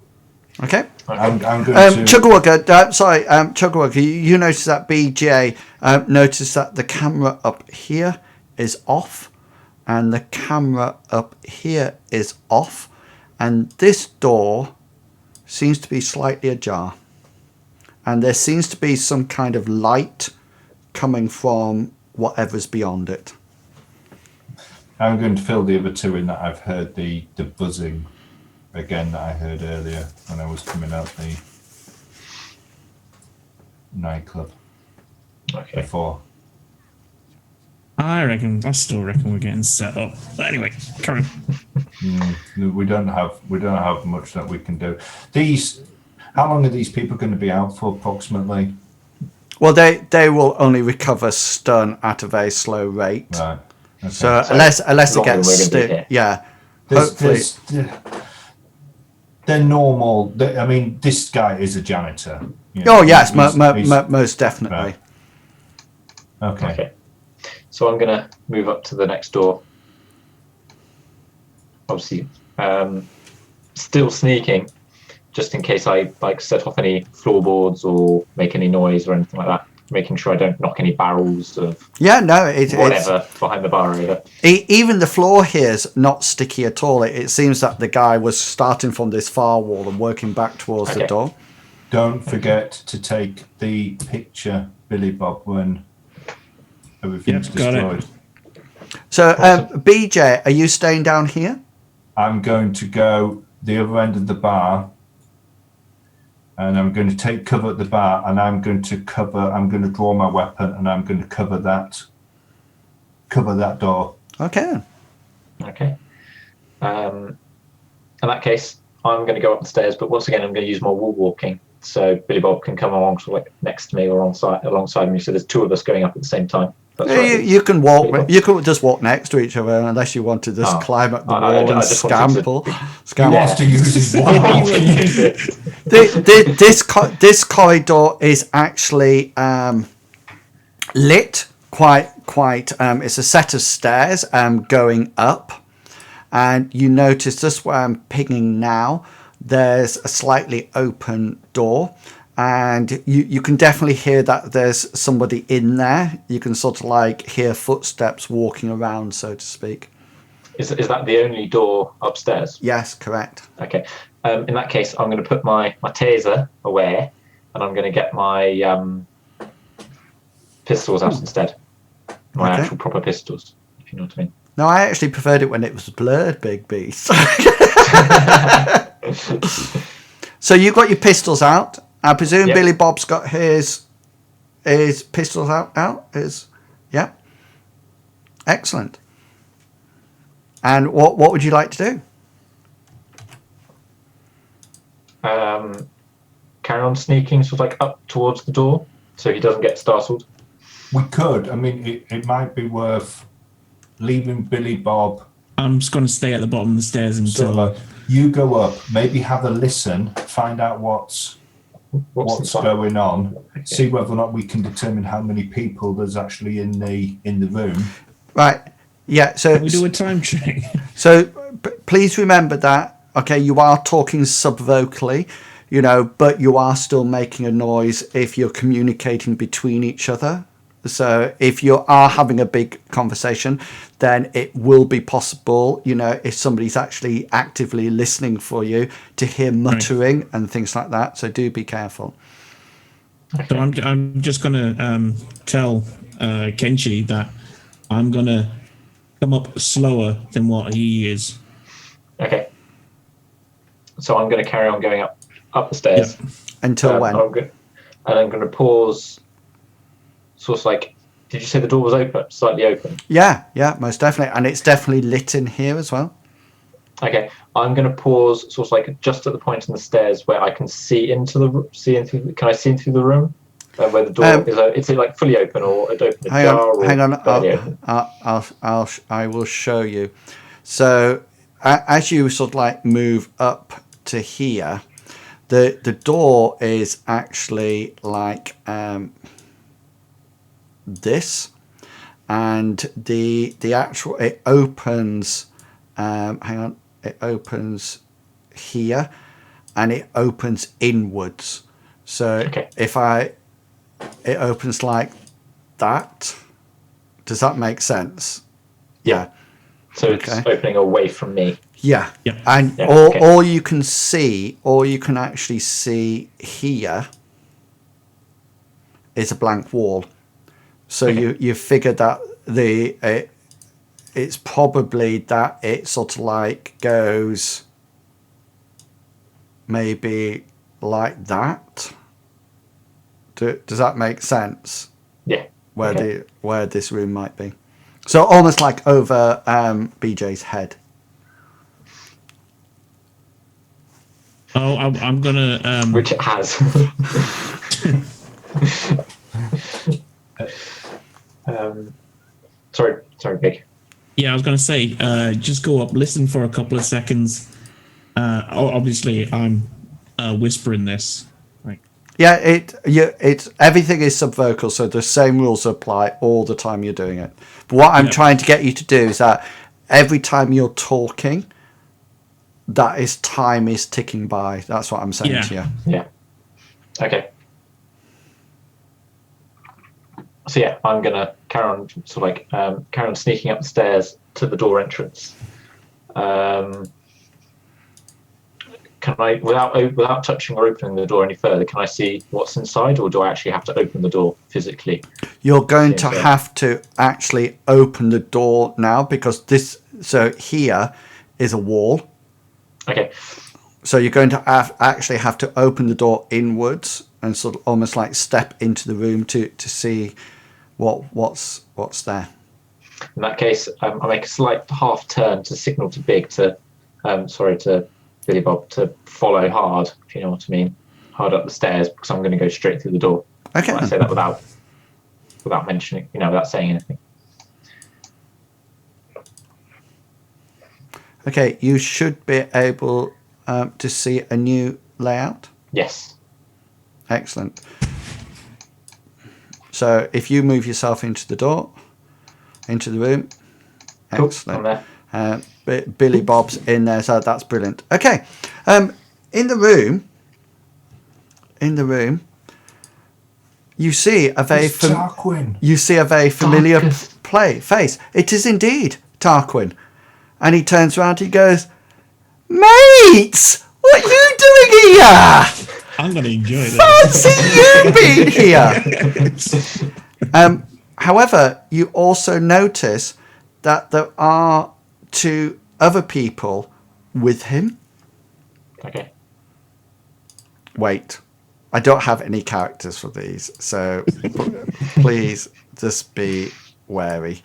Okay. I'm going to... Chuggerwugger, Chuggerwugger, you notice that BJ noticed that the camera up here is off, and the camera up here is off, and this door seems to be slightly ajar, and there seems to be some kind of light coming from whatever's beyond it. I'm going to fill the other two in that I've heard the buzzing again that I heard earlier when I was coming out the nightclub Okay. before. I still reckon we're getting set up. But anyway, carry on. No, we don't have much that we can do. How long are these people going to be out for approximately? Well, they will only recover stun at a very slow rate. Right. Okay. So unless it longer gets we're gonna be here. yeah, Hopefully hopefully. they're normal. I mean, this guy is a janitor. Oh yes, He's- most definitely. Right. Okay. Okay. So I'm gonna move up to the next door. Obviously, still sneaking, just in case I set off any floorboards or make any noise or anything like that. Making sure I don't knock any barrels of Yeah, no, it's whatever behind the bar over. even the floor here is not sticky at all. It seems that the guy was starting from this far wall and working back towards the Okay. door. Don't forget to take the picture, Billy Bob, when everything's Yep, got it. destroyed. So, BJ, are you staying down here? I'm going to go the other end of the bar, and I'm going to take cover at the bar, and I'm going to draw my weapon, and I'm going to cover that door. Okay. Okay. In that case, I'm going to go up the stairs, but once again, I'm going to use my wall walking, so Billy Bob can come along, sort of like next to me or alongside me. So there's two of us going up at the same time. That's right. You can Pretty cool. walk. You can just walk next to each other, unless you want to just climb up the I wall and just wanted to- scamper. Wants to use his wall. This corridor is actually lit quite. It's a set of stairs going up, and you notice just where I'm pinging now. There's a slightly open door, and you can definitely hear that there's somebody in there. You can sort of like hear footsteps walking around, so to speak. Is that the only door upstairs? Yes, correct. Okay. In that case, I'm going to put my taser away, and I'm going to get my pistols out instead. My Okay. actual proper pistols, if you know what I mean. No, I actually preferred it when it was blurred, Big Beast. So you got your pistols out. I presume Yep. Billy Bob's got his pistols out. Yeah. Excellent. And what would you like to do? Carry on sneaking, sort of like up towards the door, so he doesn't get startled. We could. I mean, it might be worth leaving Billy Bob. I'm just going to stay at the bottom of the stairs Sort until. of like, you go up, maybe have a listen, find out what's the going on, Okay. see whether or not we can determine how many people there's actually in the room. Right. Yeah. So We do a time check. So please remember that, okay, you are talking subvocally, but you are still making a noise if you're communicating between each other. So if you are having a big conversation, then it will be possible, if somebody's actually actively listening for you, to hear muttering and things like that. So do be careful. So I'm just going to tell Kenshi that I'm going to come up slower than what he is. Okay. So I'm going to carry on going up the stairs. Yeah. Until when? I'm going to pause. Sort of like, did you say the door was open, slightly open? Yeah, most definitely. And it's definitely lit in here as well. Okay, I'm going to pause, sort of like just at the point in the stairs where I can see into the Can I see into the room where the door is? It like fully open or it open ajar? Hang on. Barely open? I will show you. So as you sort of like move up to here, the door is actually like this, and the actual it opens. Hang on, it opens here, and it opens inwards. So Okay. it opens like that. Does that make sense? Yeah. So it's opening away from me. Yeah. Yeah. And Yeah, all, okay. all you can actually see here is a blank wall. So you figure that it's probably that it sort of like goes maybe like that. Does that make sense? Yeah. Where this room might be. So almost like over BJ's head. Oh, I'm gonna. Which it has. Sorry, Big. Yeah, I was gonna say, just go up, listen for a couple of seconds. Obviously, I'm whispering this. Right. Yeah, it's everything is subvocal, so the same rules apply all the time you're doing it. But what I'm trying to get you to do is that every time you're talking, that is time is ticking by. That's what I'm saying to you. Yeah. Okay. So yeah, I'm gonna carry on, carry on sneaking up the stairs to the door entrance. Can I, without touching or opening the door any further, can I see what's inside, or do I actually have to open the door physically? You're going to have to actually open the door now because this. So here is a wall. Okay. So you're going to actually have to open the door inwards and sort of almost like step into the room to see what's there. In that case, I make a slight half turn to signal to Big to Billy Bob to follow hard, if you know what I mean, hard up the stairs, because I'm going to go straight through the door. Okay. I say that without mentioning, without saying anything. Okay, you should be able to see a new layout. Yes. Excellent. So if you move yourself into the room, Cool. excellent. I'm there. Billy Bob's in there, so that's brilliant. Okay, in the room, you see a very familiar face. It is indeed Tarquin, and he turns around. He goes, "Mates, what are you doing here? I'm gonna enjoy this. Fancy you being here." However, you also notice that there are 2 other people with him. Okay. Wait, I don't have any characters for these, so please just be wary.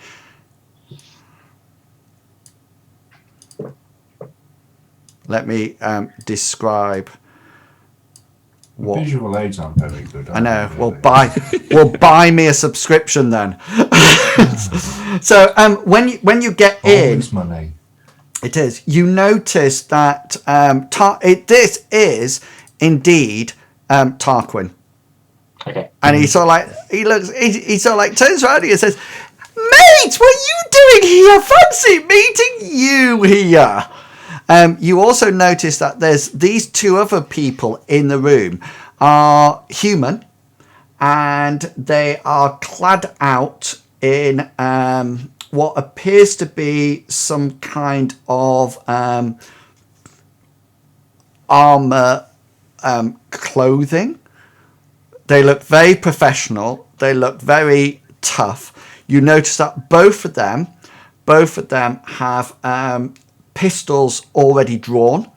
Let me describe what. Visual aids aren't very good. I know. Really? Well, buy me a subscription then. So when you get Always in, money. it is. You notice that this is indeed Tarquin, Okay. and he sort of like he sort of like turns around and says, "Mate, what are you doing here? Fancy meeting you here." You also notice that there's these 2 other people in the room are human, and they are clad out in what appears to be some kind of armor clothing. They look very professional. They look very tough. You notice that both of them have pistols already drawn.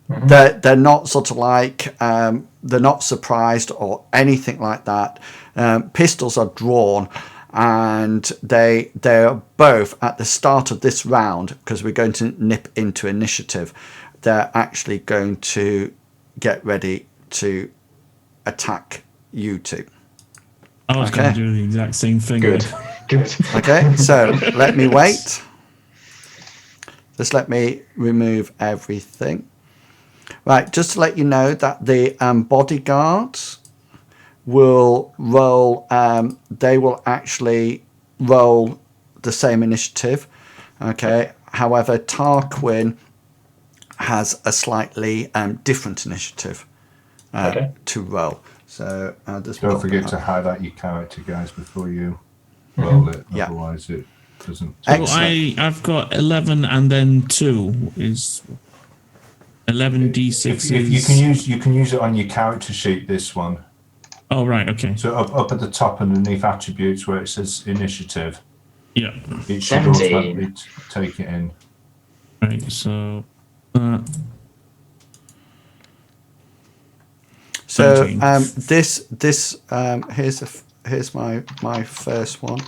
Mm-hmm. They're not sort of like they're not surprised or anything like that. Pistols are drawn, and they're both at the start of this round, because we're going to nip into initiative. They're actually going to get ready to attack you 2. I was going to do the exact same thing. Good. Okay, so let me wait. Just let me remove everything. Right, just to let you know that the bodyguards will roll, they will actually roll the same initiative. Okay, however, Tarquin has a slightly different initiative to roll. So don't forget to highlight your character, guys, before you roll it. Otherwise, it doesn't. So I've got 11, and then 2 is 11 d6. You can use it on your character sheet. This one. Oh right, okay. So up at the top underneath attributes where it says initiative. Yeah. It should 17. automatically take it in. Right. So. So 17. here's my first one.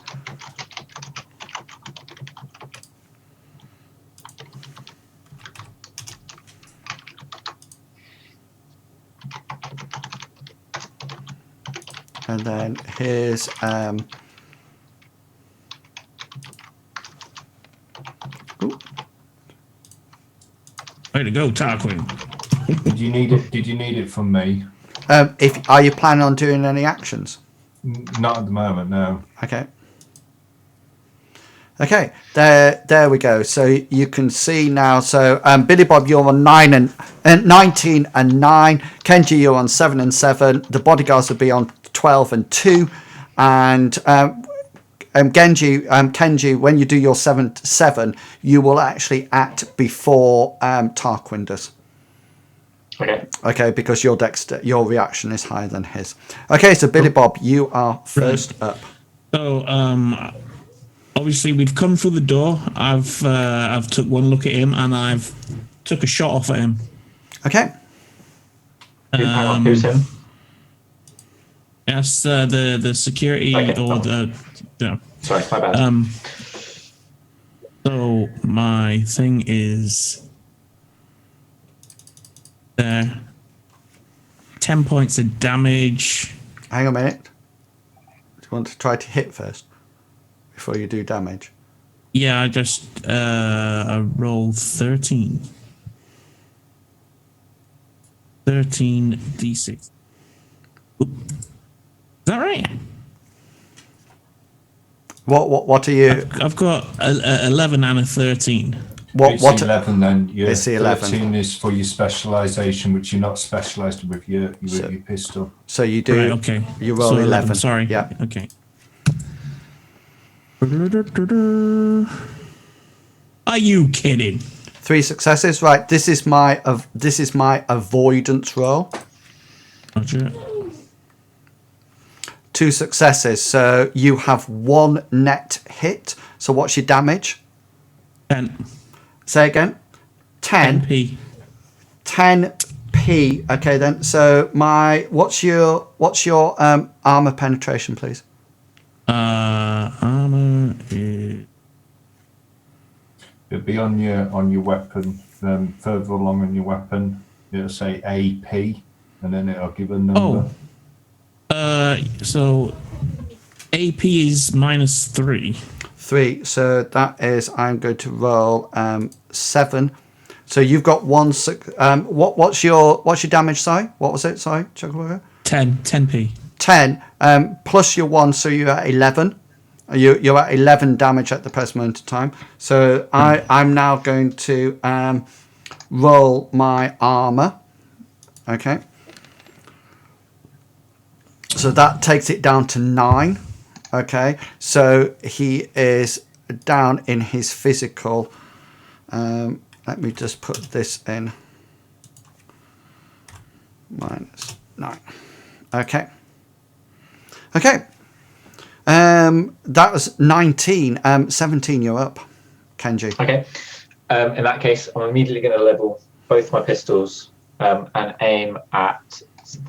And then here's Way to go, Tarquin. Did you need it? Did you need it from me? if are you planning on doing any actions? Not at the moment, no. Okay. Okay, there we go. So you can see now. So Billy Bob, you're on 19 and 9. Kenji, you're on 7 and 7. The bodyguards will be on 12 and 2. And Kenji, when you do your 7, you will actually act before Tarquin does. Okay. Okay, because your reaction is higher than his. Okay, so Billy Bob, you are first up. So, obviously we've come through the door. I've took one look at him and I've took a shot off at him. Okay. Hang on, who's him? Yes, the security or the. No. Sorry, my bad. So my thing is there. 10 points of damage. Hang on a minute. Do you want to try to hit first before you do damage? Yeah, I just I rolled 13. 13 d6. Oop. Is that right? What are you? I've got a 11 and a 13. It's 11 then. Your It's the 11. 13 is for your specialisation, which you're not specialised with your pistol. So you do. Right, okay. You roll So 11. Sorry. Yeah. Okay. Are you kidding? 3 successes. Right. This is my avoidance roll. Roger. 2 successes. So you have 1 net hit. So what's your damage? 10. Say again. 10. 10p. 10p. Okay then. So what's your armor penetration, please? Armor is... It'll be on your weapon. Further along on your weapon, it'll say AP, and then it'll give a number. So AP is -3. 3. So that is, I'm going to roll 7. So you've got 1. What's your damage? Sorry, what was it? Sorry, 10p. 10 plus your 1, so you're at 11. You're at 11 damage at the present moment of time. So I'm now going to roll my armor. Okay. So that takes it down to 9. Okay. So he is down in his physical. Let me just put this in. -9. Okay. Okay. That was 19. 17, you're up, Kenji. Okay. In that case, I'm immediately going to level both my pistols and aim at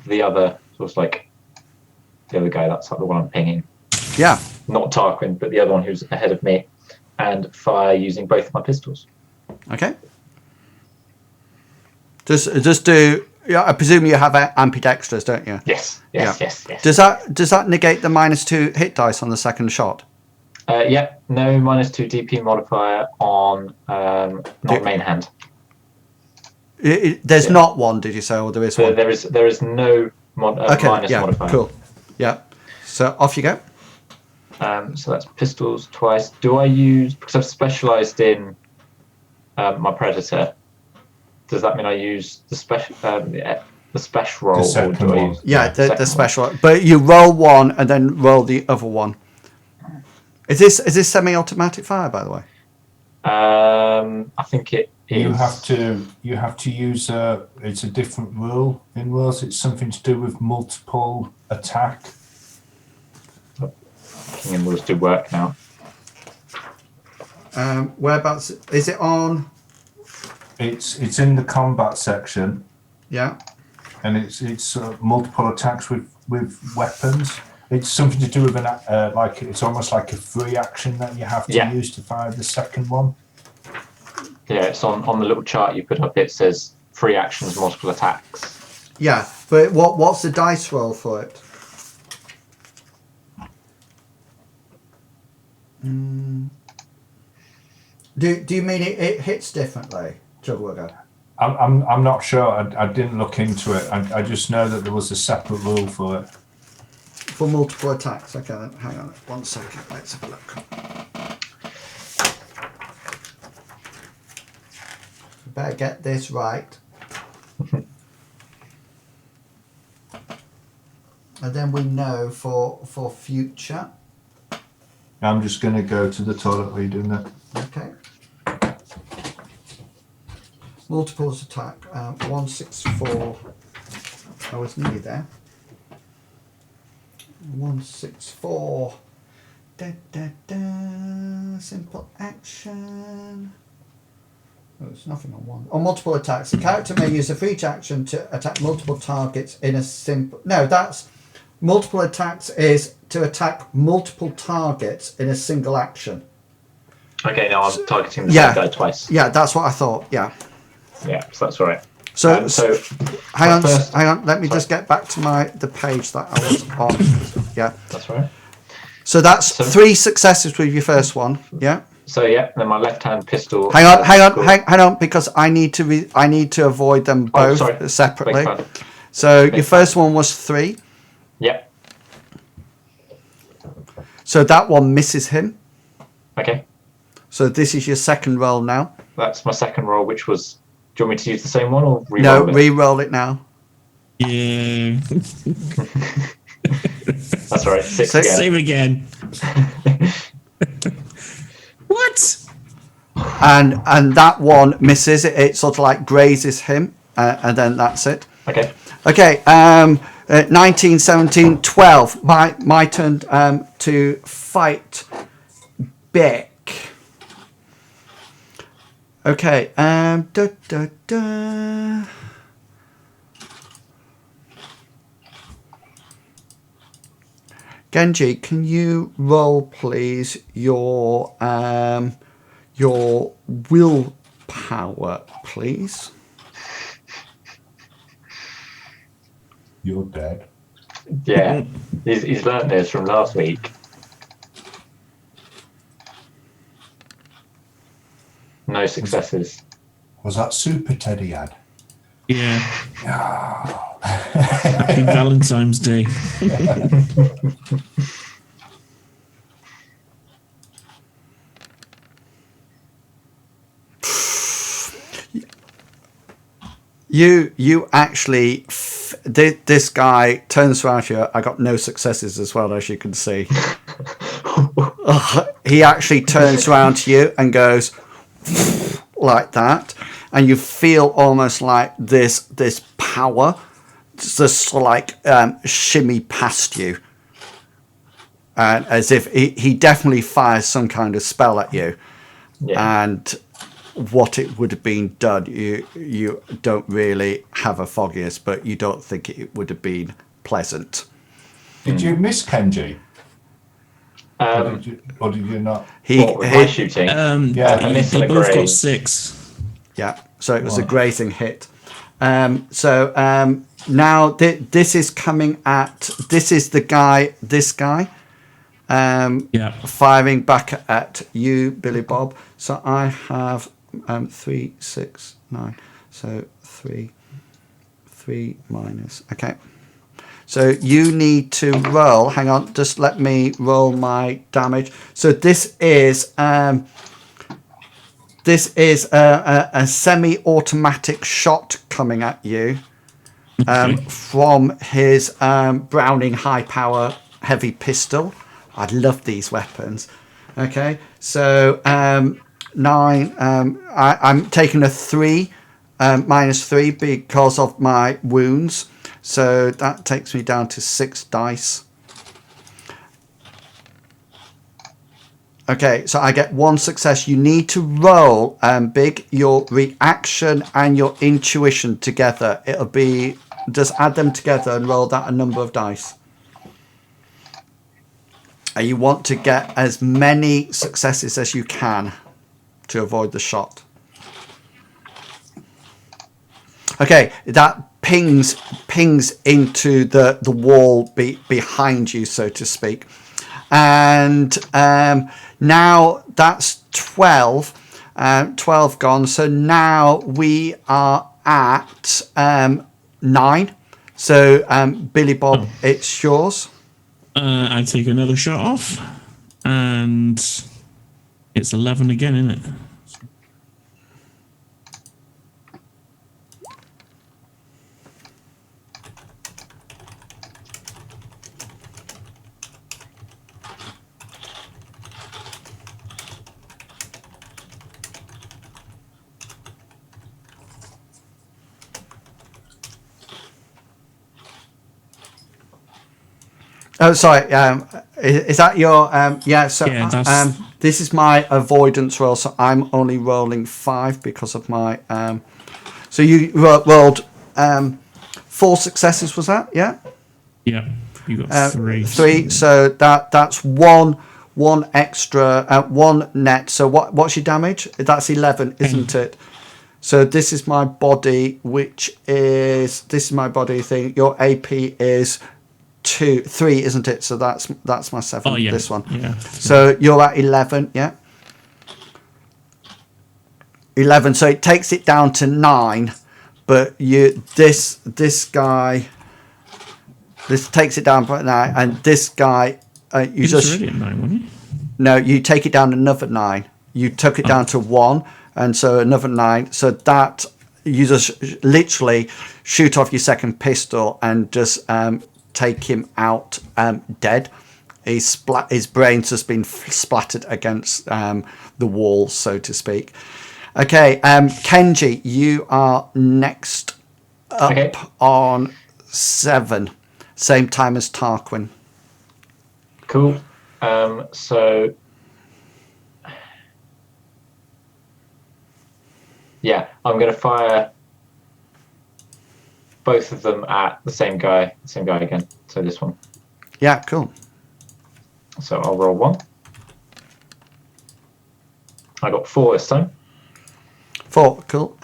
the other, sort of like the other guy. That's like the one I'm pinging. Yeah. Not Tarquin, but the other one who's ahead of me, and fire using both of my pistols. Okay. Just do. Yeah, I presume you have ambidextrous, don't you? Yes. Yeah. Yes. Does that negate the -2 hit dice on the second shot? Yeah. No -2 DP modifier on not main hand. There's not one, did you say, or there is one? There is no minus yeah, modifier. Cool. Yeah. So off you go. So that's pistols twice. Do I use, because I've specialised in my predator? Does that mean I use the special roll? The second one. Yeah, the second special one. But you roll one and then roll the other one. Is this semi-automatic fire, by the way? I think it is. You have to use it's a different rule in rules. It's something to do with multiple attack. And rules do work now. Whereabouts is it on? It's in the combat section. Yeah. And it's multiple attacks with weapons. It's something to do with like it's almost like a free action that you have to use to fire the second one. Yeah, it's on the little chart you put up. It says free actions, multiple attacks. Yeah, but what's the dice roll for it? Do you mean it hits differently, Chugwugger? I'm not sure. I didn't look into it. I just know that there was a separate rule for it. For multiple attacks. Okay, then, hang on 1 second. Let's have a look. Better get this right. And then we know for future. I'm just going to go to the toilet while you're doing that. Okay. Multiples attack. 164. I was nearly there. 164. Da, da, da. Simple action. Oh, there's nothing on one. On multiple attacks, the character may use a free action to attack multiple targets in a simple. No, that's multiple attacks is to attack multiple targets in a single action. Okay, now I'm targeting the same guy twice. Yeah, that's what I thought. Yeah. Yeah, so that's right. So hang on. Let me sorry. just get back to the page that I was on. Yeah. That's right. So that's 3 successes with your first one. Yeah. So yeah, then my left-hand pistol. Hang on, because I need to avoid them both separately. So your first one was 3. Yep. So that one misses him. Okay. So this is your second roll now. That's my second roll, which was. Do you want me to use the same one or re-roll No, it? re-roll it now. Yeah. That's all right. 6 Six. again. Same again. What? And that one misses. It sort of like grazes him, and then that's it. Okay. Okay. 19, 17, 12. My turn to fight Beck. Okay. Genji, can you roll, please, your willpower, please? You're dead. Yeah. he's learnt this from last week. No successes. Was that Super Teddy ad? Yeah. Oh. Happy Valentine's Day. You actually, this guy turns around to you. I got no successes as well, as you can see. He actually turns around to you and goes like that, and you feel almost like this power just like shimmy past you, and as if he definitely fires some kind of spell at you. Yeah. And what it would have been done, you don't really have a foggiest, but you don't think it would have been pleasant. Did you miss Kenji? Or did you not? What, with my shooting? Yeah, I missed They the both got graze. 6. Yeah, so it was a grazing hit. Now this is coming at, this is the guy, this guy, firing back at you, Billy Bob. So I have 3, 6, 9. So 3 minus. Okay. So you need to roll. Hang on, just let me roll my damage. So this is a semi-automatic shot coming at you from his Browning high power heavy pistol. I love these weapons. Okay, so 9. I'm taking a 3 minus 3 because of my wounds. So that takes me down to 6 dice. Okay, so I get 1 success. You need to roll, Big, your reaction and your intuition together. It'll be, just add them together and roll that a number of dice. And you want to get as many successes as you can to avoid the shot. Okay, that pings into the wall behind you, so to speak. and now that's 12. 12 gone. So now we are at 9. So Billy Bob, it's yours. I take another shot off, and it's 11 again, isn't it? Oh, sorry. Is that your? Yeah. So Yeah, this is my avoidance roll. So I'm only rolling 5 because of my. So you rolled 4 successes. Was that? Yeah. Yeah, you got 3. 3. So that's one extra, 1 net. So what's your damage? That's 11, isn't it? So this is my body, this is my body thing. Your AP is 3, isn't it? So that's my 7. Oh, yeah. This one. Yeah. So you're at 11, yeah. 11. So it takes it down to 9, but this guy. This takes it down to 9, and this guy, you just already at 9, weren't you? No, you take it down another 9. You took it down to 1, and so another 9. So that you just literally shoot off your second pistol and just take him out dead. His brain's just been splattered against the wall, so to speak. Okay, Kenji, you are next up on 7. Same time as Tarquin. Cool. So yeah, I'm going to fire both of them at the same guy again. So this one. Yeah, cool. So I'll roll 1. I got 4 this time. 4, cool.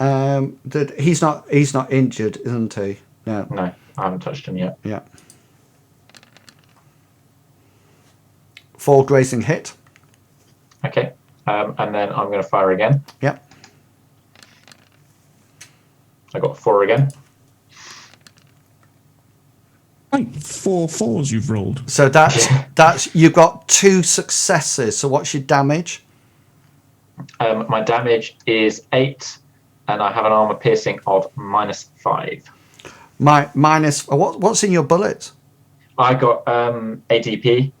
He's not injured, isn't he? No. No, I haven't touched him yet. Yeah. 4 grazing hit. Okay. And then I'm going to fire again. Yep. I got 4 again. Like 4 4s you've rolled. So that's you've got 2 successes. So what's your damage? My damage is 8, and I have an armor piercing of -5. Minus what's in your bullets? I got ADP,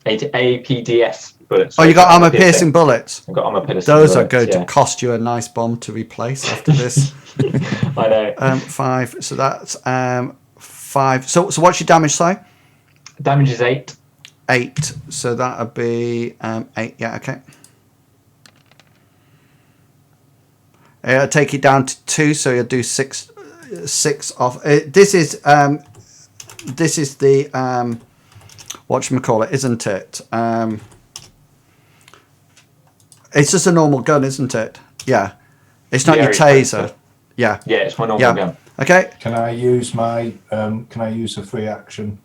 APDS bullets. Oh, you got armor piercing bullets. I've got armor piercing. Those bullets, are going to cost you a nice bomb to replace after this. I know. 5. So that's 5. So what's your damage, Si? Damage is 8. 8. So that would be 8. Yeah. Okay. I'll take it down to 2. So you'll do 6 off. This is the whatchamacallit, isn't it? It's just a normal gun, isn't it? Yeah. It's not your taser. Yeah. Yeah, it's my normal gun. Okay. Can I use my can I use a free action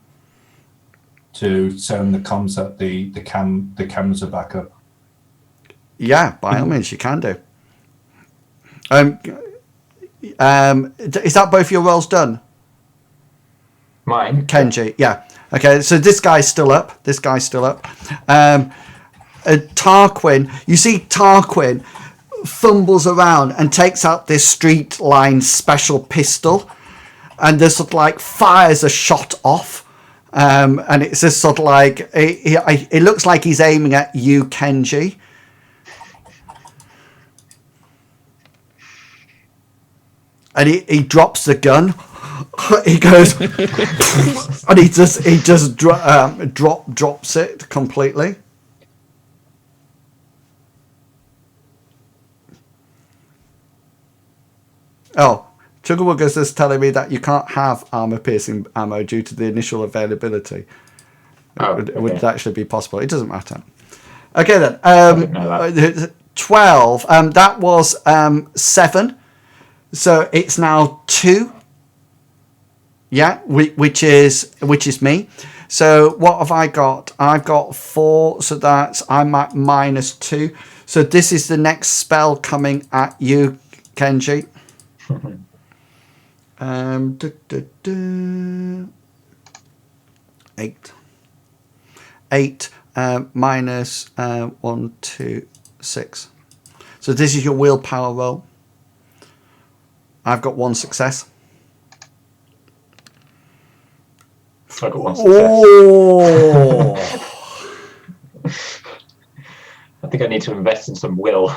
to send the comms that the cameras are back up? Yeah, by all means you can do. Is that both your rolls done? Mine? Kenji, yeah. Okay, so this guy's still up. Tarquin, you see Tarquin fumbles around and takes out this street line special pistol, and there's sort of like fires a shot off, and it's just sort of like it looks like he's aiming at you, Kenji. And he drops the gun. He goes, and he just drops it completely. Oh, Chugawugga's just telling me that you can't have armor-piercing ammo due to the initial availability. It would actually be possible. It doesn't matter. Okay then. 12. That was 7. So it's now 2. Yeah, which is me. So what have I got? I've got 4, so I'm at -2. So this is the next spell coming at you, Kenji. 8 minus 1, 2, 6. So this is your willpower roll. I've got 1 success. I got 1 success. Oh! I think I need to invest in some will.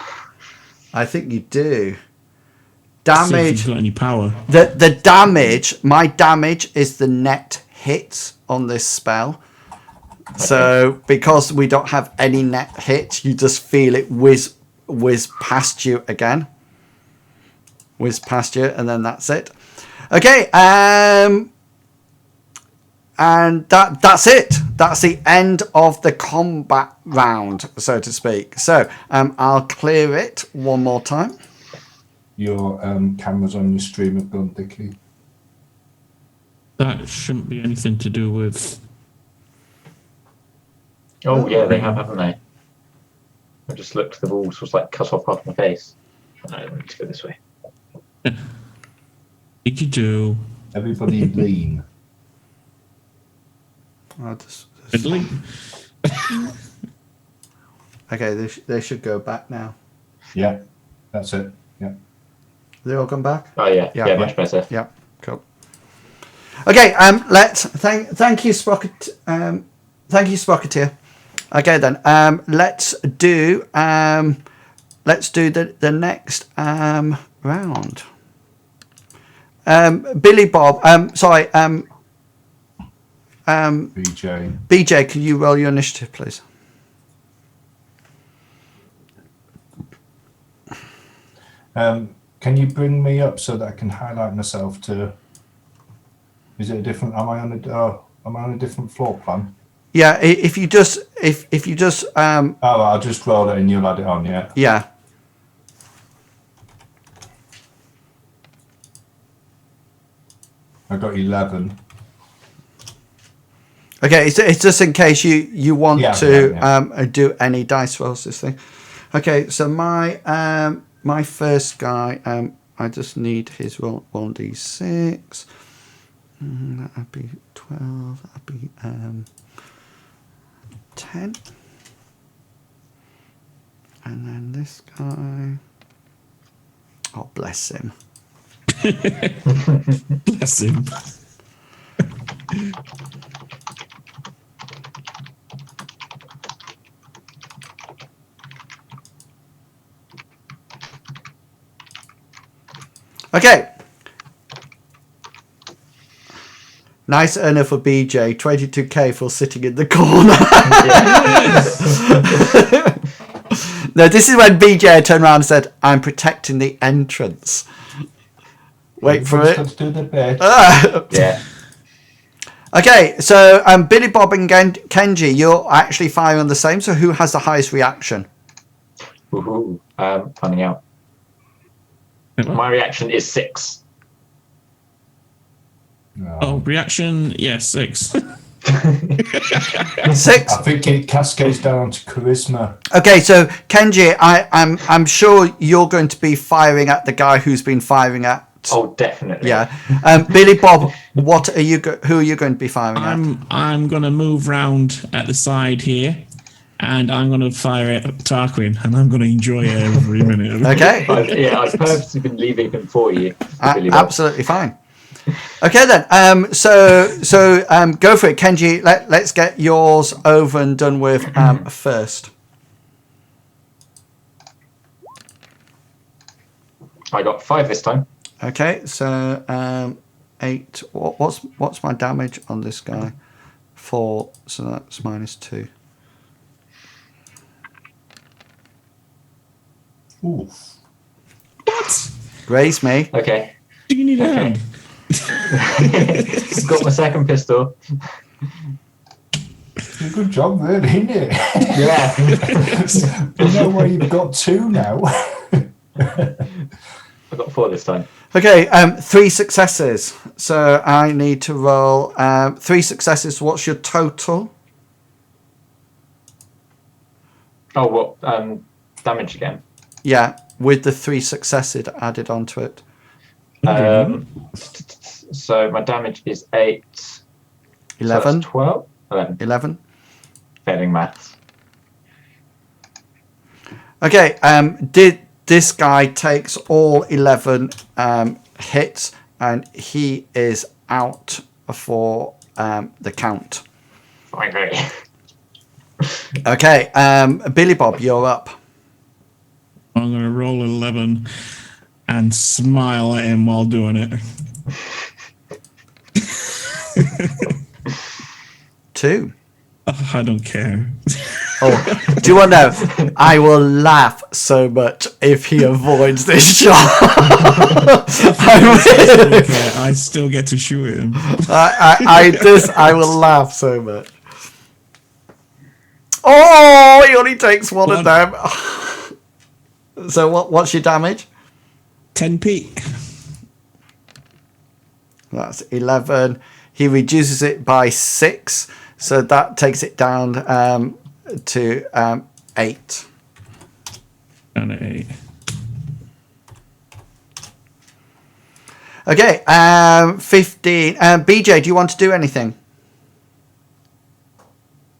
I think you do. See if Damage. you've got any power. The damage. My damage is the net hits on this spell. So because we don't have any net hits, you just feel it whiz past you again. Whiz past you, and then that's it. Okay, and that's it. That's the end of the combat round, so to speak. So I'll clear it one more time. Your camera's on your stream have gone, Dickie. That shouldn't be anything to do with. Oh yeah, they have, haven't they? I just looked. The walls was like cut off half my face. I need to go this way. Did you do? Everybody lean. I'll just- Fiddly? Okay, they should go back now. Yeah, that's it. Yeah. They all come back? Oh yeah, Yeah. yeah, much better. Yeah, cool. Okay, let's thank you, Sprocket. Thank you, Sprocketeer. Okay then, let's do the next round. Billy Bob. Sorry. BJ. BJ, can you roll your initiative, please? Can you bring me up so that I can highlight myself to? Is it a different? Am I on a different floor plan? Yeah, if you just Oh, I'll just roll it and you'll add it on. Yeah. yeah. I got 11. Okay, it's just in case you want to yeah. do any dice rolls this thing. Okay, so my first guy, I just need his 1d6. That'd be 12. That'd be 10. And then this guy. Oh, bless him. Bless him. Okay. Nice earner for BJ. 22k for sitting in the corner. No, this is when BJ turned around and said, "I'm protecting the entrance." Wait for it. Let's do the bit. Yeah. Okay, so Billy Bob and Kenji, you're actually firing the same. So who has the highest reaction? Woohoo. Finding out. My reaction is 6. No. Oh, reaction, yes, 6. 6. I think it cascades down to charisma. Okay, so Kenji, I'm sure you're going to be firing at the guy who's been firing at. Oh, definitely. Yeah. Billy Bob, what are you? Who are you going to be firing at? I'm gonna move round at the side here, and I'm gonna fire at Tarquin, and I'm gonna enjoy every minute of it. Okay. I've purposely been leaving him for you. Billy Bob. Absolutely fine. Okay then. So go for it, Kenji. Let's get yours over and done with first. I got 5 this time. Okay, so 8. What's my damage on this guy? 4. So that's -2. Oof. What? Graze me. Okay. Do you need a hand? Got my second pistol. Good job, really, isn't it? Yeah. You know why you've got 2 now. I got 4 this time. Okay, 3 successes. So I need to roll 3 successes. What's your total? Oh, what? Damage again. Yeah, with the 3 successes added onto it. So my damage is 8. 11. So that's 12. 11. 11. Failing maths. Okay, this guy takes all 11 hits, and he is out for the count. Okay. Okay, Billy Bob, you're up. I'm going to roll 11 and smile at him while doing it. 2. Oh, I don't care. Oh, do you want to know? I will laugh so much if he avoids this shot. I still get to shoot him. I will laugh so much. Oh, he only takes one of them. So what's your damage? 10p. That's 11. He reduces it by 6, so that takes it down to 8. Down to 8. Okay, 15. BJ, do you want to do anything?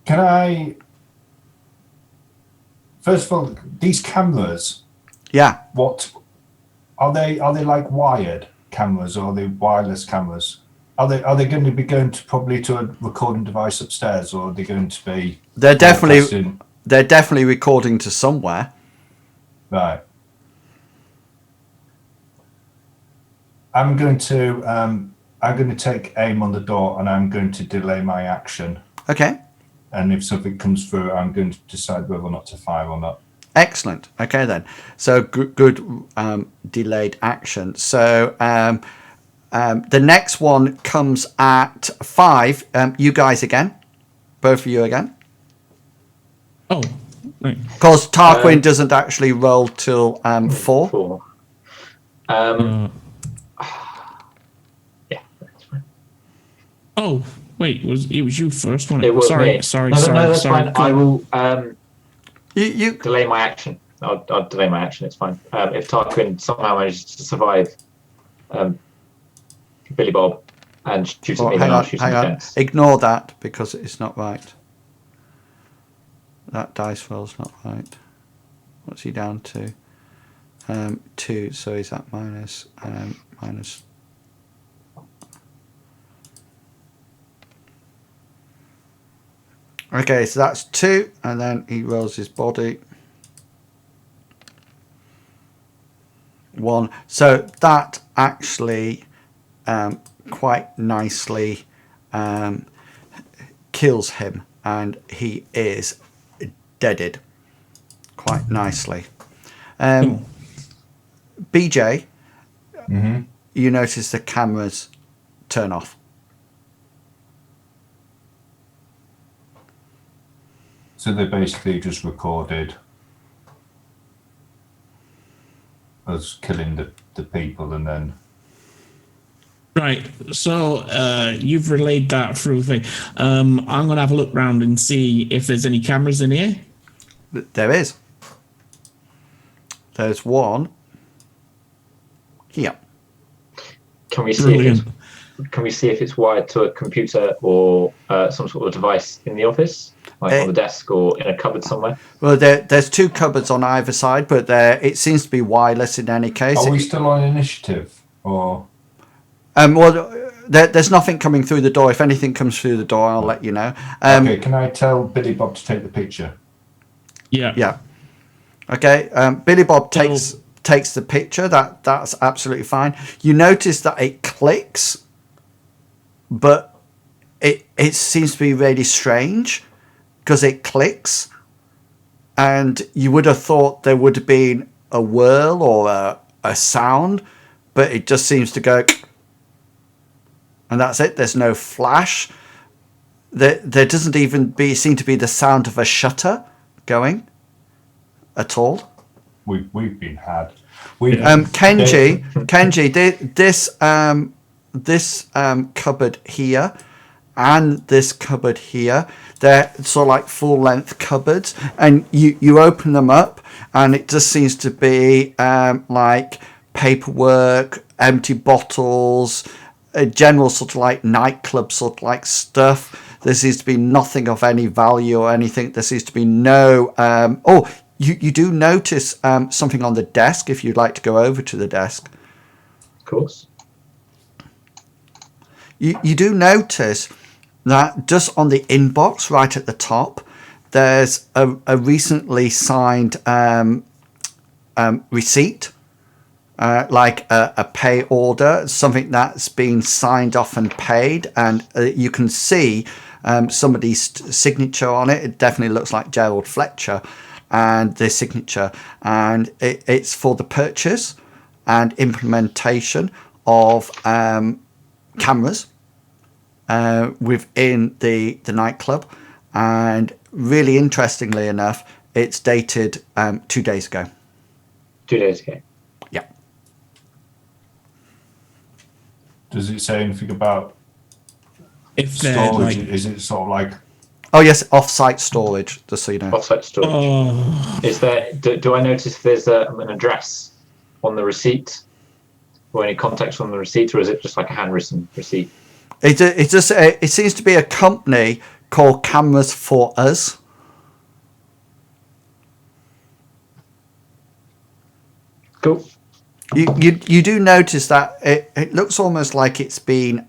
Can I? First of all, these cameras. Yeah. What are they? Are they like wired cameras or are they wireless cameras? Are they going to be going to probably to a recording device upstairs, or are they going to be? They're definitely recording to somewhere. Right. I'm going to take aim on the door, and I'm going to delay my action. Okay. And if something comes through, I'm going to decide whether or not to fire or not. Excellent. Okay then. So good delayed action. So the next one comes at 5. You guys again, both of you again. Oh, right. Because Tarquin doesn't actually roll till 4. 4. Yeah, that's fine. Oh, wait, it was you first, wasn't it? It was sorry, me. sorry, no, sorry. that's fine. I will You delay my action. I'll delay my action. It's fine. If Tarquin somehow manages to survive Billy Bob and shoots at me, then I'll shoot him defense. Ignore that because it's not right. That dice roll's not right. What's he down to? 2. So he's at minus. Okay, so that's 2, and then he rolls his body. 1. So that actually quite nicely kills him, and he is deaded quite nicely. BJ, you notice the cameras turn off. So they basically just recorded us killing the people, and then. Right. So you've relayed that through the thing. I'm going to have a look around and see if there's any cameras in here. There is. There's one here. Can we see if it's wired to a computer or some sort of device in the office, like on the desk or in a cupboard somewhere? Well, there's 2 cupboards on either side, but it seems to be wireless in any case. Are we still on initiative, or? Well, there's nothing coming through the door. If anything comes through the door, I'll let you know. Okay, can I tell Billy Bob to take the picture? Yeah. Yeah. Okay. Billy Bob takes the picture. That's absolutely fine. You notice that it clicks, but it seems to be really strange because it clicks, and you would have thought there would have been a whirl or a sound, but it just seems to go, and that's it. There's no flash. There doesn't even seem to be the sound of a shutter going at all. we've been had. Kenji, this cupboard here and this cupboard here, they're sort of like full length cupboards, and you open them up, and it just seems to be like paperwork, empty bottles, a general sort of like nightclub sort of like stuff. There seems to be nothing of any value or anything. There seems to be no. You do notice something on the desk if you'd like to go over to the desk. Of course. You do notice that just on the inbox right at the top, there's a recently signed receipt, like a pay order, something that's been signed off and paid, and you can see somebody's signature on it. It definitely looks like Gerald Fletcher and their signature, and it's for the purchase and implementation of cameras within the nightclub. And really interestingly enough, it's dated 2 days ago. 2 days ago. Yeah. Does it say anything about If they're storage? like, Is it sort of like Oh yes, off-site storage, just so you know. Offsite storage. oh, Is there? Do I notice if there's an address on the receipt, or any context on the receipt, or is it just like a handwritten receipt? It seems to be a company called Cameras for Us. Cool. You do notice that it looks almost like it's been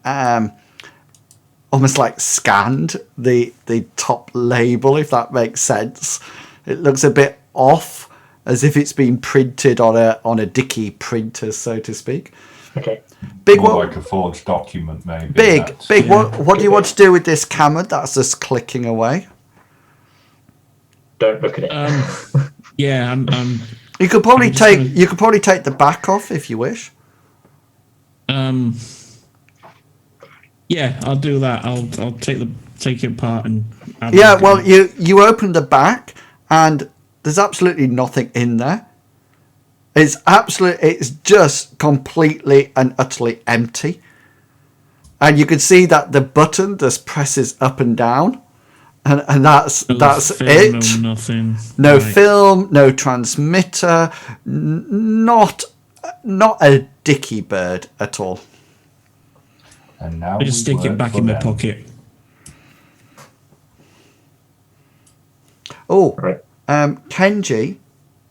almost like scanned, the top label, if that makes sense. It looks a bit off, as if it's been printed on a Dicky printer, so to speak. Okay. Big more what? like a forged document, maybe? Big. Yeah. What do you want to do with this camera that's just clicking away? Don't look at it. yeah, I'm You could probably I'm just take gonna- the back off if you wish. yeah, I'll do that. I'll take it apart and have a Yeah, look at well, it. you open the back and there's absolutely nothing in there. It's just completely and utterly empty. And you can see that the button just presses up and down, and that's film, it. No nothing. No Right. film, no transmitter, not a dicky bird at all. And now I just stick it work back for in my them. pocket. Oh, Right. Kenji,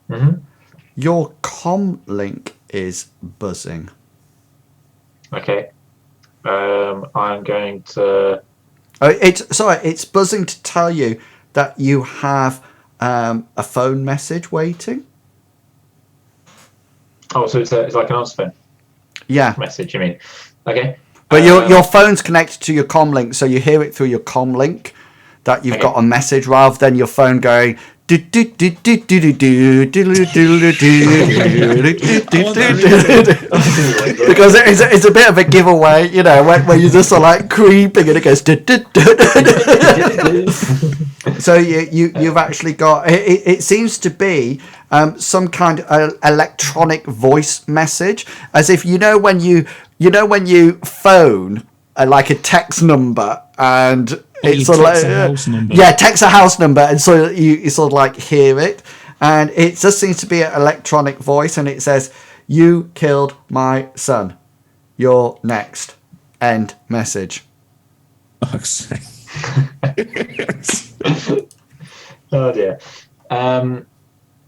Mhm. your comm link is buzzing. Okay. I'm going to. Oh, it's buzzing to tell you that you have a phone message waiting. Oh, so it's like an answer phone Yeah, message. You mean? Okay. but your phone's connected to your comm link, so you hear it through your comm link that you've Okay. got a message rather than your phone going. Because it's a bit of a giveaway, you know, when you just are like creeping and it goes. So you've actually got it seems to be some kind of electronic voice message, as if you know when you phone like a text number and it's you sort of text like a house number. yeah, text a house number, and so you sort of like hear it, and it just seems to be an electronic voice, and it says, "You killed my son. You're next." End message. Fuck's sake. Oh dear. I'm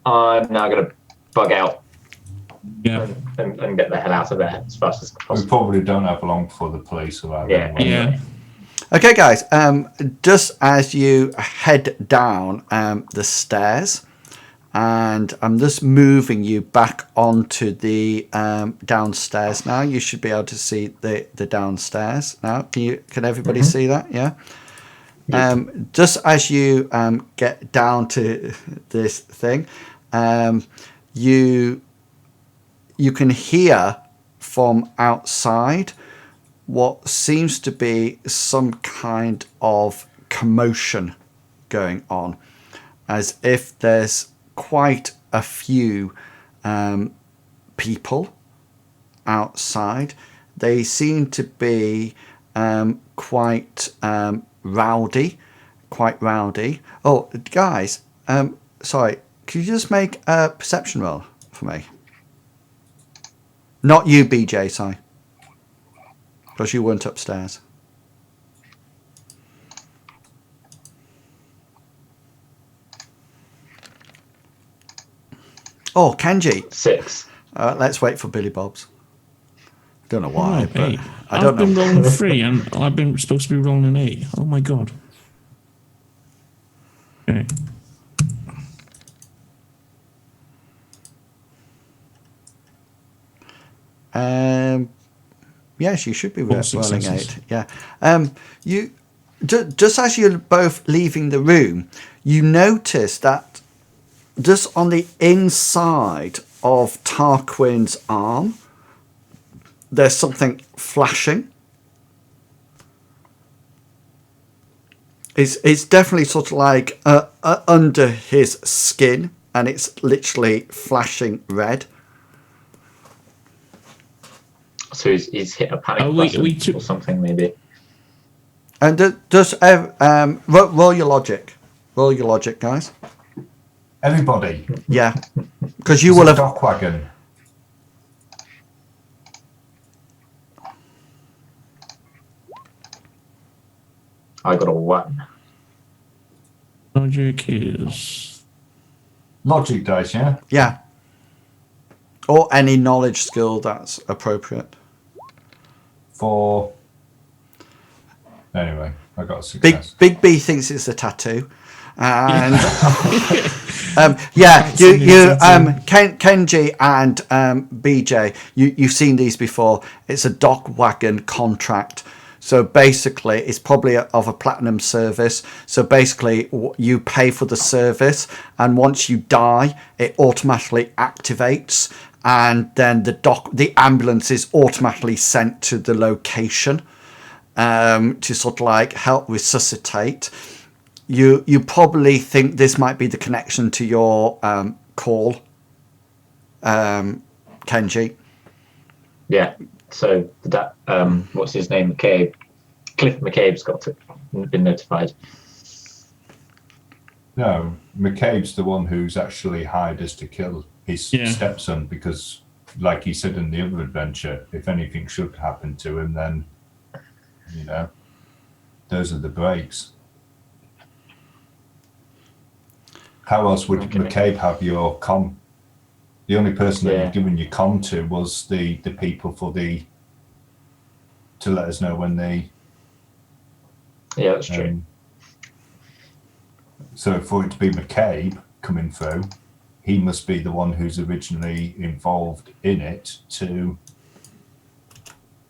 now going to bug out Yeah. and get the hell out of there as fast as We possible. probably don't have long before the police arrive. Yeah. anyway. Yeah. Okay, guys. Just as you head down the stairs, and I'm just moving you back onto the downstairs now. You should be able to see the downstairs now. Can everybody see that? Yeah. Just as you get down to this thing, you can hear from outside what seems to be some kind of commotion going on, as if there's quite a few people outside. They seem to be quite rowdy. Oh, guys, sorry, could you just make a perception roll for me? Not you, BJ, sorry. Because you weren't upstairs. Oh, Kenji. 6. Let's wait for Billy Bob's. Don't know why, Oh, but eight. I don't I've been know. rolling 3 and I've been supposed to be rolling an 8. Oh my god. Okay. Yes, you should be Four rolling successes. 8. Yeah. You just as you're both leaving the room, you notice that just on the inside of Tarquin's arm, there's something flashing. It's definitely sort of like under his skin, and it's literally flashing red. So he's hit a panic we button or something, maybe. And just roll your logic. Roll your logic, guys. Everybody. Yeah, because you Is will it have. Dock Wagon. I got a 1. Logic is. Logic dice, yeah? Yeah. Or any knowledge skill that's appropriate. For. Anyway, I got a success. Big B thinks it's a tattoo. And yeah, Kenji and BJ, you've seen these before. It's a dock wagon contract. So basically, it's probably of a platinum service. So basically, you pay for the service, and once you die, it automatically activates, and then the ambulance is automatically sent to the location to sort of like help resuscitate. You probably think this might be the connection to your call, Kenji. Yeah. So that what's his name? McCabe. Cliff McCabe's been notified. No, McCabe's the one who's actually hired us to kill his stepson because, like he said in the other adventure, if anything should happen to him, then, you know, those are the breaks. How else would McCabe have your comm? The only person that you've given your comm to was the people to let us know when they. Yeah, that's true. So for it to be McCabe coming through, he must be the one who's originally involved in it too.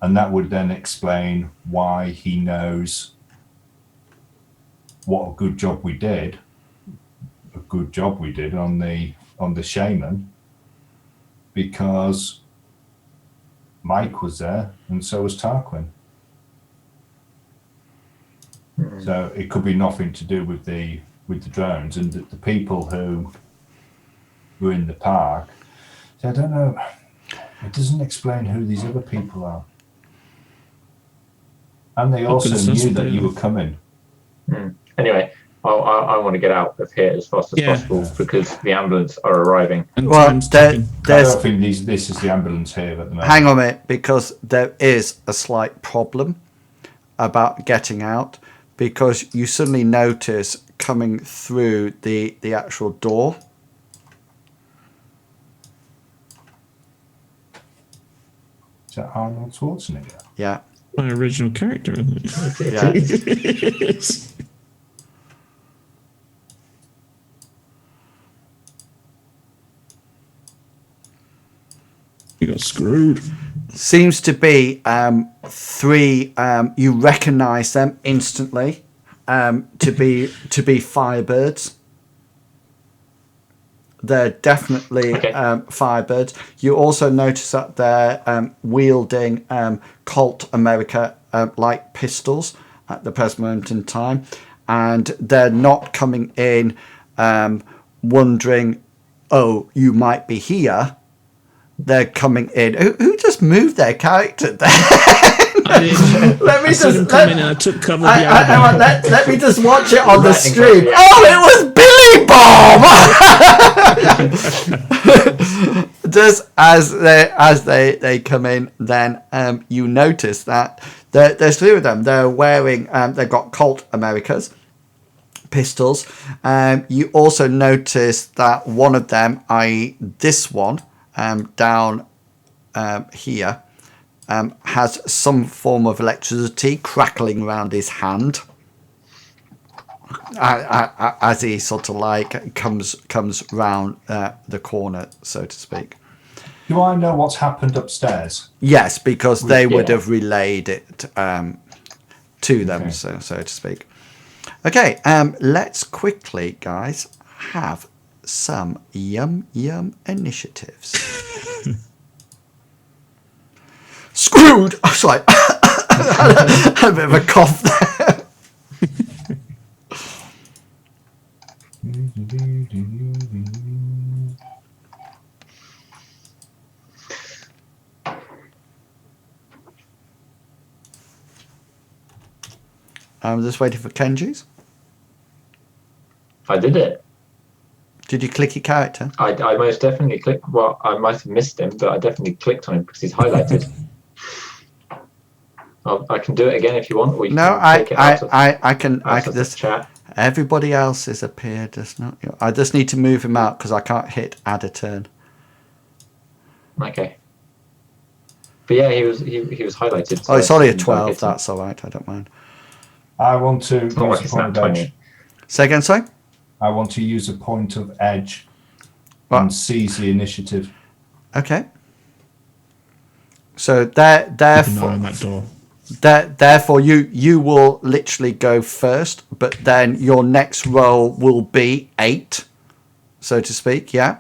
And that would then explain why he knows what a good job we did on the shaman, because Mike was there and so was Tarquin. So it could be nothing to do with the drones, and the people who were in the park. So I don't know. It doesn't explain who these other people are. And they also knew that you were coming. Anyway, I want to get out of here as fast as possible because the ambulance are arriving. Well, I don't think this is the ambulance here at the moment. Hang on a minute, because there is a slight problem about getting out, because you suddenly notice coming through the actual door. Is that Arnold Schwarzenegger? Yeah. My original character. Yeah. You got screwed. Seems to be 3. You recognise them instantly to be Firebirds. They're definitely Firebirds. You also notice that they're wielding Colt America light pistols at the present moment in time, and they're not coming in wondering oh, you might be here, they're coming in. Who just moved their character there? I didn't. Let me I saw just him come in and I took cover behind hang on, him. let me just watch it on the Lightning stream. quick Oh, it was Billy Bob. Just as they come in, then you notice that there's three of them. They're wearing they've got Colt Americas pistols. You also notice that one of them, i.e. this one down here, has some form of electricity crackling around his hand as he sort of like comes round the corner, so to speak. Do I know what's happened upstairs? Yes, because they would Yeah. have relayed it to them, Okay. so to speak. Okay, let's quickly, guys, have some yum initiatives. Screwed! I was like, I had a bit of a cough there. I'm just waiting for Kenji's. I did it. Did you click your character? I most definitely clicked. Well, I might have missed him, but I definitely clicked on him because he's highlighted. I can do it again if you want. Or you No, can take it out of, I can out of the just. chat. Everybody else has appeared. Just not. I just need to move him out because I can't hit add a turn. Okay. But yeah, he was highlighted. So Oh, it's only a I 12. hit him. That's all right. I don't mind. I want to use It's not like a it's point not of 20. edge. Say again, sorry. I want to use a point of edge Right. and seize the initiative. Okay. So Keep an eye therefore, on that door. therefore you will literally go first, but then your next roll will be 8, so to speak. Yeah.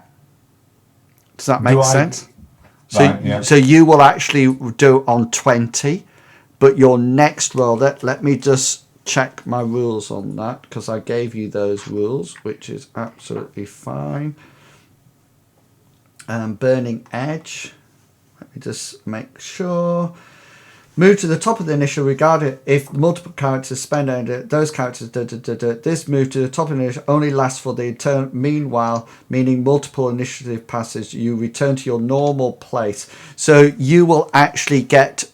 Does that make Do I- sense? So, Right, yeah. so you will actually do it on 20, but your next roll, let me just check my rules on that because I gave you those rules, which is absolutely fine. Burning Edge. Let me just make sure. Move to the top of the initial regarded if multiple characters spend those characters. This move to the top of the initial only lasts for the turn. Meanwhile, meaning multiple initiative passes, you return to your normal place. So you will actually get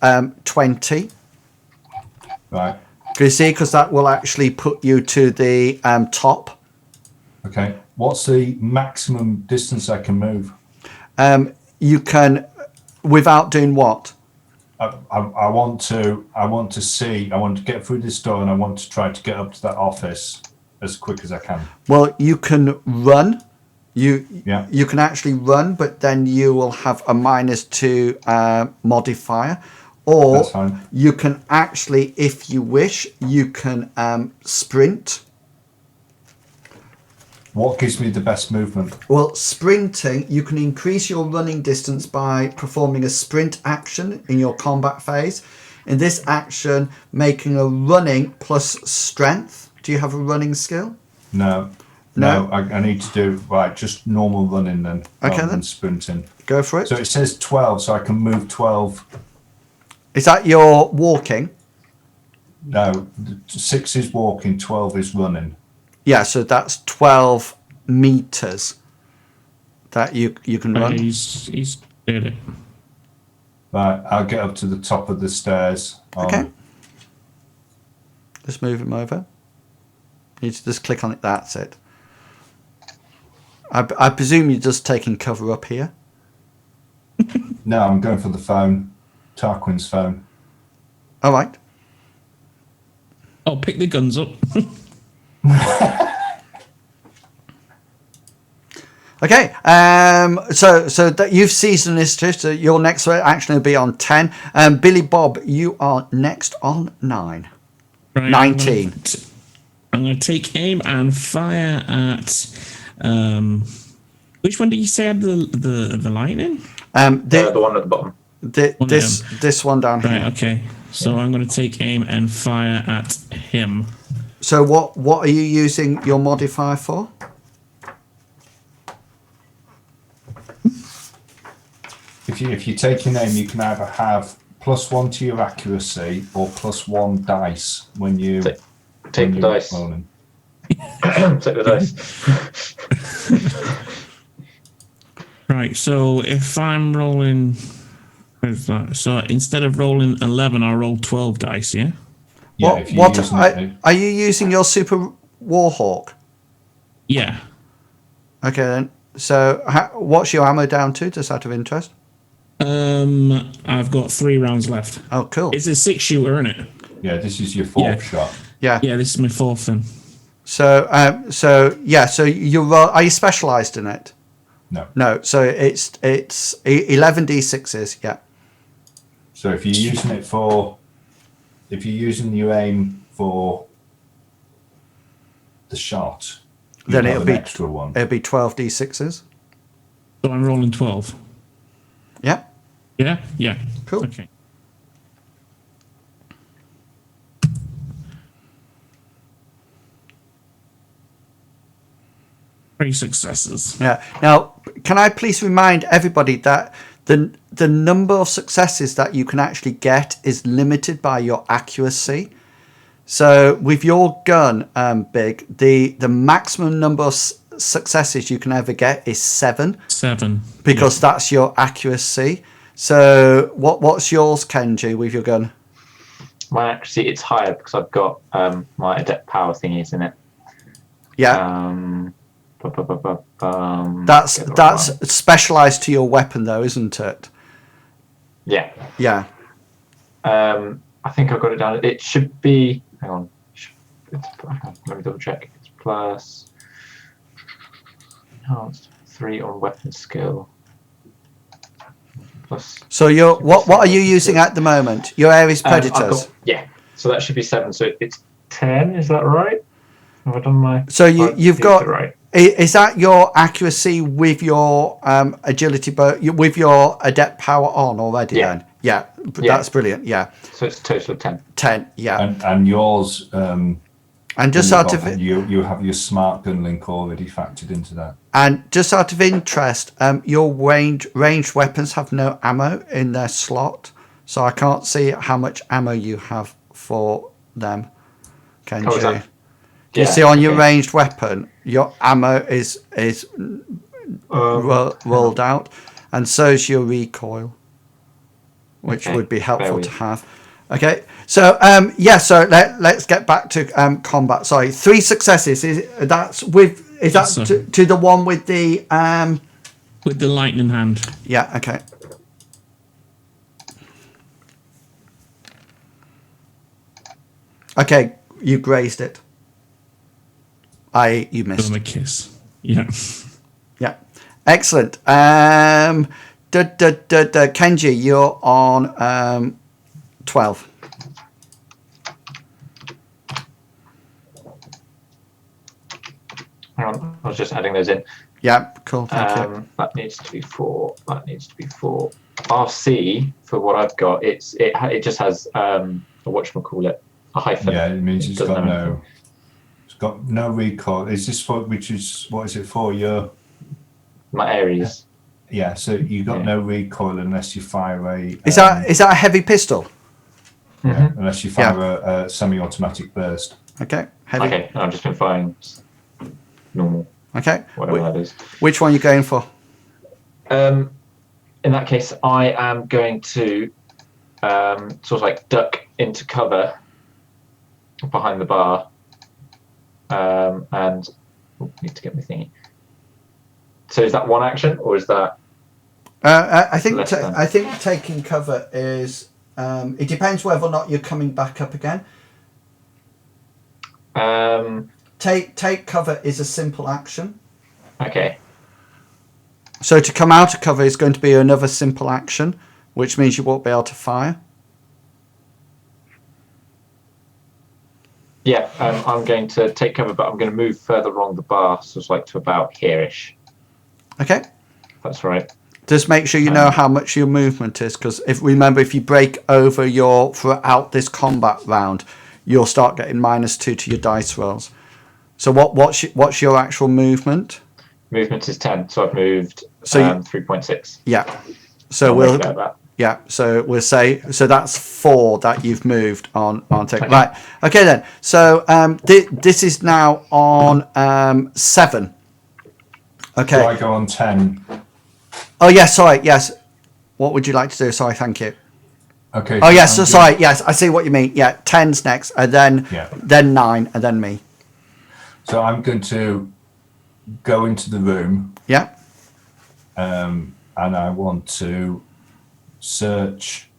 20. Right. You see, because that will actually put you to the top. Okay. What's the maximum distance I can move? You can, without doing what? I want to see. I want to get through this door, and I want to try to get up to that office as quick as I can. Well, you can run. You Yeah. can actually run, but then you will have a -2 modifier. Or That's fine. you can actually, if you wish, you can sprint. What gives me the best movement? Well, sprinting, you can increase your running distance by performing a sprint action in your combat phase. In this action, making a running plus strength. Do you have a running skill? No. No? I need to do just normal running then, rather then. than sprinting. Go for it. So it says 12, so I can move 12. Is that your walking? No, 6 is walking, 12 is running. Yeah, so that's 12 meters that you can run. He's did it. Right, I'll get up to the top of the stairs. Okay. Just move him over. You just click on it. That's it. I presume you're just taking cover up here. No, I'm going for the phone. Tarquin's phone. All right. Oh, pick the guns up. Okay. So that you've seized initiative. So your next action will be on 10. Billy Bob, you are next on 9. Right, 19. I'm going to take aim and fire at. Which one did you say had the lightning? The one at the bottom. This one down Right. here. Okay. So I'm going to take aim and fire at him. So what are you using your modifier for? if you take your name, you can either have +1 to your accuracy or +1 dice when you Take the dice. rolling. Take the dice. Right, so if I'm rolling, so instead of rolling 11, I'll roll 12 dice, yeah? Yeah, if you're using are you using your Super Warhawk? Yeah. Okay then. So what's your ammo down to, just out of interest? I've got 3 rounds left. Oh, cool. It's a 6-shooter, isn't it? Yeah, this is your 4th Yeah. shot. Yeah. Yeah, this is my 4th then. So you are you specialized in it? No. No. So it's 11d6s. Yeah. So if you're using your aim for the shot, Then have it'll an be extra one. It'll be 12d6s. So I'm rolling 12. Yeah. Yeah? Yeah. Cool. Okay. Three successes. Yeah. Now, can I please remind everybody that the number of successes that you can actually get is limited by your accuracy. So with your gun, Big, the maximum number of successes you can ever get is 7. 7. Because that's your accuracy. So what's yours, Kenji, with your gun? My accuracy, it's higher because I've got my adept power thingies in it. Yeah. That's That's specialized to your weapon, though, isn't it? Yeah. Yeah. I think I've got it down. It should be. Hang on. Let me double check. It's plus. Enhanced 3 on weapon skill. Plus. So what are you using at the moment? Your Ares Predators. Yeah. So that should be 7. So it's 10. Is that right? Have I done my? So you've got. Right. Is that your accuracy with your agility, with your adept power on already? Yeah. Then? Yeah. That's brilliant. Yeah. So it's a total of 10. 10. Yeah. And yours. And just out of you have your smart gun link already factored into that. And just out of interest, your ranged weapons have no ammo in their slot, so I can't see how much ammo you have for them. Can Oh, you? You see on your ranged weapon, your ammo is rolled out, and so is your recoil, which would be helpful to have. Okay, so so let's get back to combat. Sorry, 3 successes. Is that to the one with the lightning hand? Yeah. Okay. Okay, you grazed it. You missed. Give him a kiss. Yeah. Yeah. Excellent. Kenji, you're on 12. Hang on, I was just adding those in. Yeah, cool. Thank you. That needs to be 4. That needs to be 4. RC for what I've got, it just has a whatchamacallit, a hyphen. Yeah, it means it's doesn't got have no. anything. It's got no recoil. Is this for what is it for? Your My Ares. Yeah, so you got no recoil unless you fire a. Is that a heavy pistol? Mm-hmm. Unless you fire a semi-automatic burst. Okay. Heavy. Okay, I've just been firing normal. Okay. Whatever that is. Which one are you going for? In that case, I am going to sort of like duck into cover behind the bar, and need to get my thingy. So is that one action, or is that? I think taking cover is. It depends whether or not you're coming back up again. Take cover is a simple action. Okay. So to come out of cover is going to be another simple action, which means you won't be able to fire. Yeah, I'm going to take cover, but I'm going to move further along the bar, so it's like to about here-ish. Okay. That's right. Just make sure you know how much your movement is, because if you break over throughout this combat round, you'll start getting -2 to your dice rolls. So what's your actual movement? Movement is 10, so I've moved 3.6. Yeah. So I'll we'll make a note of that. yeah. So we'll say so that's 4 that you've moved on Okay. right. Okay then. So this is now on 7. Okay. Do I go on 10? Oh yes. Sorry. Yes. What would you like to do? Sorry. Thank you. Okay. Oh yes. I'm So good. sorry. Yes. I see what you mean. Yeah. 10's next, and then Yeah. then 9, and then me. So I'm going to go into the room, Yeah. and I want to search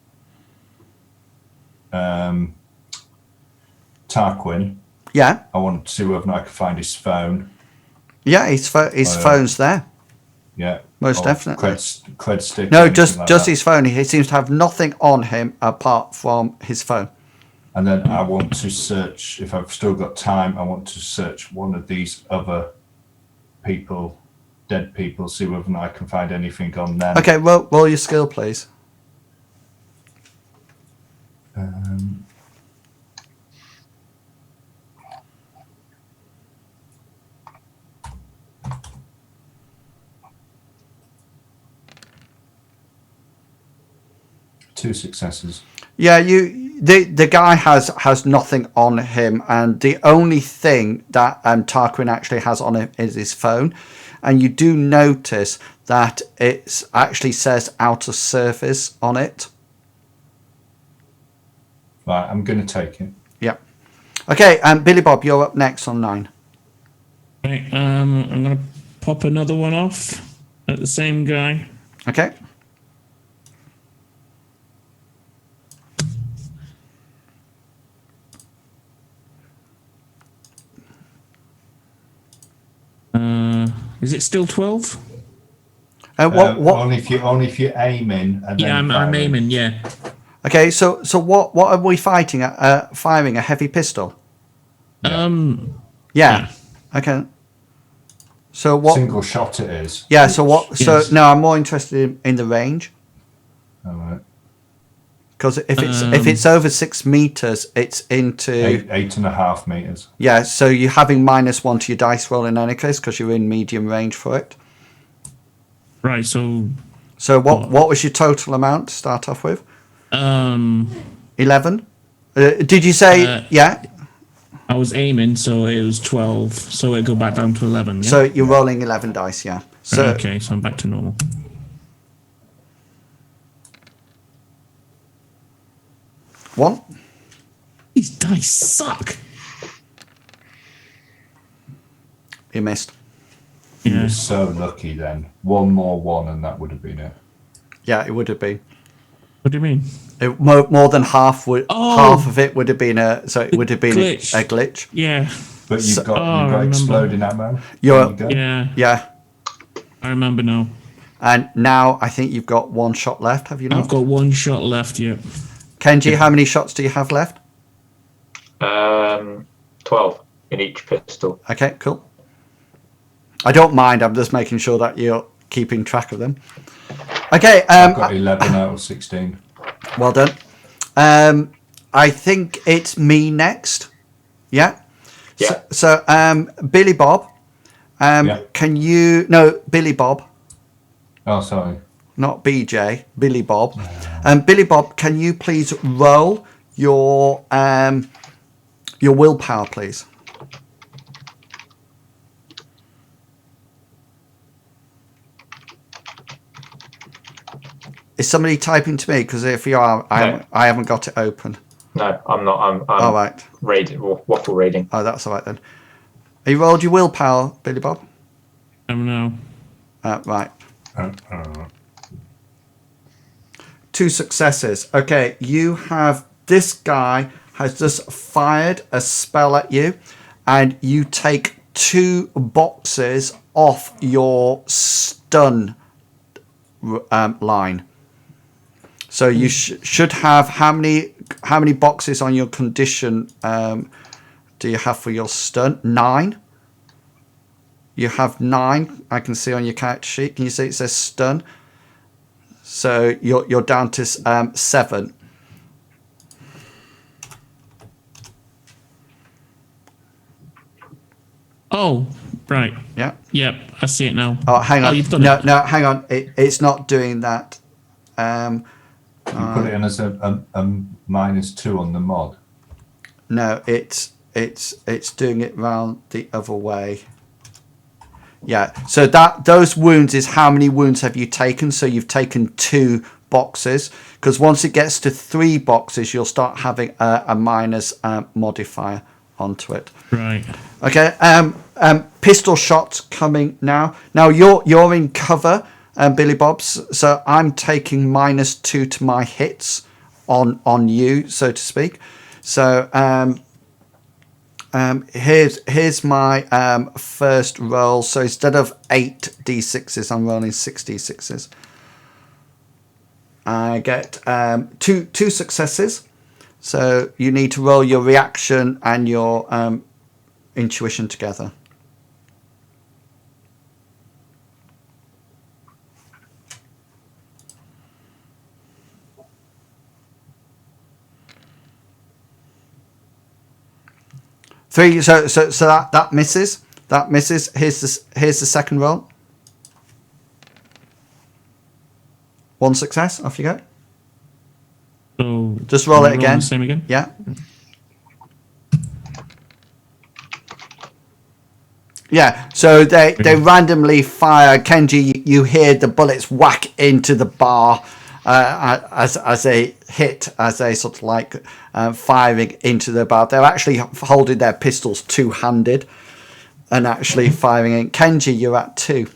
Tarquin. Yeah. I want to see whether I can find his phone. Yeah. His phone's there. Yeah. Most or definitely. Cred stick. No, or anything just like just that. his phone. He seems to have nothing on him apart from his phone. And then I want to search, if I've still got time, I want to search one of these other people, dead people, see whether I can find anything on them. Okay. Roll your skill, please. Two successes. Yeah, the guy has nothing on him, and the only thing that Tarquin actually has on him is his phone, and you do notice that it actually says out of service on it. Right, I'm going to take it. Yeah. Okay, Billy Bob, you're up next on 9. Right, I'm gonna pop another one off at the same guy. Okay. Is it still 12? What? Only if you're aiming. And Yeah, then I'm firing. aiming. Yeah. Okay, so what are we fighting at? Firing a heavy pistol? Yeah. Yeah. Okay. So what? Single shot it is. Yeah. So what? So Yes. no, I'm more interested in the range. All right. Because if it's over 6 meters, it's into 8.5 meters. yeah. So you're having -1 to your dice roll in any case because you're in medium range for it. Right. So, So what was your total amount to start off with? 11. Did you say yeah? I was aiming, so it was 12. So it go back down to 11. Yeah? So you're rolling 11 dice, yeah. So Okay, so I'm back to normal. one. These dice suck. You missed. You Yeah. were so lucky then. One more one, and that would have been it. Yeah, it would have been. What do you mean? More than half would Oh! half of it would have been a glitch. a glitch. Yeah. But you've So- got I remember. exploding ammo. You're- There you go. Yeah. Yeah. I remember now. And now I think you've got 1 shot left, have you not? I've got 1 shot left. Yeah. Kenji, how many shots do you have left? 12 in each pistol. Okay, cool. I don't mind, I'm just making sure that you're keeping track of them. Okay, I've got 11 out of 16. well done. I think it's me next. Yeah? Yeah. So Billy Bob, Yeah. can you... No, Billy Bob. Oh, sorry. Not BJ, Billy Bob. Billy Bob, can you please roll your willpower, please? Is somebody typing to me? Because if you are, I haven't got it open. No, I'm not. I'm All right. raiding, waffle raiding. Oh, that's all right then. Have you rolled your willpower, Billy Bob? No. Right. Uh, 2 successes. Okay, you have... This guy has just fired a spell at you, and you take 2 boxes off your stun line. So you should have... How many boxes on your condition do you have for your stun? 9? You have 9, I can see on your character sheet. Can you see it says stun? So you're down to 7. Oh, right. Yeah. Yep, I see it now. Oh, hang on. you've done No, it. no, hang on. It's not doing that. You put it in as a -2 on the mod. No, it's doing it round the other way. Yeah, so those wounds is how many wounds have you taken. So you've taken 2 boxes, because once it gets to 3 boxes, you'll start having a minus modifier onto it. Right. Okay. Pistol shots coming now. Now you're in cover, Billy Bobs. So I'm taking -2 to my hits on you, so to speak. So here's my first roll. So instead of 8 d6s, I'm rolling 6 d6s. I get 2 successes. So you need to roll your reaction and your intuition together. Three. So that misses. That misses. Here's the second roll. 1 success. Off you go. So Just roll it again. The same again. Yeah. Yeah. So they randomly fire. Kenji, you hear the bullets whack into the bar as they hit, as they sort of like firing into the bar. They're actually holding their pistols 2-handed and actually firing in. Kenji, you're at 2.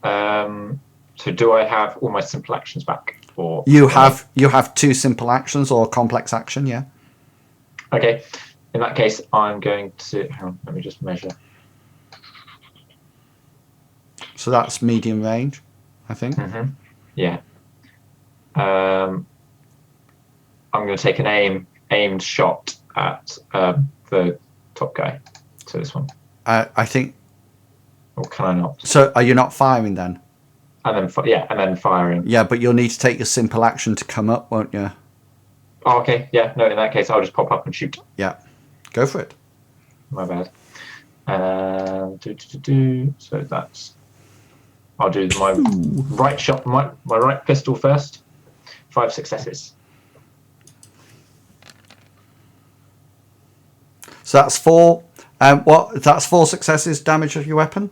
So do I have all my simple actions back? Or you have 2 simple actions or complex action, yeah. Okay. In that case, I'm going to... Hang on, let me just measure. So that's medium range, I think. Mm-hmm. Yeah. I'm going to take an aimed shot at the top guy. So this one. I think... Or can I not? So are you not firing then? And then firing. Yeah, but you'll need to take your simple action to come up, won't you? Oh, okay. Yeah, no, in that case, I'll just pop up and shoot. Yeah. Go for it. My bad. So that's... I'll do my right shot, my right pistol first. 5 successes. So that's 4. That's 4 successes damage of your weapon?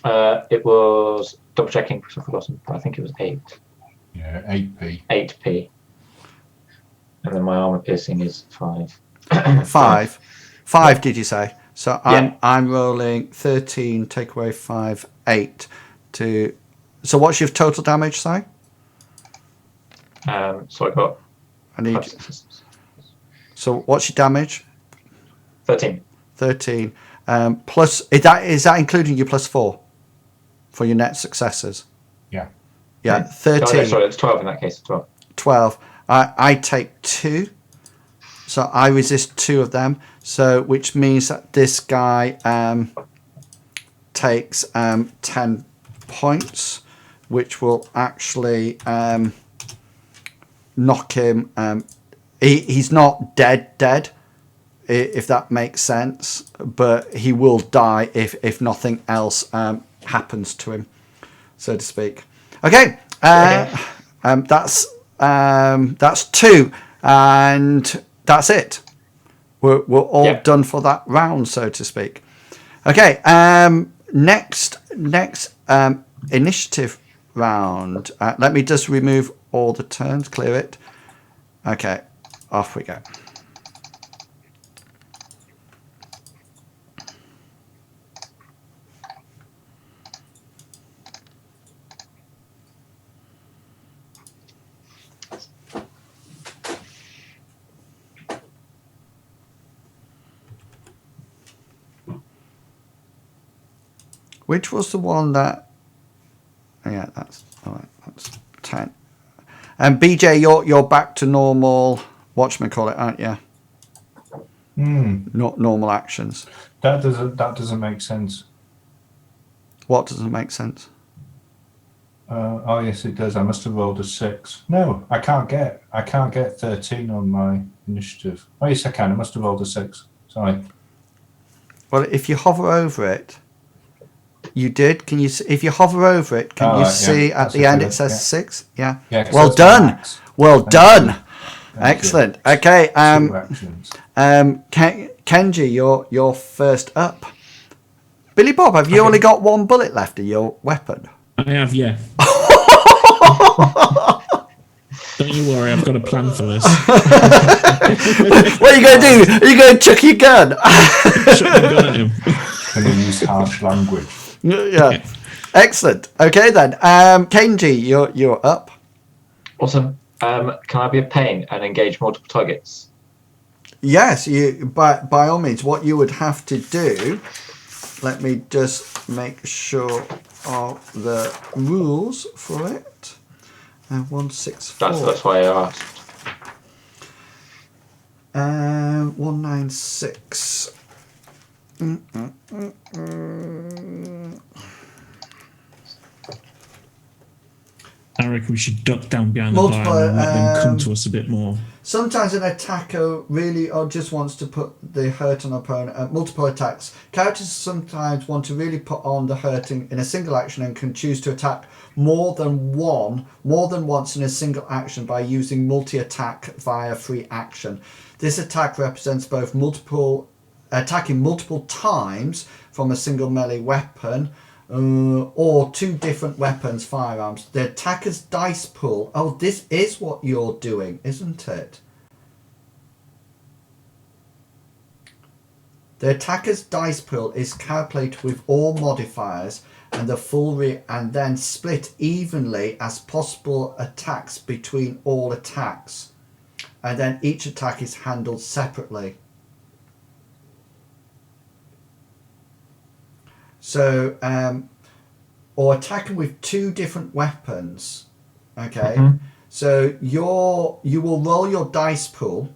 It was double checking because I've forgotten. I think it was 8. Yeah, 8p. 8p. And then my armor piercing is 5. 5. 5, did you say? So Yeah. I'm rolling 13, take away 5, 8 to... So what's your total damage, Si? So I got... I need... 5 successes. So what's your damage? 13. 13. Plus... Is that including your +4 for your net successes? Yeah. Yeah, 13. Oh, no, sorry, it's 12 in that case. 12. 12. I take 2. So I resist 2 of them. So which means that this guy takes 10 points, which will actually knock him. He's not dead, if that makes sense, but he will die if nothing else happens to him, so to speak. Okay. That's 2, and that's it. We're all done for that round, so to speak. Okay. Next initiative round. Let me just remove all the turns, clear it. Okay, off we go. Which was the one that... Oh, yeah, that's all right. That's 10. And BJ, you're back to normal. Whatchamacallit, aren't you? Not normal actions. That doesn't make sense. What doesn't make sense? Oh yes, it does. I must have rolled a 6. No, I can't get 13 on my initiative. Oh yes, I can. I must have rolled a 6. Sorry. Well, if you hover over it, You did. Can you? If you hover over it, can you see at That's the a end filler, it says yeah. 6? Yeah. Yeah, 'cause Well that's my done. max. Well Thank done. you. Thank Excellent. you. Okay. 2 actions. Kenji, you're first up. Billy Bob, have you only got 1 bullet left of your weapon? I have, yeah. Don't you worry, I've got a plan for this. What are you going to do? Are you going to chuck your gun? Shut the gun at him. Can you use harsh language? Yeah. Excellent. Okay then. Kenji, you're up. Awesome. Can I be a pain and engage multiple targets? Yes, you by all means. What you would have to do. Let me just make sure of the rules for it. 164. That's why I asked. 196. I reckon we should duck down behind the Multiple, bar and let them come to us a bit more. Sometimes an attacker really or just wants to put the hurt on opponent. Multiple attacks. Characters sometimes want to really put on the hurting in a single action and can choose to attack more than once in a single action by using multi-attack via free action. This attack represents both attacking multiple times from a single melee weapon or 2 different weapons, firearms. The attacker's dice pool. Oh, this is what you're doing, isn't it? The attacker's dice pool is calculated with all modifiers and the full and then split evenly as possible attacks between all attacks. And then each attack is handled separately. So, or attacking with 2 different weapons. Okay. Mm-hmm. So you will roll your dice pool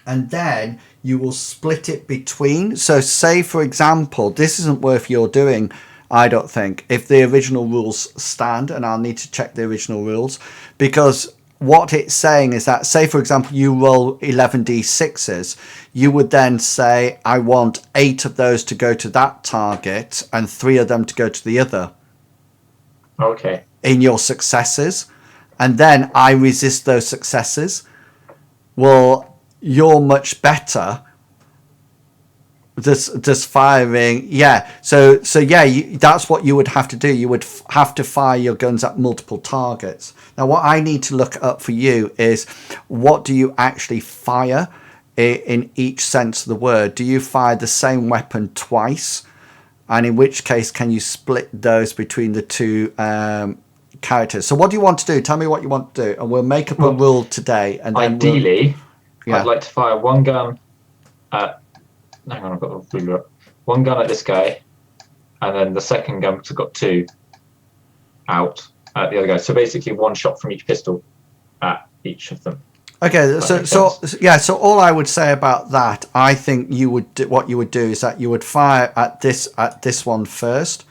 and then you will split it between. So say, for example, this isn't worth your doing, I don't think, if the original rules stand, and I'll need to check the original rules, because what it's saying is that, say, for example, you roll 11d6s, you would then say, I want 8 of those to go to that target and 3 of them to go to the other. Okay. In your successes. And then I resist those successes. Well, you're much better just firing. Yeah. So yeah, that's what you would have to do. You would have to fire your guns at multiple targets. Now, what I need to look up for you is, what do you actually fire in each sense of the word? Do you fire the same weapon twice? And in which case, can you split those between the 2 characters? So what do you want to do? Tell me what you want to do, and we'll make up a rule today. And then ideally, I'd like to fire 1 gun at... Hang on, I've got the ruler up. 1 gun at this guy, and then the second gun has got 2 out at the other guy. So basically 1 shot from each pistol at each of them. Okay, so all I would say about that, I think what you would do is that you would fire at this one first,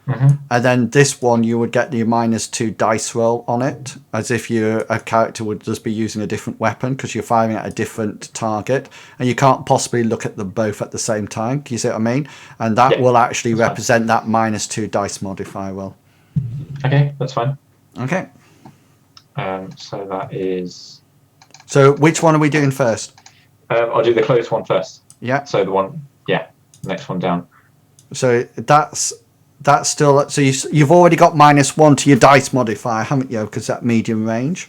and then this one you would get the -2 dice roll on it, as if a character would just be using a different weapon, because you're firing at a different target, and you can't possibly look at them both at the same time. Can you see what I mean? And that will actually represent that -2 dice modifier roll. Okay, that's fine. Okay. So that is... So which one are we doing first? I'll do the close one first. Yeah. So the one, next one down. So that's still, so you've already got -1 to your dice modifier, haven't you? Because that medium range.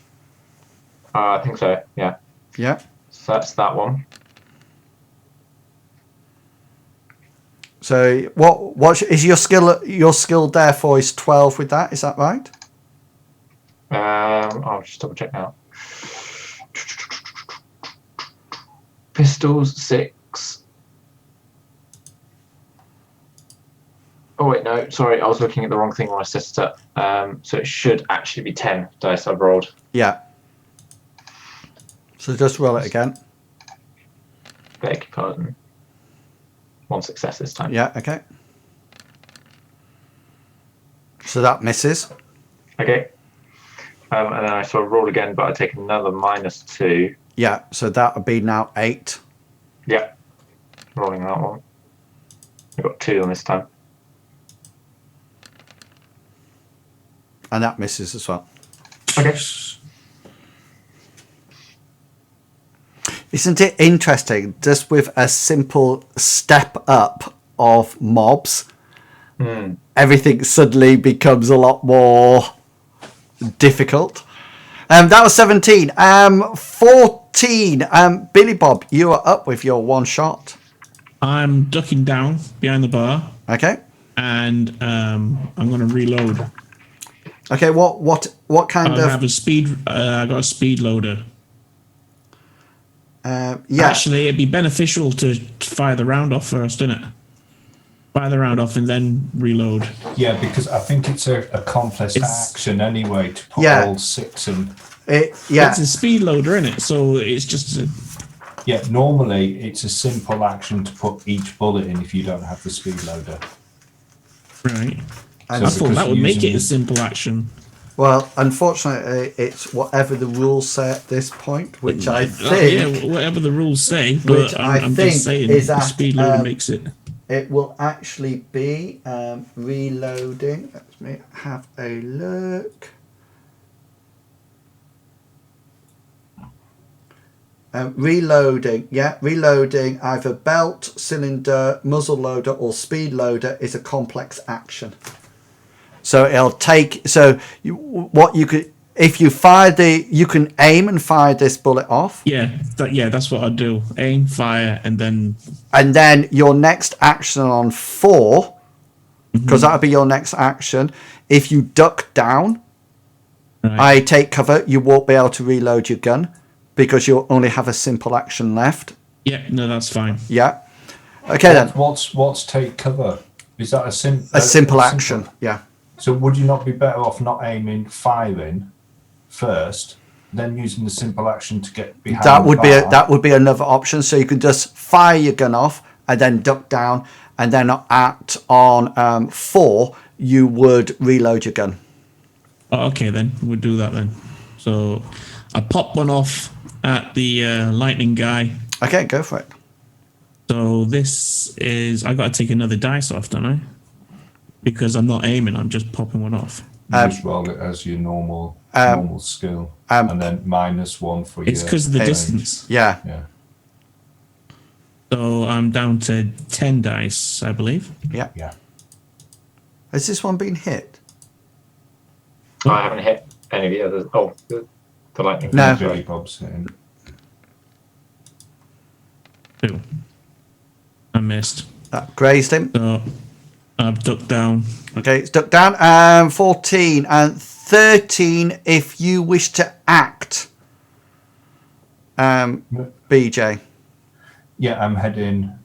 I think so. Yeah. Yeah. So that's that one. So what is your skill? Your skill therefore is 12 with that. Is that right? I'll just double check now. Pistols 6. Oh wait, no, sorry, I was looking at the wrong thing when I set it up. So it should actually be 10 dice I've rolled. Yeah. So just roll it again. Beg your pardon. 1 success this time. Yeah. Okay. So that misses. Okay. And then I sort of roll again, but I take another -2. Yeah. So that would be now 8. Yeah. Rolling that one. I got 2 on this time. And that misses as well. Okay. Isn't it interesting? Just with a simple step up of mobs, everything suddenly becomes a lot more difficult. That was 17. 14. Billy Bob, you are up with your one shot. I'm ducking down behind the bar, Okay. and I'm going to reload. Okay. What kind I of? have a speed. I got a speed loader. Yeah. Actually, it'd be beneficial to fire the round off first, isn't it? Fire the round off and then reload. Yeah, because I think it's a complex action anyway to put all 6 in. Yeah. It's a speed loader, isn't it? So it's just Yeah, normally it's a simple action to put each bullet in if you don't have the speed loader. right. And I thought that would make it using a simple action. Well, unfortunately, it's whatever the rules say at this point, which I think. Yeah, whatever the rules say. Which But I I'm think just saying is the at, speed loader makes it. It will actually be reloading. Let me have a look. Reloading, reloading either belt, cylinder, muzzle loader, or speed loader is a complex action. So it'll take. So what you could, if you fire you can aim and fire this bullet off. Yeah, that's what I'd do. Aim, fire, and then your next action on 4, because that'll be your next action. If you duck down, I take cover. You won't be able to reload your gun because you'll only have a simple action left. Yeah, no, that's fine. Yeah. Okay then. What's take cover? Is that a simple action? Yeah. So would you not be better off not aiming, firing first, then using the simple action to get behind? That would be another option. So you could just fire your gun off and then duck down, and then on 4 you would reload your gun. Oh, okay, then we'll do that then. So I pop one off at the lightning guy. Okay, go for it. So this is I got to take another dice off, don't I? Because I'm not aiming, I'm just popping one off. Just roll it as your normal skill, and then -1 for it's because of the distance. Yeah. Yeah. So I'm down to 10 dice, I believe. Yeah. Yeah. Has this one been hit? I haven't hit any of the others. Oh, the lightning. No. Billy Bob's hitting. 2. I missed. That grazed him. So I've ducked down. Okay, it's ducked down. 14 and 13 if you wish to act. BJ. Yeah, I'm heading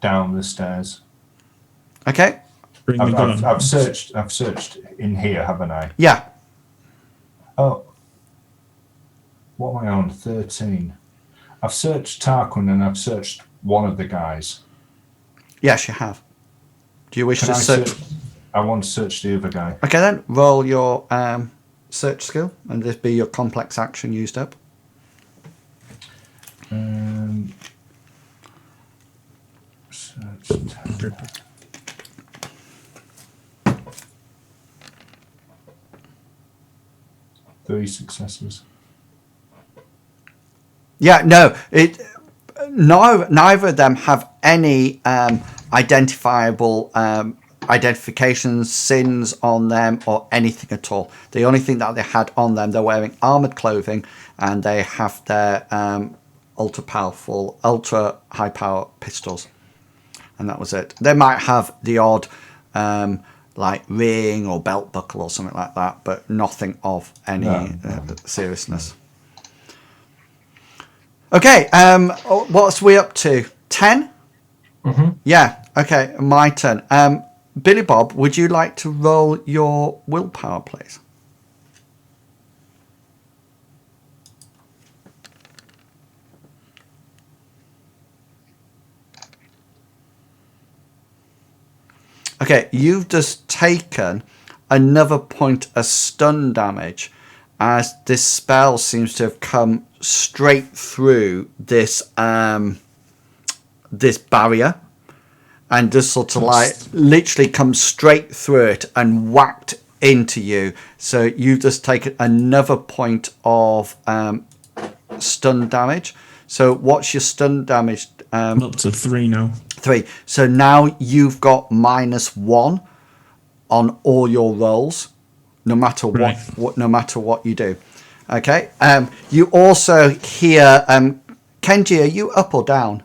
down the stairs. Okay. Bring the gun. I've searched in here, haven't I? Yeah. Oh. What am I on? 13. I've searched Tarquin and I've searched one of the guys. Yes, you have. Do you wish Can to I search? I want to search the other guy. Okay, then roll your search skill, and this be your complex action used up. Search tab. 3 successes. Yeah, no, neither of them have any identifiable identifications, sins on them, or anything at all. The only thing that they had on them, they're wearing armored clothing, and they have their ultra high power pistols, and that was it. They might have the odd like ring or belt buckle or something like that, but nothing of any seriousness. Okay, what's we up to? 10? Mm-hmm. Yeah, okay, my turn. Billy Bob, would you like to roll your willpower, please? Okay, you've just taken another point of stun damage as this spell seems to have come straight through this this barrier and just sort of like literally come straight through it and whacked into you. So you've just taken another point of stun damage. So what's your stun damage? I'm up to 3 now. 3. So now you've got -1 on all your rolls, no matter what no matter what you do. Okay. You also hear Kenji, are you up or down?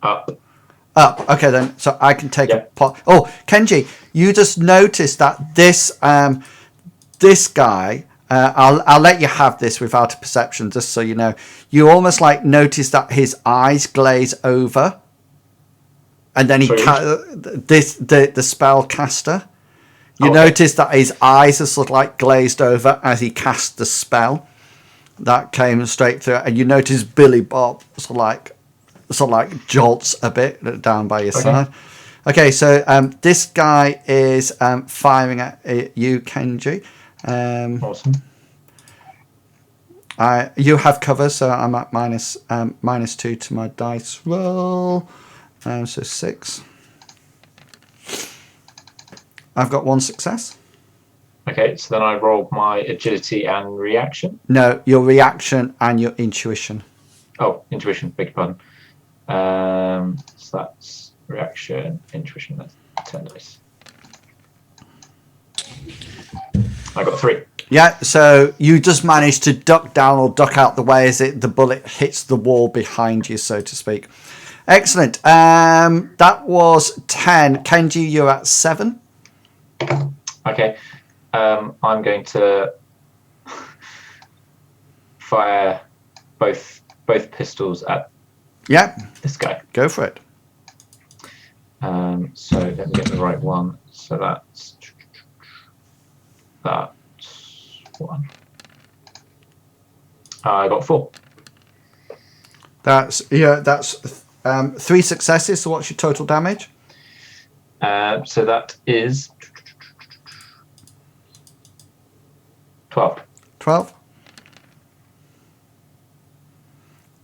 Up. Up. Okay, then. So I can take a Yeah. pot. Oh, Kenji, you just noticed that this this guy. I'll let you have this without a perception, just so you know. You almost like notice that his eyes glaze over, and then the spell caster. You notice that his eyes are sort of like glazed over as he cast the spell. That came straight through, and you notice Billy Bob sort of like jolts a bit down by your side. Okay, so this guy is firing at you, Kenji. Awesome. You have cover, so I'm at -2 to my dice roll. So 6. I've got 1 success. Okay, so then I roll my agility and reaction. No, your reaction and your intuition. Oh, intuition, beg your pardon. So that's reaction, intuition, that's 10 dice. I got 3. Yeah, so you just managed to duck down or duck out the way as the bullet hits the wall behind you, so to speak. Excellent. That was 10. Kenji, you're at 7. Okay. I'm going to fire both pistols at this guy. Go for it. So let me get the right one. So that's 1. I got 4. That's 3 successes. So what's your total damage? So that is 12. 12.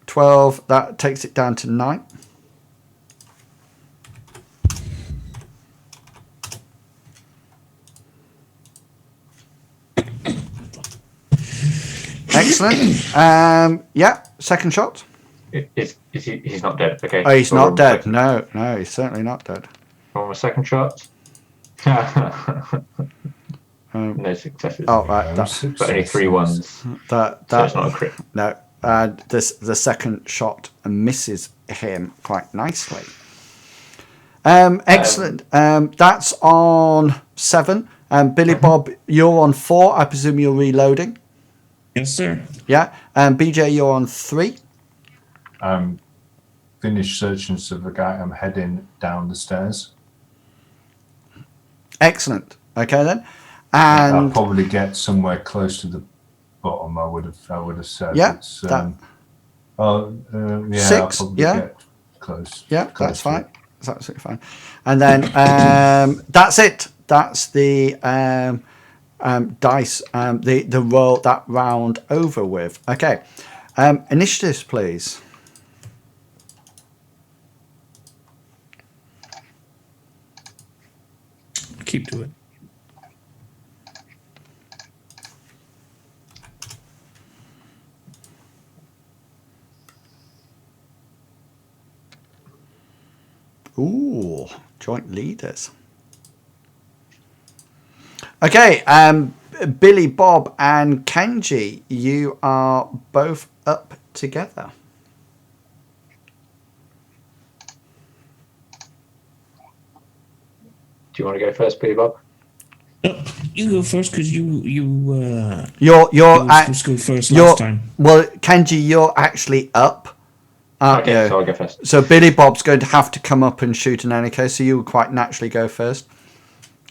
12. That takes it down to 9. Excellent. Yeah, second shot. He's not dead. Okay. Oh, he's not dead. No, he's certainly not dead. On my second shot. No successes. Oh, right. But only 3 ones. So it's not a crit. No. The second shot misses him quite nicely. Excellent. That's on 7. Billy Bob, you're on 4. I presume you're reloading. Yes, sir. Yeah. BJ, you're on 3. Finished searching for the guy. I'm heading down the stairs. Excellent. Okay then. I'll And probably get somewhere close to the bottom. I would have said. Yeah, It's, 6. I'll probably get close. Yeah, close that's to fine. it. That's absolutely fine. And then that's it. That's the dice. The roll that round over with. Okay. Initiatives, please. Keep to it. Ooh, joint leaders. Okay, Billy, Bob, and Kenji, you are both up together. Do you want to go first, Billy Bob? You go first because you're You're supposed to go first last time. Well, Kenji, you're actually up. Okay, so I'll go first. So Billy Bob's going to have to come up and shoot in any case, so you would quite naturally go first.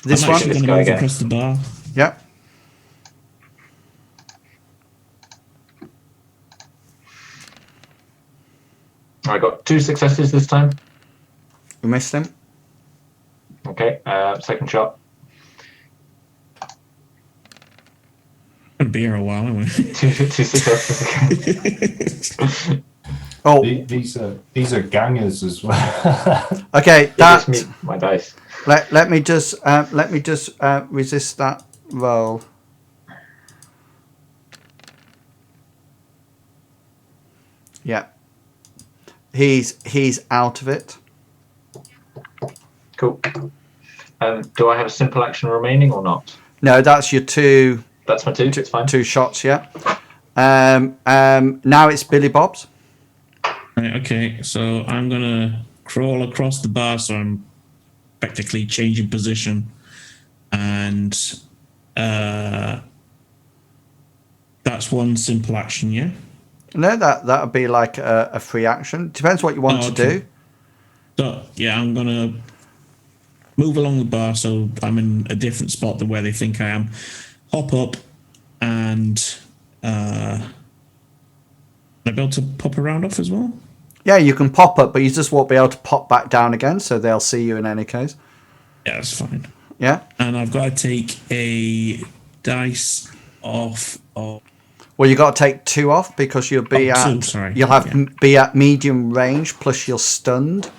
This I'm one? actually going to move across the bar. Yep. I got 2 successes this time. You missed him. Okay, second shot. It'll be here a while anyway. 2 successes again. Oh, These are gangers as well. okay. That That me my dice. let me just resist that roll. Yeah, he's out of it. Cool. Do I have a simple action remaining or not? No, that's your two. That's my two. It's fine. Two shots. Yeah. Now it's Billy Bob's. Right, okay, so I'm gonna crawl across the bar, so I'm practically changing position, and that's one simple action. Yeah. No, that would be like a free action. Depends what you want to do. So yeah, I'm gonna move along the bar, so I'm in a different spot than where they think I am. Hop up, and I'll be able to pop around off as well. Yeah, you can pop up, but you just won't be able to pop back down again, so they'll see you in any case. Yeah, that's fine. Yeah. And I've got to take a dice off of. Well, you got to take 2 off because you'll be two, sorry. You'll have Yeah. be at medium range plus you're stunned.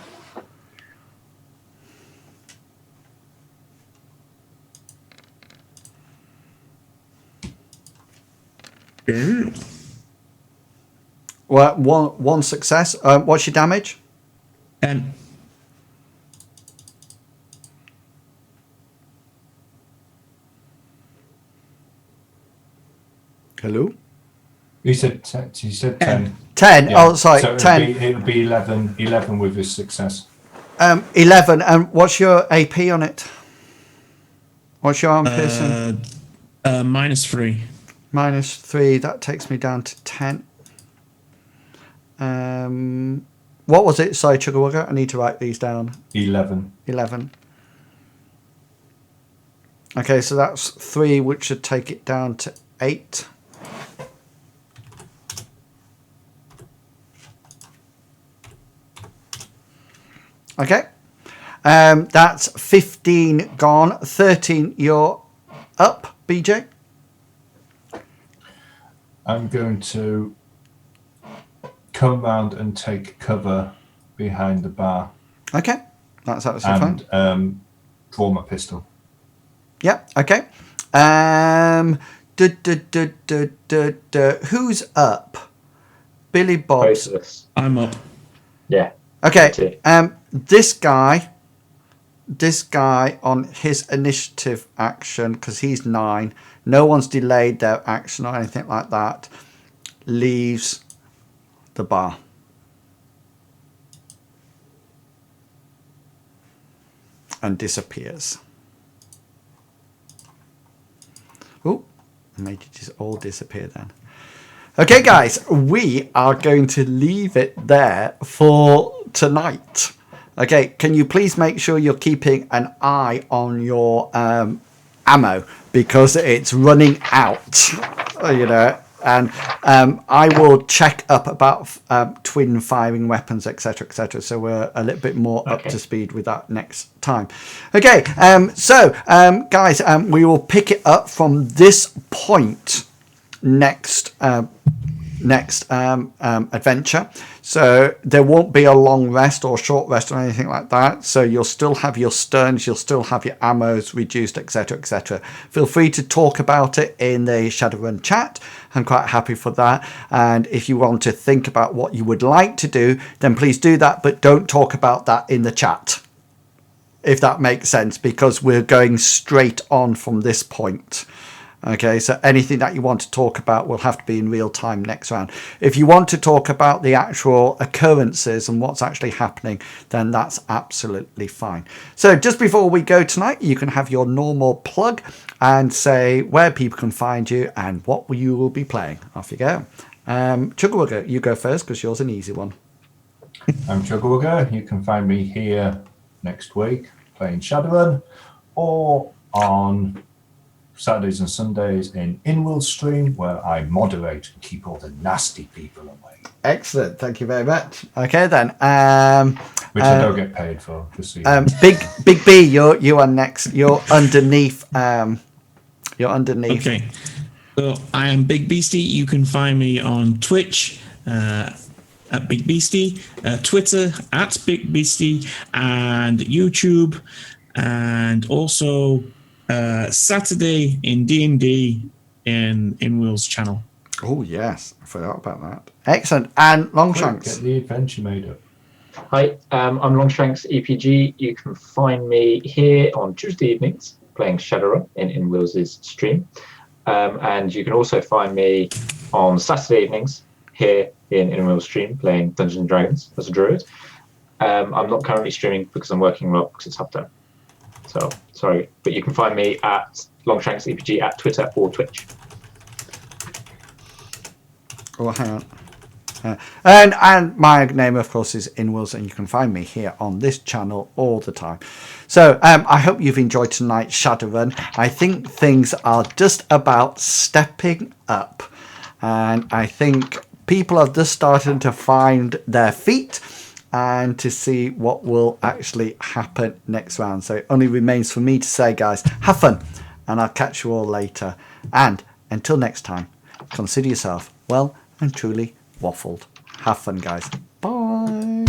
Well, one success. What's your damage? 10. Hello. You said 10. 10. Yeah. Oh, sorry. So 10. It'll be 11 with his success. 11. And what's your AP on it? What's your arm piercing? -3. -3. That takes me down to 10. What was it? Sorry, Chugawugga. I need to write these down. 11. 11. Okay, so that's 3, which should take it down to 8. Okay. That's 15 gone. 13, you're up, BJ. I'm going to come round and take cover behind the bar Okay. That's absolutely fine. and draw my pistol. Yeah, okay. Who's up? Billy Both Bob's. of us. I'm up. Yeah. Okay. Two. This guy on his initiative action, because he's 9, no one's delayed their action or anything like that, leaves the bar. And disappears. Oh, made it just all disappear then. Okay, guys, we are going to leave it there for tonight. Okay, can you please make sure you're keeping an eye on your ammo because it's running out, you know, and I will check up about twin firing weapons, etc., etc. So we're a little bit more up to speed with that next time. Okay, guys, we will pick it up from this point next adventure. So there won't be a long rest or short rest or anything like that. So you'll still have your sterns, you'll still have your ammos reduced, etc., etc. Feel free to talk about it in the Shadowrun chat. I'm quite happy for that. And if you want to think about what you would like to do, then please do that, but don't talk about that in the chat, if that makes sense, because we're going straight on from this point. Okay, so anything that you want to talk about will have to be in real time next round. If you want to talk about the actual occurrences and what's actually happening, then that's absolutely fine. So just before we go tonight, you can have your normal plug and say where people can find you and what you will be playing. Off you go. Chugawugga, you go first because yours an easy one. I'm Chugawugga. You can find me here next week playing Shadowrun or on Saturdays and Sundays in Inworld Stream, where I moderate and keep all the nasty people away. Excellent, thank you very much. Okay then, which I don't get paid for. Just so you know. Big B, you are next. You're underneath. You're underneath. Okay. So I am Big Beastie. You can find me on Twitch, at Big Beastie, Twitter at Big Beastie, and YouTube, and also Saturday in D&D in Will's channel. Oh, yes. I forgot about that. Excellent. And Longshanks. Get the adventure made up. Hi, I'm Longshanks EPG. You can find me here on Tuesday evenings playing Shadowrun in Will's stream. And you can also find me on Saturday evenings here in Will's stream playing Dungeons and Dragons as a druid. I'm not currently streaming because I'm working a lot because it's half term. So sorry, but you can find me at Longshanks EPG at Twitter or Twitch. Oh, hang on. And my name, of course, is Inwills, and you can find me here on this channel all the time. So I hope you've enjoyed tonight's Shadowrun. I think things are just about stepping up, and I think people are just starting to find their feet and to see what will actually happen next round. So it only remains for me to say, guys, have fun, and I'll catch you all later. And until next time, consider yourself well and truly waffled. Have fun, guys. Bye.